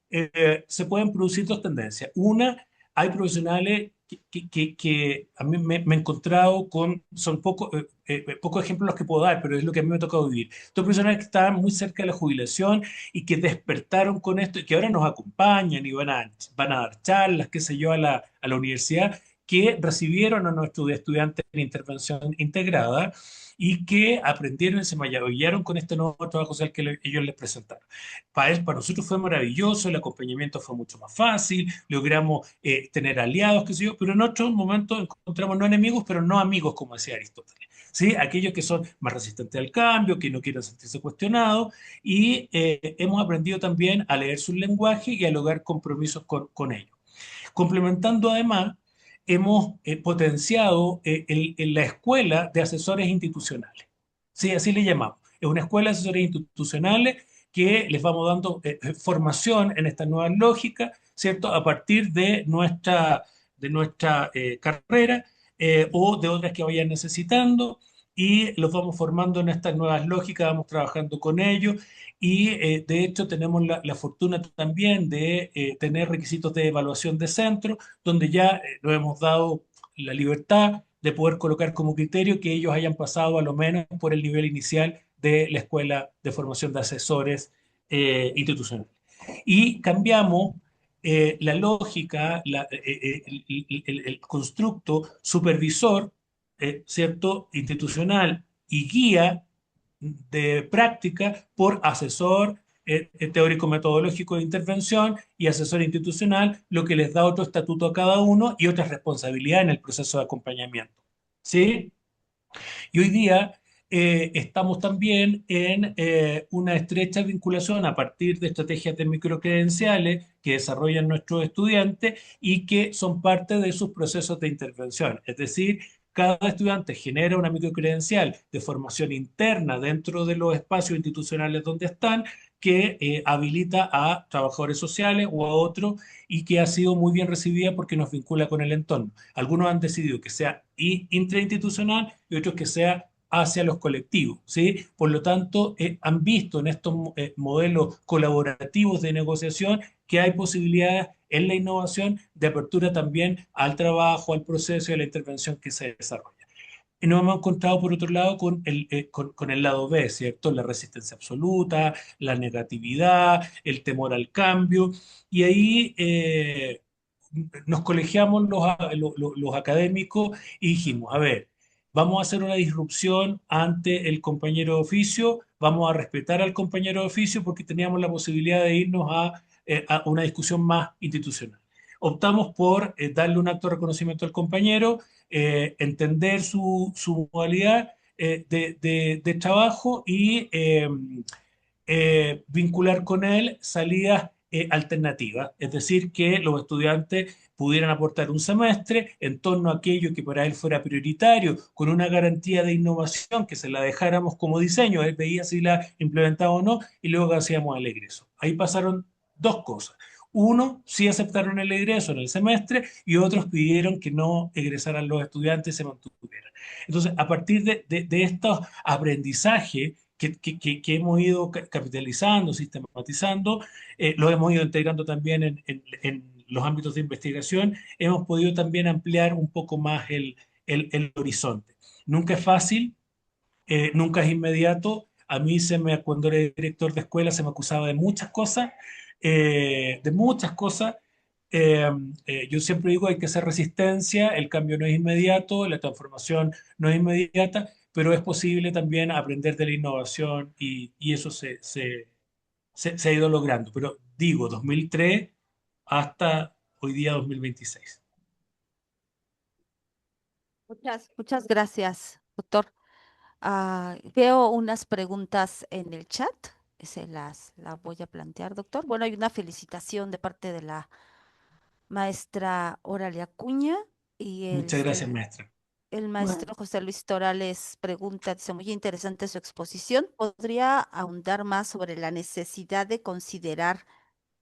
se pueden producir dos tendencias. Una, hay profesionales que a mí me he encontrado con, son pocos ejemplos los que puedo dar, pero es lo que a mí me ha tocado vivir. Estos profesionales que estaban muy cerca de la jubilación y que despertaron con esto y que ahora nos acompañan y van a dar charlas, qué sé yo, a la universidad, que recibieron a nuestros estudiantes en intervención integrada y que aprendieron y se maravillaron con este nuevo trabajo social que ellos les presentaron. Para nosotros fue maravilloso, el acompañamiento fue mucho más fácil, logramos tener aliados, qué sé yo, pero en otros momentos encontramos no enemigos, pero no amigos, como decía Aristóteles. ¿Sí? Aquellos que son más resistentes al cambio, que no quieren sentirse cuestionados, y hemos aprendido también a leer su lenguaje y a lograr compromisos con ellos. Complementando además, hemos potenciado la escuela de asesores institucionales. Sí, así le llamamos. Es una escuela de asesores institucionales que les vamos dando formación en esta nueva lógica, ¿cierto? A partir de nuestra carrera o de otras que vayan necesitando y los vamos formando en estas nuevas lógicas, vamos trabajando con ellos y de hecho tenemos la fortuna también de tener requisitos de evaluación de centro, donde ya nos hemos dado la libertad de poder colocar como criterio que ellos hayan pasado a lo menos por el nivel inicial de la Escuela de Formación de Asesores Institucionales. Y cambiamos la lógica, el constructo supervisor, ¿cierto?, institucional y guía de práctica por asesor teórico metodológico de intervención y asesor institucional, lo que les da otro estatuto a cada uno y otra responsabilidad en el proceso de acompañamiento. ¿Sí? Y hoy día estamos también en una estrecha vinculación a partir de estrategias de microcredenciales que desarrollan nuestros estudiantes y que son parte de sus procesos de intervención. Es decir, cada estudiante genera una microcredencial de formación interna dentro de los espacios institucionales donde están que habilita a trabajadores sociales o a otros y que ha sido muy bien recibida porque nos vincula con el entorno. Algunos han decidido que sea intrainstitucional y otros que sea hacia los colectivos, ¿sí? Por lo tanto, han visto en estos modelos colaborativos de negociación que hay posibilidades en la innovación de apertura también al trabajo, al proceso y a la intervención que se desarrolla. Y nos hemos encontrado, por otro lado, con el lado B, ¿cierto? La resistencia absoluta, la negatividad, el temor al cambio. Y ahí nos colegiamos los académicos y dijimos, a ver, vamos a hacer una disrupción ante el compañero de oficio, vamos a respetar al compañero de oficio porque teníamos la posibilidad de irnos a una discusión más institucional. Optamos por darle un acto de reconocimiento al compañero, entender su modalidad de trabajo y vincular con él salidas alternativas, es decir, que los estudiantes pudieran aportar un semestre en torno a aquello que para él fuera prioritario, con una garantía de innovación que se la dejáramos como diseño, él veía si la implementaba o no, y luego hacíamos el egreso. Ahí pasaron dos cosas. Uno, sí aceptaron el egreso en el semestre y otros pidieron que no egresaran los estudiantes y se mantuvieran. Entonces, a partir de estos aprendizajes que hemos ido capitalizando, sistematizando, lo hemos ido integrando también en los ámbitos de investigación, hemos podido también ampliar un poco más el horizonte. Nunca es fácil, nunca es inmediato. A mí cuando era director de escuela se me acusaba de muchas cosas, de muchas cosas. Eh, yo siempre digo hay que hacer resistencia, el cambio no es inmediato, la transformación no es inmediata, pero es posible también aprender de la innovación y eso se ha ido logrando. Pero digo, 2003 hasta hoy día 2026. Muchas gracias, doctor. Veo unas preguntas en el chat, las voy a plantear, doctor. Bueno, hay una felicitación de parte de la maestra Oralia Acuña y Muchas gracias, maestra. el Bueno, maestro José Luis Torales pregunta, dice, muy interesante su exposición. ¿Podría ahondar más sobre la necesidad de considerar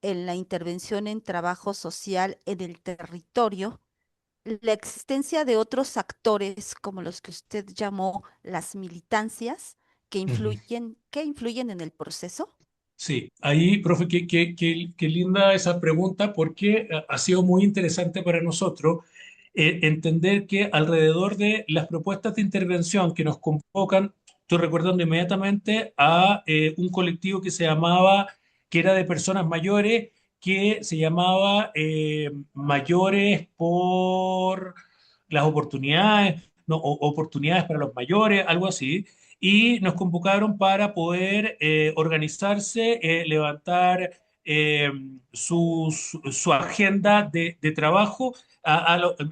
en la intervención en trabajo social en el territorio la existencia de otros actores como los que usted llamó las militancias Ujú. que influyen en el proceso? Sí, ahí, profe, qué linda esa pregunta porque ha sido muy interesante para nosotros entender que alrededor de las propuestas de intervención que nos convocan, estoy recordando inmediatamente a un colectivo que era de personas mayores, que se llamaba Mayores por las Oportunidades, no, Oportunidades para los Mayores, algo así y nos convocaron para poder organizarse, levantar su agenda de trabajo.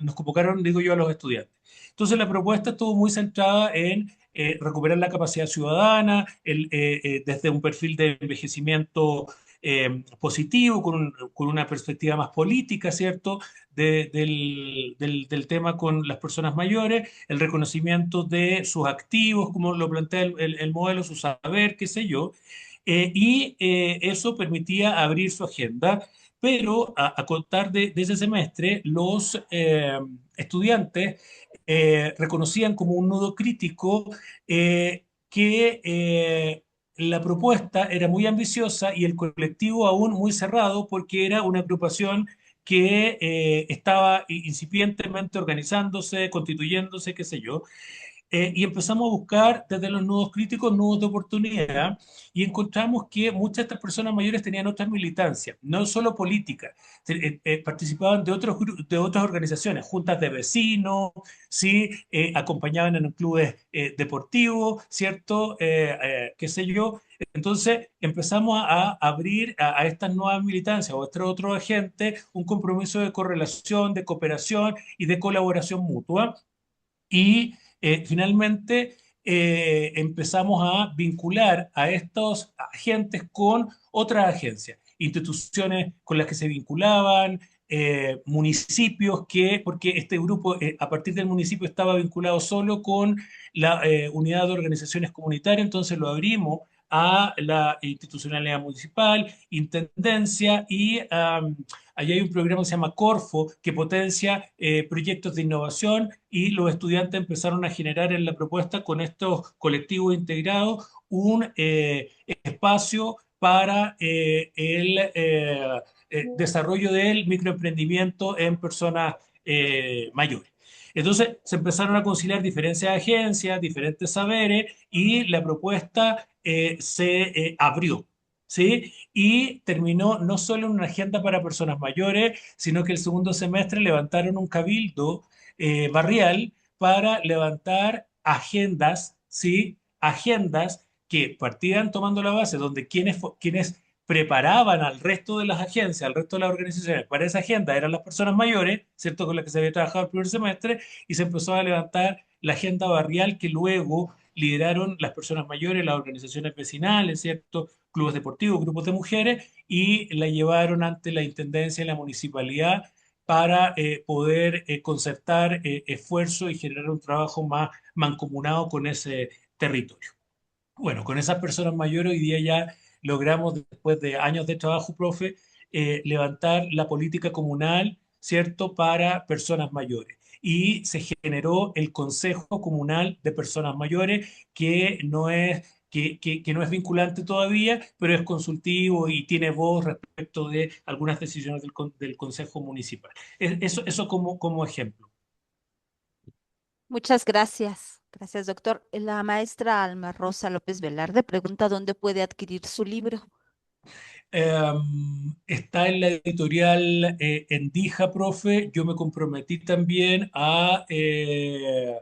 Nos convocaron, digo yo, a los estudiantes. Entonces la propuesta estuvo muy centrada en recuperar la capacidad ciudadana, desde un perfil de envejecimiento positivo, con una perspectiva más política, ¿cierto? Del tema con las personas mayores, el reconocimiento de sus activos, como lo plantea el modelo, su saber, qué sé yo, eso permitía abrir su agenda, pero a contar de ese semestre, los estudiantes reconocían como un nudo crítico que la propuesta era muy ambiciosa y el colectivo aún muy cerrado porque era una agrupación que estaba incipientemente organizándose, constituyéndose, qué sé yo, y empezamos a buscar desde los nudos críticos nudos de oportunidad y encontramos que muchas de estas personas mayores tenían otras militancias, no solo políticas, participaban de otras organizaciones, juntas de vecinos, ¿sí? Acompañaban en clubes deportivos, ¿cierto? Qué sé yo. Entonces empezamos a abrir a estas nuevas militancias o a estos otros agentes un compromiso de correlación, de cooperación y de colaboración mutua. Y finalmente empezamos a vincular a estos agentes con otras agencias, instituciones con las que se vinculaban, municipios porque este grupo a partir del municipio estaba vinculado solo con la unidad de organizaciones comunitarias, entonces lo abrimos a la institucionalidad municipal, intendencia y allí hay un programa que se llama Corfo que potencia proyectos de innovación y los estudiantes empezaron a generar en la propuesta con estos colectivos integrados un espacio para el desarrollo del microemprendimiento en personas mayores. Entonces se empezaron a conciliar diferentes agencias, diferentes saberes y la propuesta se abrió. ¿Sí? Y terminó no solo en una agenda para personas mayores, sino que el segundo semestre levantaron un cabildo barrial para levantar agendas, ¿sí? Agendas que partían tomando la base donde quienes preparaban al resto de las agencias, al resto de las organizaciones para esa agenda eran las personas mayores, ¿cierto? Con las que se había trabajado el primer semestre, y se empezó a levantar la agenda barrial que luego lideraron las personas mayores, las organizaciones vecinales, ¿cierto? Clubes deportivos, grupos de mujeres, y la llevaron ante la intendencia y la municipalidad para poder concertar esfuerzos y generar un trabajo más mancomunado con ese territorio. Bueno, con esas personas mayores hoy día ya logramos, después de años de trabajo, profe, levantar la política comunal, ¿cierto?, para personas mayores. Y se generó el Consejo Comunal de Personas Mayores, que no es que no es vinculante todavía, pero es consultivo y tiene voz respecto de algunas decisiones del Consejo Municipal. Eso como ejemplo. Muchas gracias. Gracias, doctor. La maestra Alma Rosa López Velarde pregunta dónde puede adquirir su libro. Está en la editorial Endija, profe. Yo me comprometí también a eh,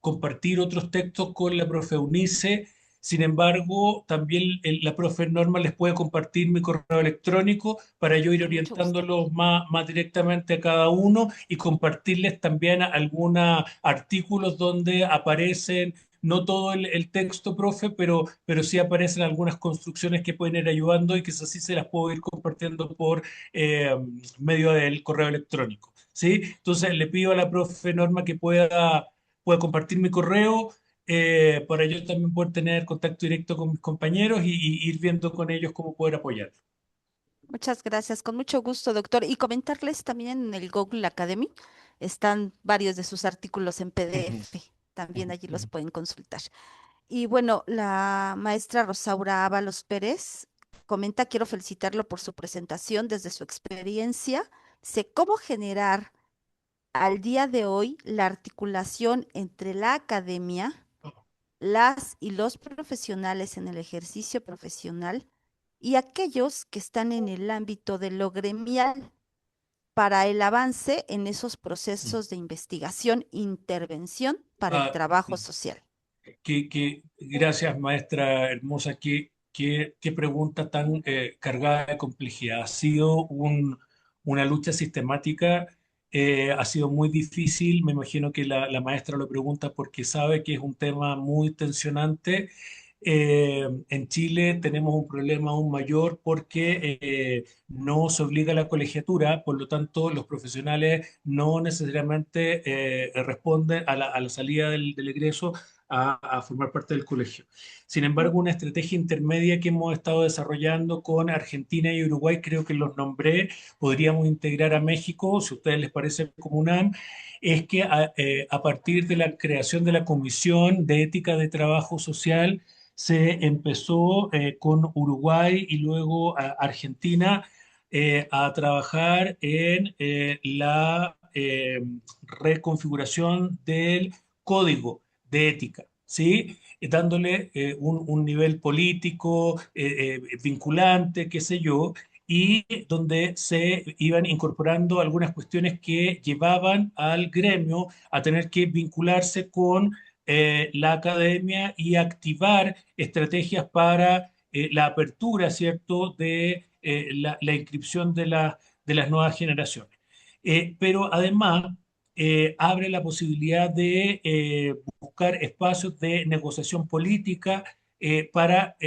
compartir otros textos con la profe Eunice. Sin embargo, también la profe Norma les puede compartir mi correo electrónico para yo ir Con mucho gusto. orientándolos más directamente a cada uno y compartirles también algunos artículos donde aparecen, no todo el texto, profe, pero sí aparecen algunas construcciones que pueden ir ayudando y que eso sí se las puedo ir compartiendo por eh, medio del correo electrónico. ¿Sí? Entonces le pido a la profe Norma que pueda compartir mi correo para yo también poder tener contacto directo con mis compañeros y ir viendo con ellos cómo poder apoyar. Muchas gracias. Con mucho gusto, doctor. Y comentarles también en el Google Academy están varios de sus artículos en Ujú, PDF. También allí los ujú. pueden consultar. Y bueno, la maestra Rosaura Ábalos Pérez comenta, quiero felicitarlo por su presentación desde su experiencia. Sé cómo generar al día de hoy la articulación entre la academia, las y los profesionales en el ejercicio profesional y aquellos que están en el ámbito de lo gremial para el avance en esos procesos de investigación, intervención para el Ah, trabajo social. gracias, maestra hermosa. Qué pregunta tan cargada de complejidad. Ha sido una lucha sistemática, ha sido muy difícil. Me imagino que la maestra lo pregunta porque sabe que es un tema muy tensionante. En Chile tenemos un problema aún mayor porque no se obliga a la colegiatura, por lo tanto los profesionales no necesariamente responden a la salida del egreso a formar parte del colegio. Sin embargo, una estrategia intermedia que hemos estado desarrollando con Argentina y Uruguay, creo que los nombré, podríamos integrar a México, si a ustedes les parece como UNAM, es que a partir de la creación de la Comisión de Ética de Trabajo Social, se empezó con Uruguay y luego Argentina a trabajar en la reconfiguración del código de ética, ¿sí? Dándole un nivel político vinculante, qué sé yo, y donde se iban incorporando algunas cuestiones que llevaban al gremio a tener que vincularse con la academia y activar estrategias para la apertura, ¿cierto?, de la inscripción de las nuevas generaciones. Pero además abre la posibilidad de buscar espacios de negociación política para...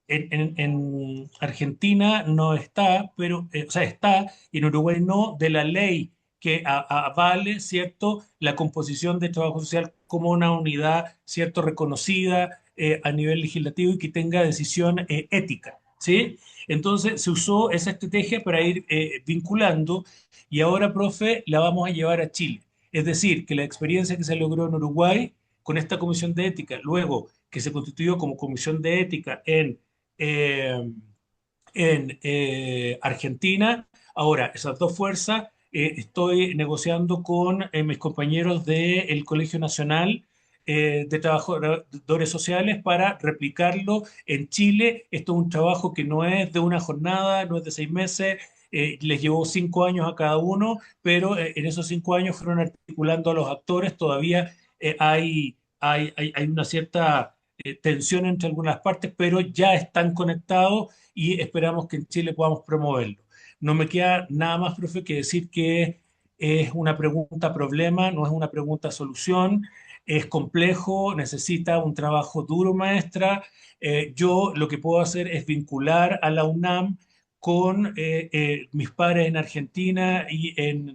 en Argentina no está, pero, o sea, está, y en Uruguay no, de la ley que avale, ¿cierto?, la composición de trabajo social como una unidad, ¿cierto?, reconocida a nivel legislativo y que tenga decisión ética, ¿sí? Entonces se usó esa estrategia para ir vinculando y ahora, profe, la vamos a llevar a Chile. Es decir, que la experiencia que se logró en Uruguay con esta comisión de ética, luego que se constituyó como comisión de ética eh, en Argentina. Ahora, esas dos fuerzas, estoy negociando con mis compañeros del Colegio Nacional de Trabajadores Sociales para replicarlo en Chile. Esto es un trabajo que no es de una jornada, no es de 6 meses. Les llevó 5 años a cada uno, pero en esos 5 años fueron articulando a los actores. Todavía hay una cierta tensión entre algunas partes, pero ya están conectados y esperamos que en Chile podamos promoverlo. No me queda nada más, profe, que decir que es una pregunta problema, no es una pregunta solución, es complejo, necesita un trabajo duro, maestra. Yo lo que puedo hacer es vincular a la UNAM con mis pares en Argentina y en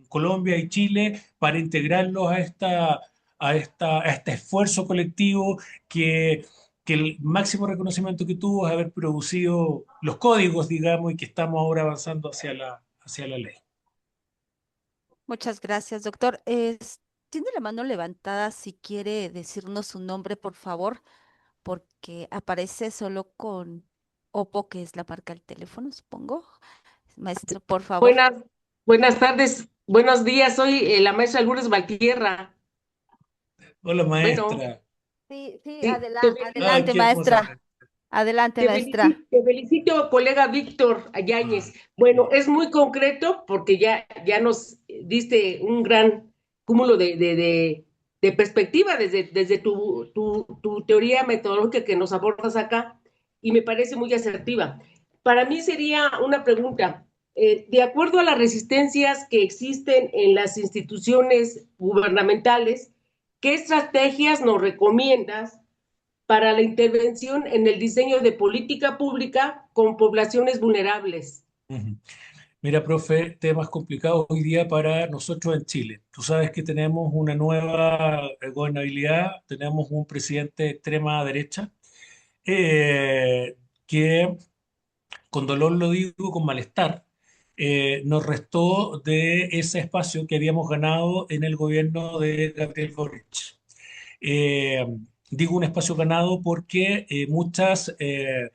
Colombia y Chile para integrarlos a este esfuerzo colectivo que el máximo reconocimiento que tuvo es haber producido los códigos, digamos, y que estamos ahora avanzando hacia la ley. Muchas gracias, doctor. Tiene la mano levantada si quiere decirnos su nombre, por favor, porque aparece solo con Oppo, que es la marca del teléfono, supongo. Maestro, por favor. Buenas, buenas tardes, buenos días, soy la maestra Lourdes Valtierra. Hola, Bueno, maestra. Sí, sí, sí, Ay, adelante, qué hermosa maestra. maestra. Adelante, maestra. te felicito, colega Víctor Ah, Ayáñez. Bueno, sí. es muy concreto porque ya nos diste un gran cúmulo de perspectiva desde tu teoría metodológica que nos abordas acá y me parece muy asertiva. Para mí sería una pregunta. De acuerdo a las resistencias que existen en las instituciones gubernamentales, ¿qué estrategias nos recomiendas para la intervención en el diseño de política pública con poblaciones vulnerables? Ujú. Mira, profe, temas complicados hoy día para nosotros en Chile. Tú sabes que tenemos una nueva gobernabilidad, tenemos un presidente de extrema derecha, eh, que, con dolor lo digo, con malestar, nos restó de ese espacio que habíamos ganado en el gobierno de Gabriel Boric. Eh, Digo un espacio ganado porque muchos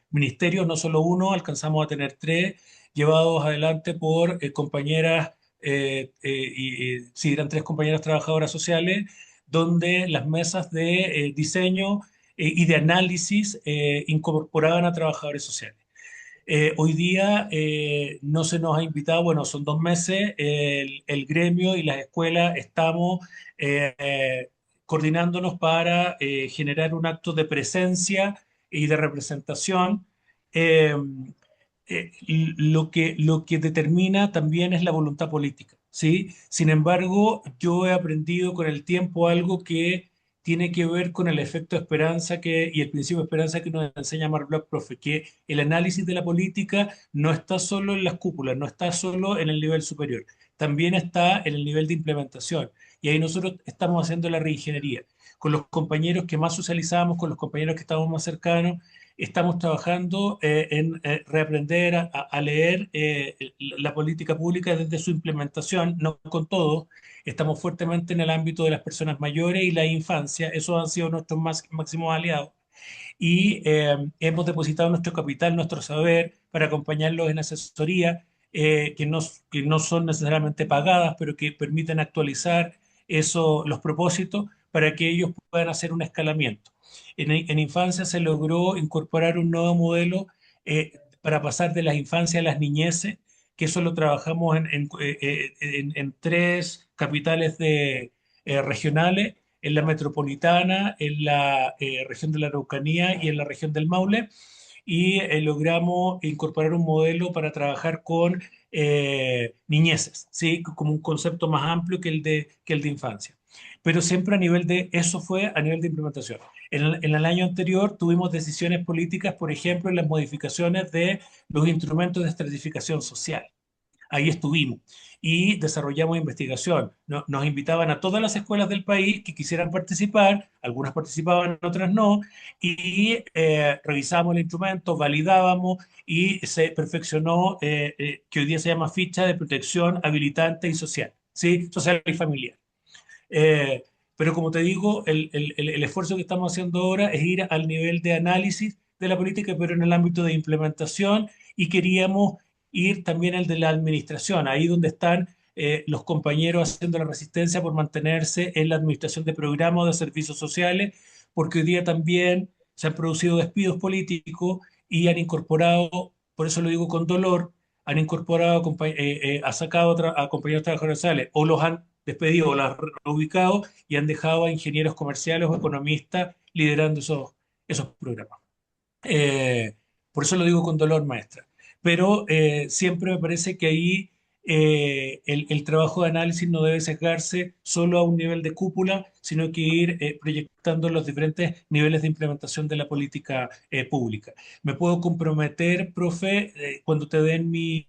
ministerios, no solo uno, alcanzamos a tener tres, llevados adelante por compañeras, sí, eran tres compañeras trabajadoras sociales, donde las mesas de diseño y de análisis incorporaban a trabajadores sociales. Hoy día no se nos ha invitado, bueno, son 2 meses, el gremio y las escuelas estamos coordinándonos para generar un acto de presencia y de representación. Eh, lo que determina también es la voluntad política, ¿sí? Sin embargo, yo he aprendido con el tiempo algo que tiene que ver con el efecto esperanza y el principio de esperanza que nos enseña Mark Bloch, profe, que el análisis de la política no está solo en las cúpulas, no está solo en el nivel superior, también está en el nivel de implementación. Y ahí nosotros estamos haciendo la reingeniería. Con los compañeros que más socializamos, con los compañeros que estamos más cercanos, estamos trabajando en reaprender a leer la política pública desde su implementación, no con todo. Estamos fuertemente en el ámbito de las personas mayores y la infancia. Esos han sido nuestros máximos aliados. Y hemos depositado nuestro capital, nuestro saber, para acompañarlos en asesoría, que no son necesariamente pagadas, pero que permiten actualizar los propósitos para que ellos puedan hacer un escalamiento. En infancia se logró incorporar un nuevo modelo para pasar de las infancias a las niñeces, que eso lo trabajamos en tres capitales regionales, en la metropolitana, en la región de la Araucanía y en la región del Maule, y logramos incorporar un modelo para trabajar con niñeces, ¿sí? Como un concepto más amplio que el de infancia. Pero siempre a nivel de, eso fue a nivel de implementación. En el año anterior tuvimos decisiones políticas, por ejemplo, en las modificaciones de los instrumentos de estratificación social. Ahí estuvimos y desarrollamos investigación. Nos invitaban a todas las escuelas del país que quisieran participar, algunas participaban, otras no, y revisábamos el instrumento, validábamos y se perfeccionó, que hoy día se llama ficha de protección habilitante y social, ¿sí? Social y familiar. Eh, pero como te digo, el esfuerzo que estamos haciendo ahora es ir al nivel de análisis de la política, pero en el ámbito de implementación, y queríamos ir también al de la administración, ahí donde están los compañeros haciendo la resistencia por mantenerse en la administración de programas de servicios sociales, porque hoy día también se han producido despidos políticos y han incorporado, por eso lo digo con dolor, han incorporado, ha sacado a compañeros trabajadores sociales, o los han despedido o los han reubicado y han dejado a ingenieros comerciales o economistas liderando esos programas. Eh, por eso lo digo con dolor, maestra. Pero siempre me parece que ahí el trabajo de análisis no debe sesgarse solo a un nivel de cúpula, sino que ir proyectando los diferentes niveles de implementación de la política pública. Me puedo comprometer, profe, cuando te den mi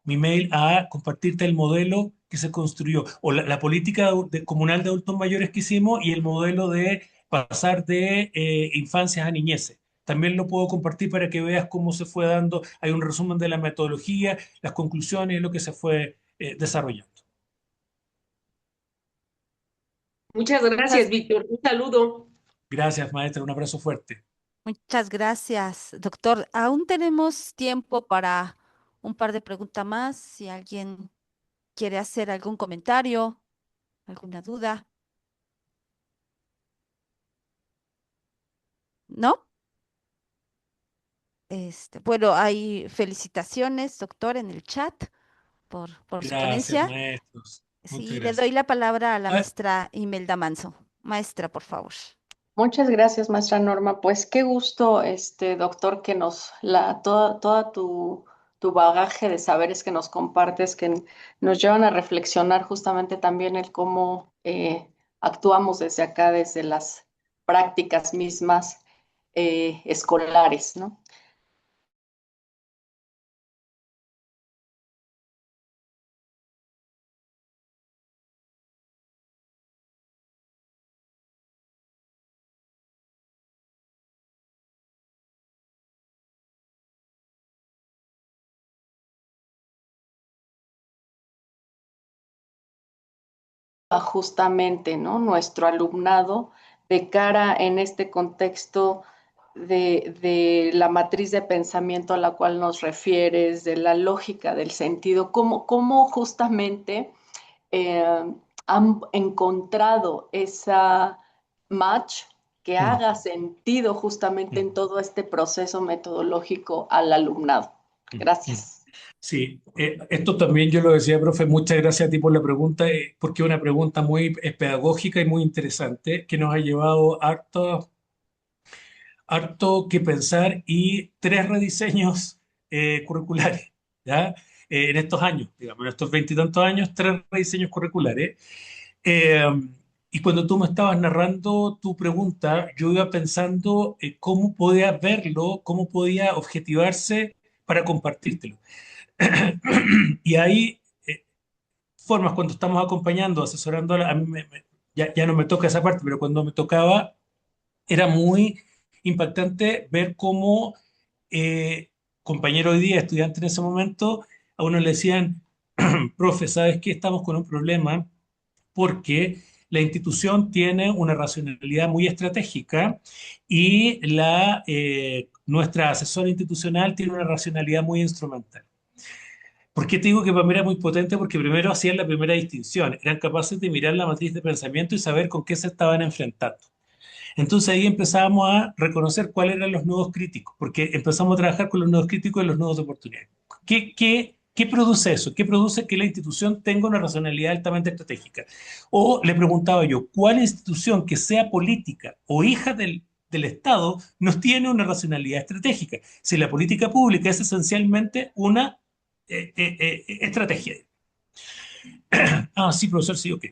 mail, a compartirte el modelo que se construyó, o la política comunal de adultos mayores que hicimos y el modelo de pasar de infancias a niñeces. También lo puedo compartir para que veas cómo se fue dando. Hay un resumen de la metodología, las conclusiones y lo que se fue desarrollando. Muchas gracias, Muchas, Víctor. Un saludo. Gracias, maestra. Un abrazo fuerte. muchas gracias, doctor. Aún tenemos tiempo para un par de preguntas más. Si alguien quiere hacer algún comentario, alguna duda, ¿no? Bueno, hay felicitaciones, doctor, en el chat por su Gracias, ponencia. maestros. Muchas Sí, le gracias. doy la palabra a la Ah, maestra Imelda Manso. Maestra, por favor. Muchas gracias, maestra Norma. Pues qué gusto, doctor, que toda tu bagaje de saberes que nos compartes, nos llevan a reflexionar justamente también el cómo actuamos desde acá, desde las prácticas mismas escolares, ¿no? Justamente, ¿no? Nuestro alumnado de cara en este contexto de la matriz de pensamiento a la cual nos refieres, de la lógica del sentido, cómo justamente han encontrado esa match que mm, haga sentido justamente mm, en todo este proceso metodológico al alumnado. mm. Gracias. Sí, esto también yo lo decía, profe, muchas gracias a ti por la pregunta, porque es una pregunta muy pedagógica y muy interesante que nos ha llevado harto que pensar y tres rediseños curriculares, ¿ya? En estos años, digamos, en estos veintitantos años, tres rediseños curriculares. Eh, y cuando tú me estabas narrando tu pregunta, yo iba pensando cómo podía verlo, cómo podía objetivarse para compartírtelo. Y hay formas cuando estamos acompañando, asesorando, a mí ya no me toca esa parte, pero cuando me tocaba, era muy impactante ver cómo compañero hoy día, estudiante en ese momento, a uno le decían, profe, ¿sabes qué? Estamos con un problema porque la institución tiene una racionalidad muy estratégica y nuestra asesora institucional tiene una racionalidad muy instrumental. ¿Por qué te digo que para mí era muy potente? Porque primero hacían la primera distinción, eran capaces de mirar la matriz de pensamiento y saber con qué se estaban enfrentando. Entonces ahí empezábamos a reconocer cuáles eran los nudos críticos, porque empezamos a trabajar con los nudos críticos y los nudos de oportunidad. ¿Qué produce eso? ¿Qué produce que la institución tenga una racionalidad altamente estratégica? O le preguntaba yo, ¿cuál institución que sea política o hija del Estado nos tiene una racionalidad estratégica? Si la política pública es esencialmente una estrategia. Ah, sí, profesor, sí, ok.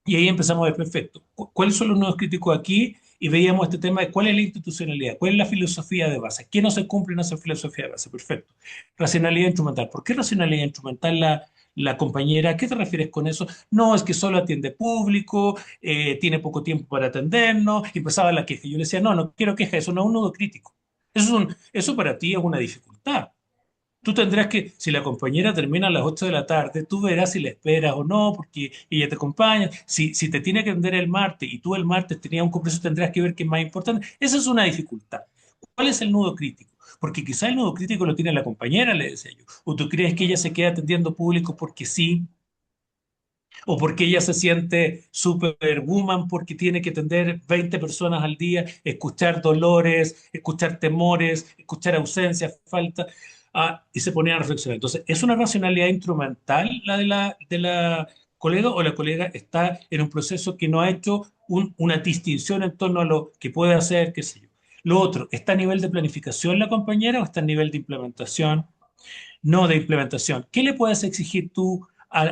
Y ahí empezamos a ver, perfecto, ¿cuáles son los nuevos críticos aquí? Y veíamos este tema de cuál es la institucionalidad, cuál es la filosofía de base, qué no se cumple en esa filosofía de base, perfecto. Racionalidad instrumental, ¿por qué racionalidad instrumental la compañera? ¿A qué te refieres con eso? No, es que solo atiende público, tiene poco tiempo para atendernos, y empezaba la queja. Y yo le decía, no, no quiero queja, eso no es un nudo crítico. Eso para ti es una dificultad. Tú tendrás que, si la compañera termina a las 8 de la tarde, tú verás si la esperas o no, porque ella te acompaña. Si te tiene que atender el martes y tú el martes tenías un compromiso, tendrás que ver qué es más importante. Esa es una dificultad. ¿Cuál es el nudo crítico? Porque quizá el nudo crítico lo tiene la compañera, le decía yo. O tú crees que ella se queda atendiendo público porque sí, o porque ella se siente superwoman porque tiene que atender 20 personas al día, escuchar dolores, escuchar temores, escuchar ausencias, falta, y se pone a reflexionar. Entonces, ¿es una racionalidad instrumental la de la colega o la colega está en un proceso que no ha hecho una distinción en torno a lo que puede hacer, qué sé yo? Lo otro, ¿está a nivel de planificación la compañera o está a nivel de implementación? No de implementación. ¿Qué le puedes exigir tú a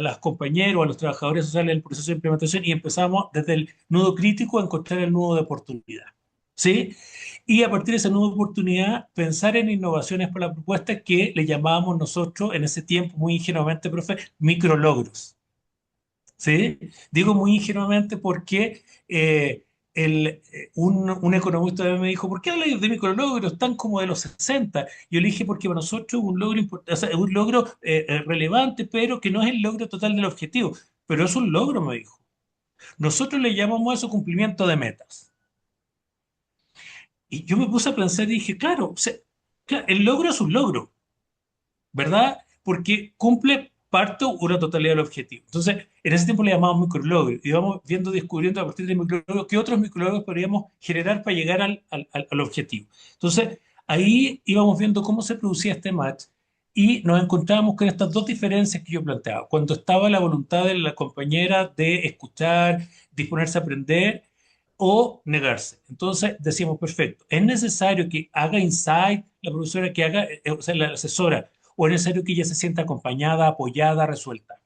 las compañeros o a los trabajadores sociales en el proceso de implementación? Y empezamos desde el nudo crítico a encontrar el nudo de oportunidad. ¿Sí? Y a partir de ese nudo de oportunidad, pensar en innovaciones para la propuesta que le llamábamos nosotros en ese tiempo, muy ingenuamente, profe, micrologros. ¿Sí? Digo muy ingenuamente porque un economista me dijo, ¿por qué hablas de micrologros tan como de los 60? Yo le dije, porque para nosotros es un logro, o sea, es un logro relevante, pero que no es el logro total del objetivo. Pero es un logro, me dijo. Nosotros le llamamos a eso cumplimiento de metas. Y yo me puse a pensar y dije, claro, o sea, claro, el logro es un logro, ¿verdad? Porque cumple parte o una totalidad del objetivo. Entonces, en ese tiempo le llamamos micrologro y vamos viendo, descubriendo a partir de micrologros qué otros micrologros podríamos generar para llegar al objetivo. Entonces, ahí íbamos viendo cómo se producía este match y nos encontrábamos con estas dos diferencias que yo planteaba. Cuando estaba la voluntad de la compañera de escuchar, disponerse a aprender o negarse. Entonces decíamos, perfecto, es necesario que haga insight la profesora, que haga, o sea, la asesora, o es necesario que ella se sienta acompañada, apoyada, resuelta.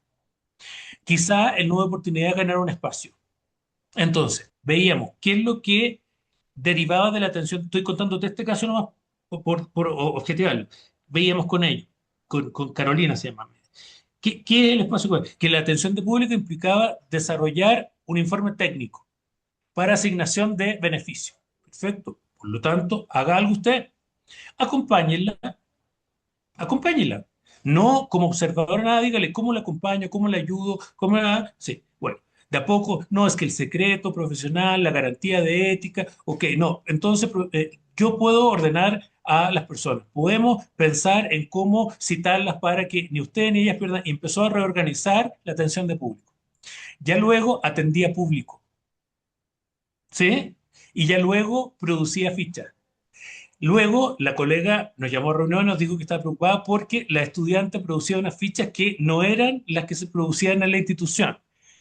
Quizá en nueva oportunidad ganar un espacio. Entonces, veíamos qué es lo que derivaba de la atención. Estoy contándote este caso nomás por objetivarlo. Veíamos con ellos, con Carolina se llama. ¿Qué es el espacio web? Que la atención de público implicaba desarrollar un informe técnico para asignación de beneficio. Perfecto. Por lo tanto, haga algo usted, acompáñenla, acompáñenla. No como observadora, nada, dígale cómo la acompaño, cómo la ayudo, cómo la... Sí, bueno, de a poco, no es que el secreto profesional, la garantía de ética, ok, no, entonces yo puedo ordenar a las personas, podemos pensar en cómo citarlas para que ni usted ni ellas pierdan, y empezó a reorganizar la atención de público. Ya luego atendía público, ¿sí? Y ya luego producía fichas. Luego, la colega nos llamó a reunión y nos dijo que estaba preocupada porque la estudiante producía unas fichas que no eran las que se producían en la institución.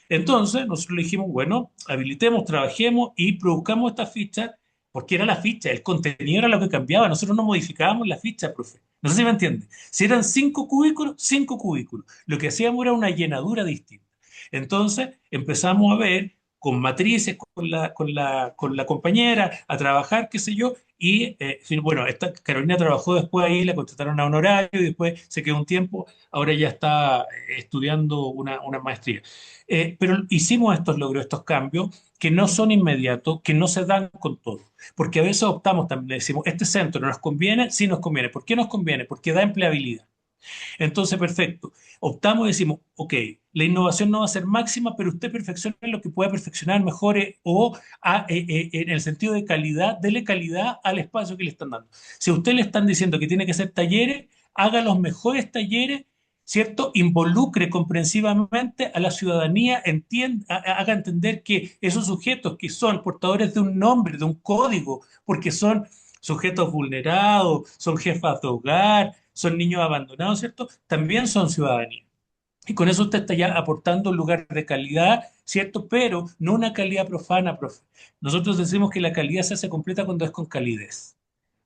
Entonces, nosotros le dijimos, bueno, habilitemos, trabajemos y produzcamos estas fichas porque era la ficha, el contenido era lo que cambiaba. Nosotros no modificábamos la ficha, profe. No sé si me entiende. Si eran 5 cubículos, 5 cubículos. Lo que hacíamos era una llenadura distinta. Entonces, empezamos a ver con matrices, con la compañera, a trabajar, qué sé yo, y bueno, esta Carolina trabajó después ahí, la contrataron a honorario y después se quedó un tiempo, ahora ya está estudiando una maestría. Pero hicimos estos logros, estos cambios, que no son inmediatos, que no se dan con todo, porque a veces optamos también, decimos, este centro no nos conviene, sí nos conviene. ¿Por qué nos conviene? Porque da empleabilidad. Entonces, perfecto. Optamos y decimos, ok, la innovación no va a ser máxima, pero usted perfeccione lo que pueda perfeccionar, mejore o en el sentido de calidad, dele calidad al espacio que le están dando. Si a usted le están diciendo que tiene que hacer talleres, haga los mejores talleres, ¿cierto? Involucre comprensivamente a la ciudadanía, haga entender que esos sujetos que son portadores de un nombre, de un código, porque son sujetos vulnerados, son jefas de hogar, son niños abandonados, ¿cierto? También son ciudadanía. Y con eso usted está ya aportando un lugar de calidad, ¿cierto? Pero no una calidad profana, profe. Nosotros decimos que la calidad se hace completa cuando es con calidez.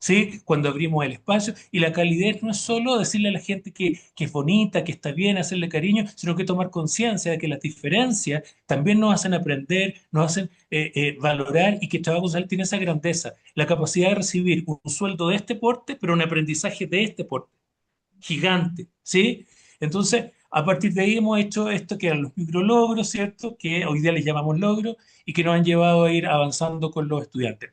¿Sí? Cuando abrimos el espacio. Y la calidez no es solo decirle a la gente que es bonita, que está bien, hacerle cariño, sino que tomar conciencia de que las diferencias también nos hacen aprender, nos hacen valorar y que el trabajo social tiene esa grandeza, la capacidad de recibir un sueldo de este porte, pero un aprendizaje de este porte gigante, ¿sí? Entonces, a partir de ahí hemos hecho esto que eran los micrologros, ¿cierto? Que hoy día les llamamos logros y que nos han llevado a ir avanzando con los estudiantes.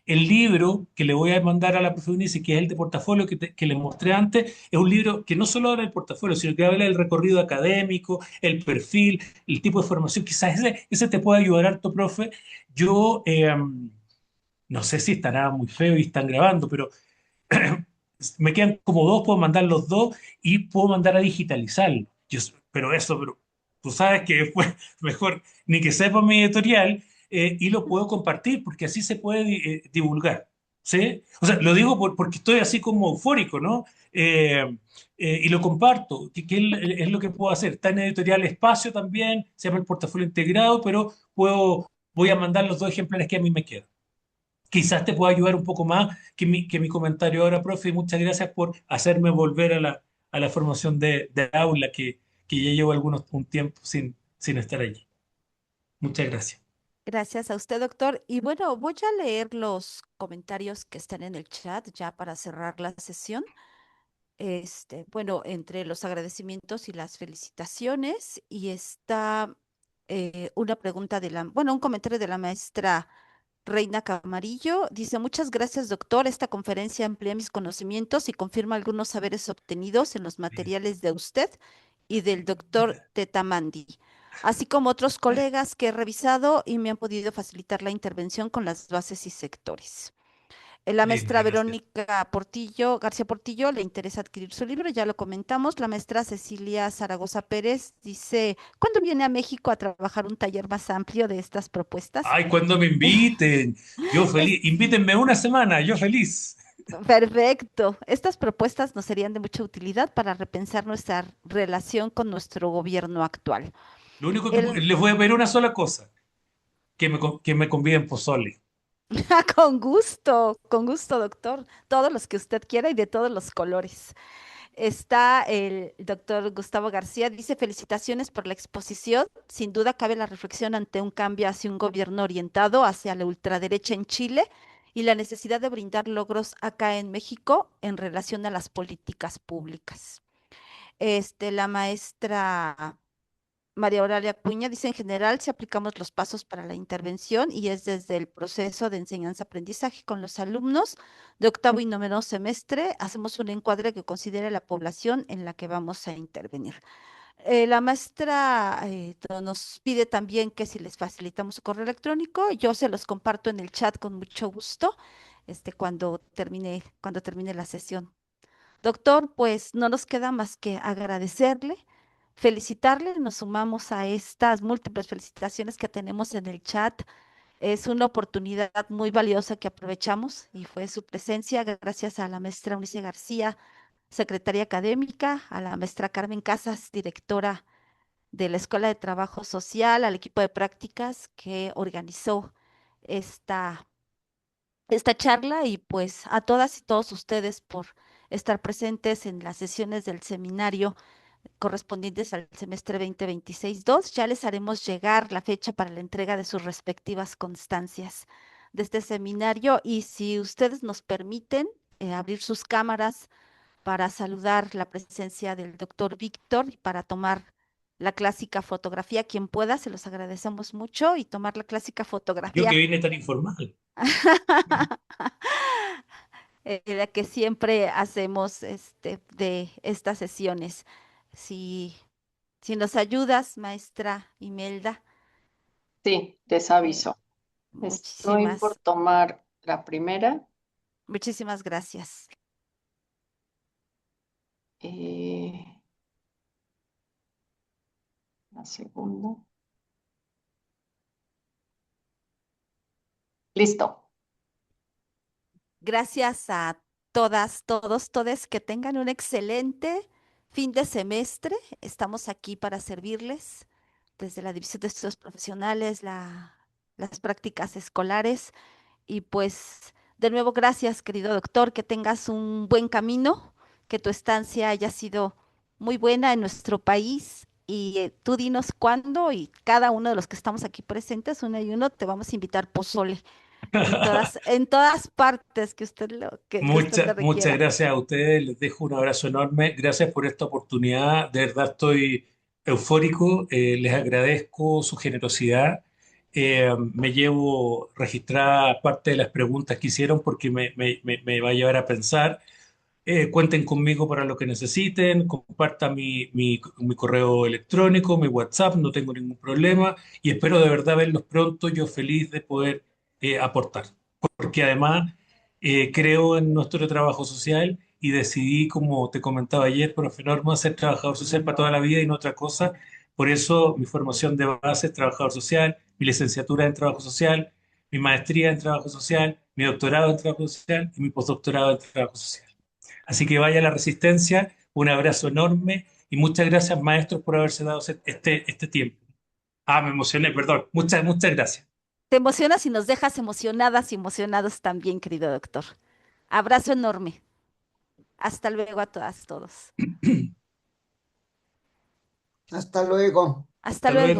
El libro que le voy a mandar a la profe Eunice, que es el de portafolio que les mostré antes, es un libro que no solo habla del portafolio, sino que habla del recorrido académico, el perfil, el tipo de formación. Quizás ese te puede ayudar harto, profe. Yo no sé si estará muy feo y están grabando, pero me quedan como dos, puedo mandar los dos y puedo mandar a digitalizarlo. Pero tú sabes que después mejor ni que sepa mi editorial y lo puedo compartir porque así se puede divulgar. ¿Sí? O sea, lo digo porque estoy así como eufórico, ¿no? Y lo comparto, que es lo que puedo hacer. Está en editorial Espacio también, se llama el portafolio integrado, pero voy a mandar los dos ejemplares que a mí me quedan. Quizás te pueda ayudar un poco más que mi comentario ahora, profe, y muchas gracias por hacerme volver a la formación de aula que ya llevo un tiempo sin estar allí. Muchas gracias. Gracias a usted, doctor. Y bueno, voy a leer los comentarios que están en el chat ya para cerrar la sesión. Bueno, entre los agradecimientos y las felicitaciones, y está una pregunta bueno, un comentario de la maestra Reina Camarillo. Dice, muchas gracias, doctor. Esta conferencia amplía mis conocimientos y confirma algunos saberes obtenidos en los materiales de usted y del doctor Tetamandi. así como otros colegas que he revisado y me han podido facilitar la intervención con las bases y sectores. La Linda, maestra gracias. Verónica Portillo, García Portillo, le interesa adquirir su libro, ya lo comentamos. La maestra Cecilia Zaragoza Pérez dice, ¿cuándo viene a México a trabajar un taller más amplio de estas propuestas? Ay, cuando me inviten, yo Es feliz. Invítenme una semana, yo feliz. perfecto. Estas propuestas nos serían de mucha utilidad para repensar nuestra relación con nuestro gobierno actual. Lo único que El, les voy a pedir una sola cosa, que me conviden pozole. con gusto, doctor. Todos los que usted quiera y de todos los colores. Está el doctor Gustavo García, dice felicitaciones por la exposición. Sin duda cabe la reflexión ante un cambio hacia un gobierno orientado hacia la ultraderecha en Chile y la necesidad de brindar logros acá en México en relación a las políticas públicas. La maestra María Aurora Acuña dice, en general, si aplicamos los pasos para la intervención y es desde el proceso de enseñanza-aprendizaje con los alumnos de octavo y noveno semestre, hacemos un encuadre que considere la población en la que vamos a intervenir. La maestra nos pide también que si les facilitamos su correo electrónico, yo se los comparto en el chat con mucho gusto, cuando termine la sesión. Doctor, pues no nos queda más que agradecerle, felicitarle, nos sumamos a estas múltiples felicitaciones que tenemos en el chat. Es una oportunidad muy valiosa que aprovechamos y fue su presencia gracias a la maestra Eunice García, secretaria académica, a la maestra Carmen Casas, directora de la Escuela de Trabajo Social, al equipo de prácticas que organizó esta esta charla y pues a todas y todos ustedes por estar presentes en las sesiones del seminario correspondientes al semestre 2026-2. Ya les haremos llegar la fecha para la entrega de sus respectivas constancias de este seminario y si ustedes nos permiten abrir sus cámaras para saludar la presencia del doctor Víctor y para tomar la clásica fotografía, quien pueda, se los agradecemos mucho y tomar la clásica Yo que fotografía vine tan informal. la que siempre hacemos de estas sesiones. Si, si nos ayudas, maestra Imelda, Sí, les eh, aviso. Estoy por muchísimas, tomar la primera, muchísimas gracias. eh, la segunda. Listo. Gracias a todas, todos, todes, que tengan un excelente fin de semestre. Estamos aquí para servirles desde la División de Estudios Profesionales, las prácticas escolares. Y pues, de nuevo, gracias, querido doctor, que tengas un buen camino, que tu estancia haya sido muy buena en nuestro país. Y tú dinos cuándo y cada uno de los que estamos aquí presentes, uno y uno, te vamos a invitar pozole en todas partes que usted le Muchas requiera. gracias a ustedes, les dejo un abrazo enorme. Gracias por esta oportunidad, de verdad estoy eufórico, les agradezco su generosidad. Me llevo registrada parte de las preguntas que hicieron porque me va a llevar a pensar. Cuenten conmigo para lo que necesiten, compartan mi correo electrónico, mi WhatsApp, no tengo ningún problema y espero de verdad verlos pronto, yo feliz de poder aportar, porque además creo en nuestro trabajo social y decidí, como te comentaba ayer, profe Norma, ser trabajador social para toda la vida y no otra cosa. Por eso mi formación de base es trabajador social, mi licenciatura en trabajo social, mi maestría en trabajo social, mi doctorado en trabajo social y mi postdoctorado en trabajo social. Así que vaya la resistencia, un abrazo enorme y muchas gracias, maestros, por haberse dado este tiempo. Ah, me emocioné, perdón. Muchas gracias. Te emocionas y nos dejas emocionadas y emocionados también, querido doctor. Abrazo enorme. Hasta luego a todas, todos. Hasta luego. Hasta Hasta luego. luego.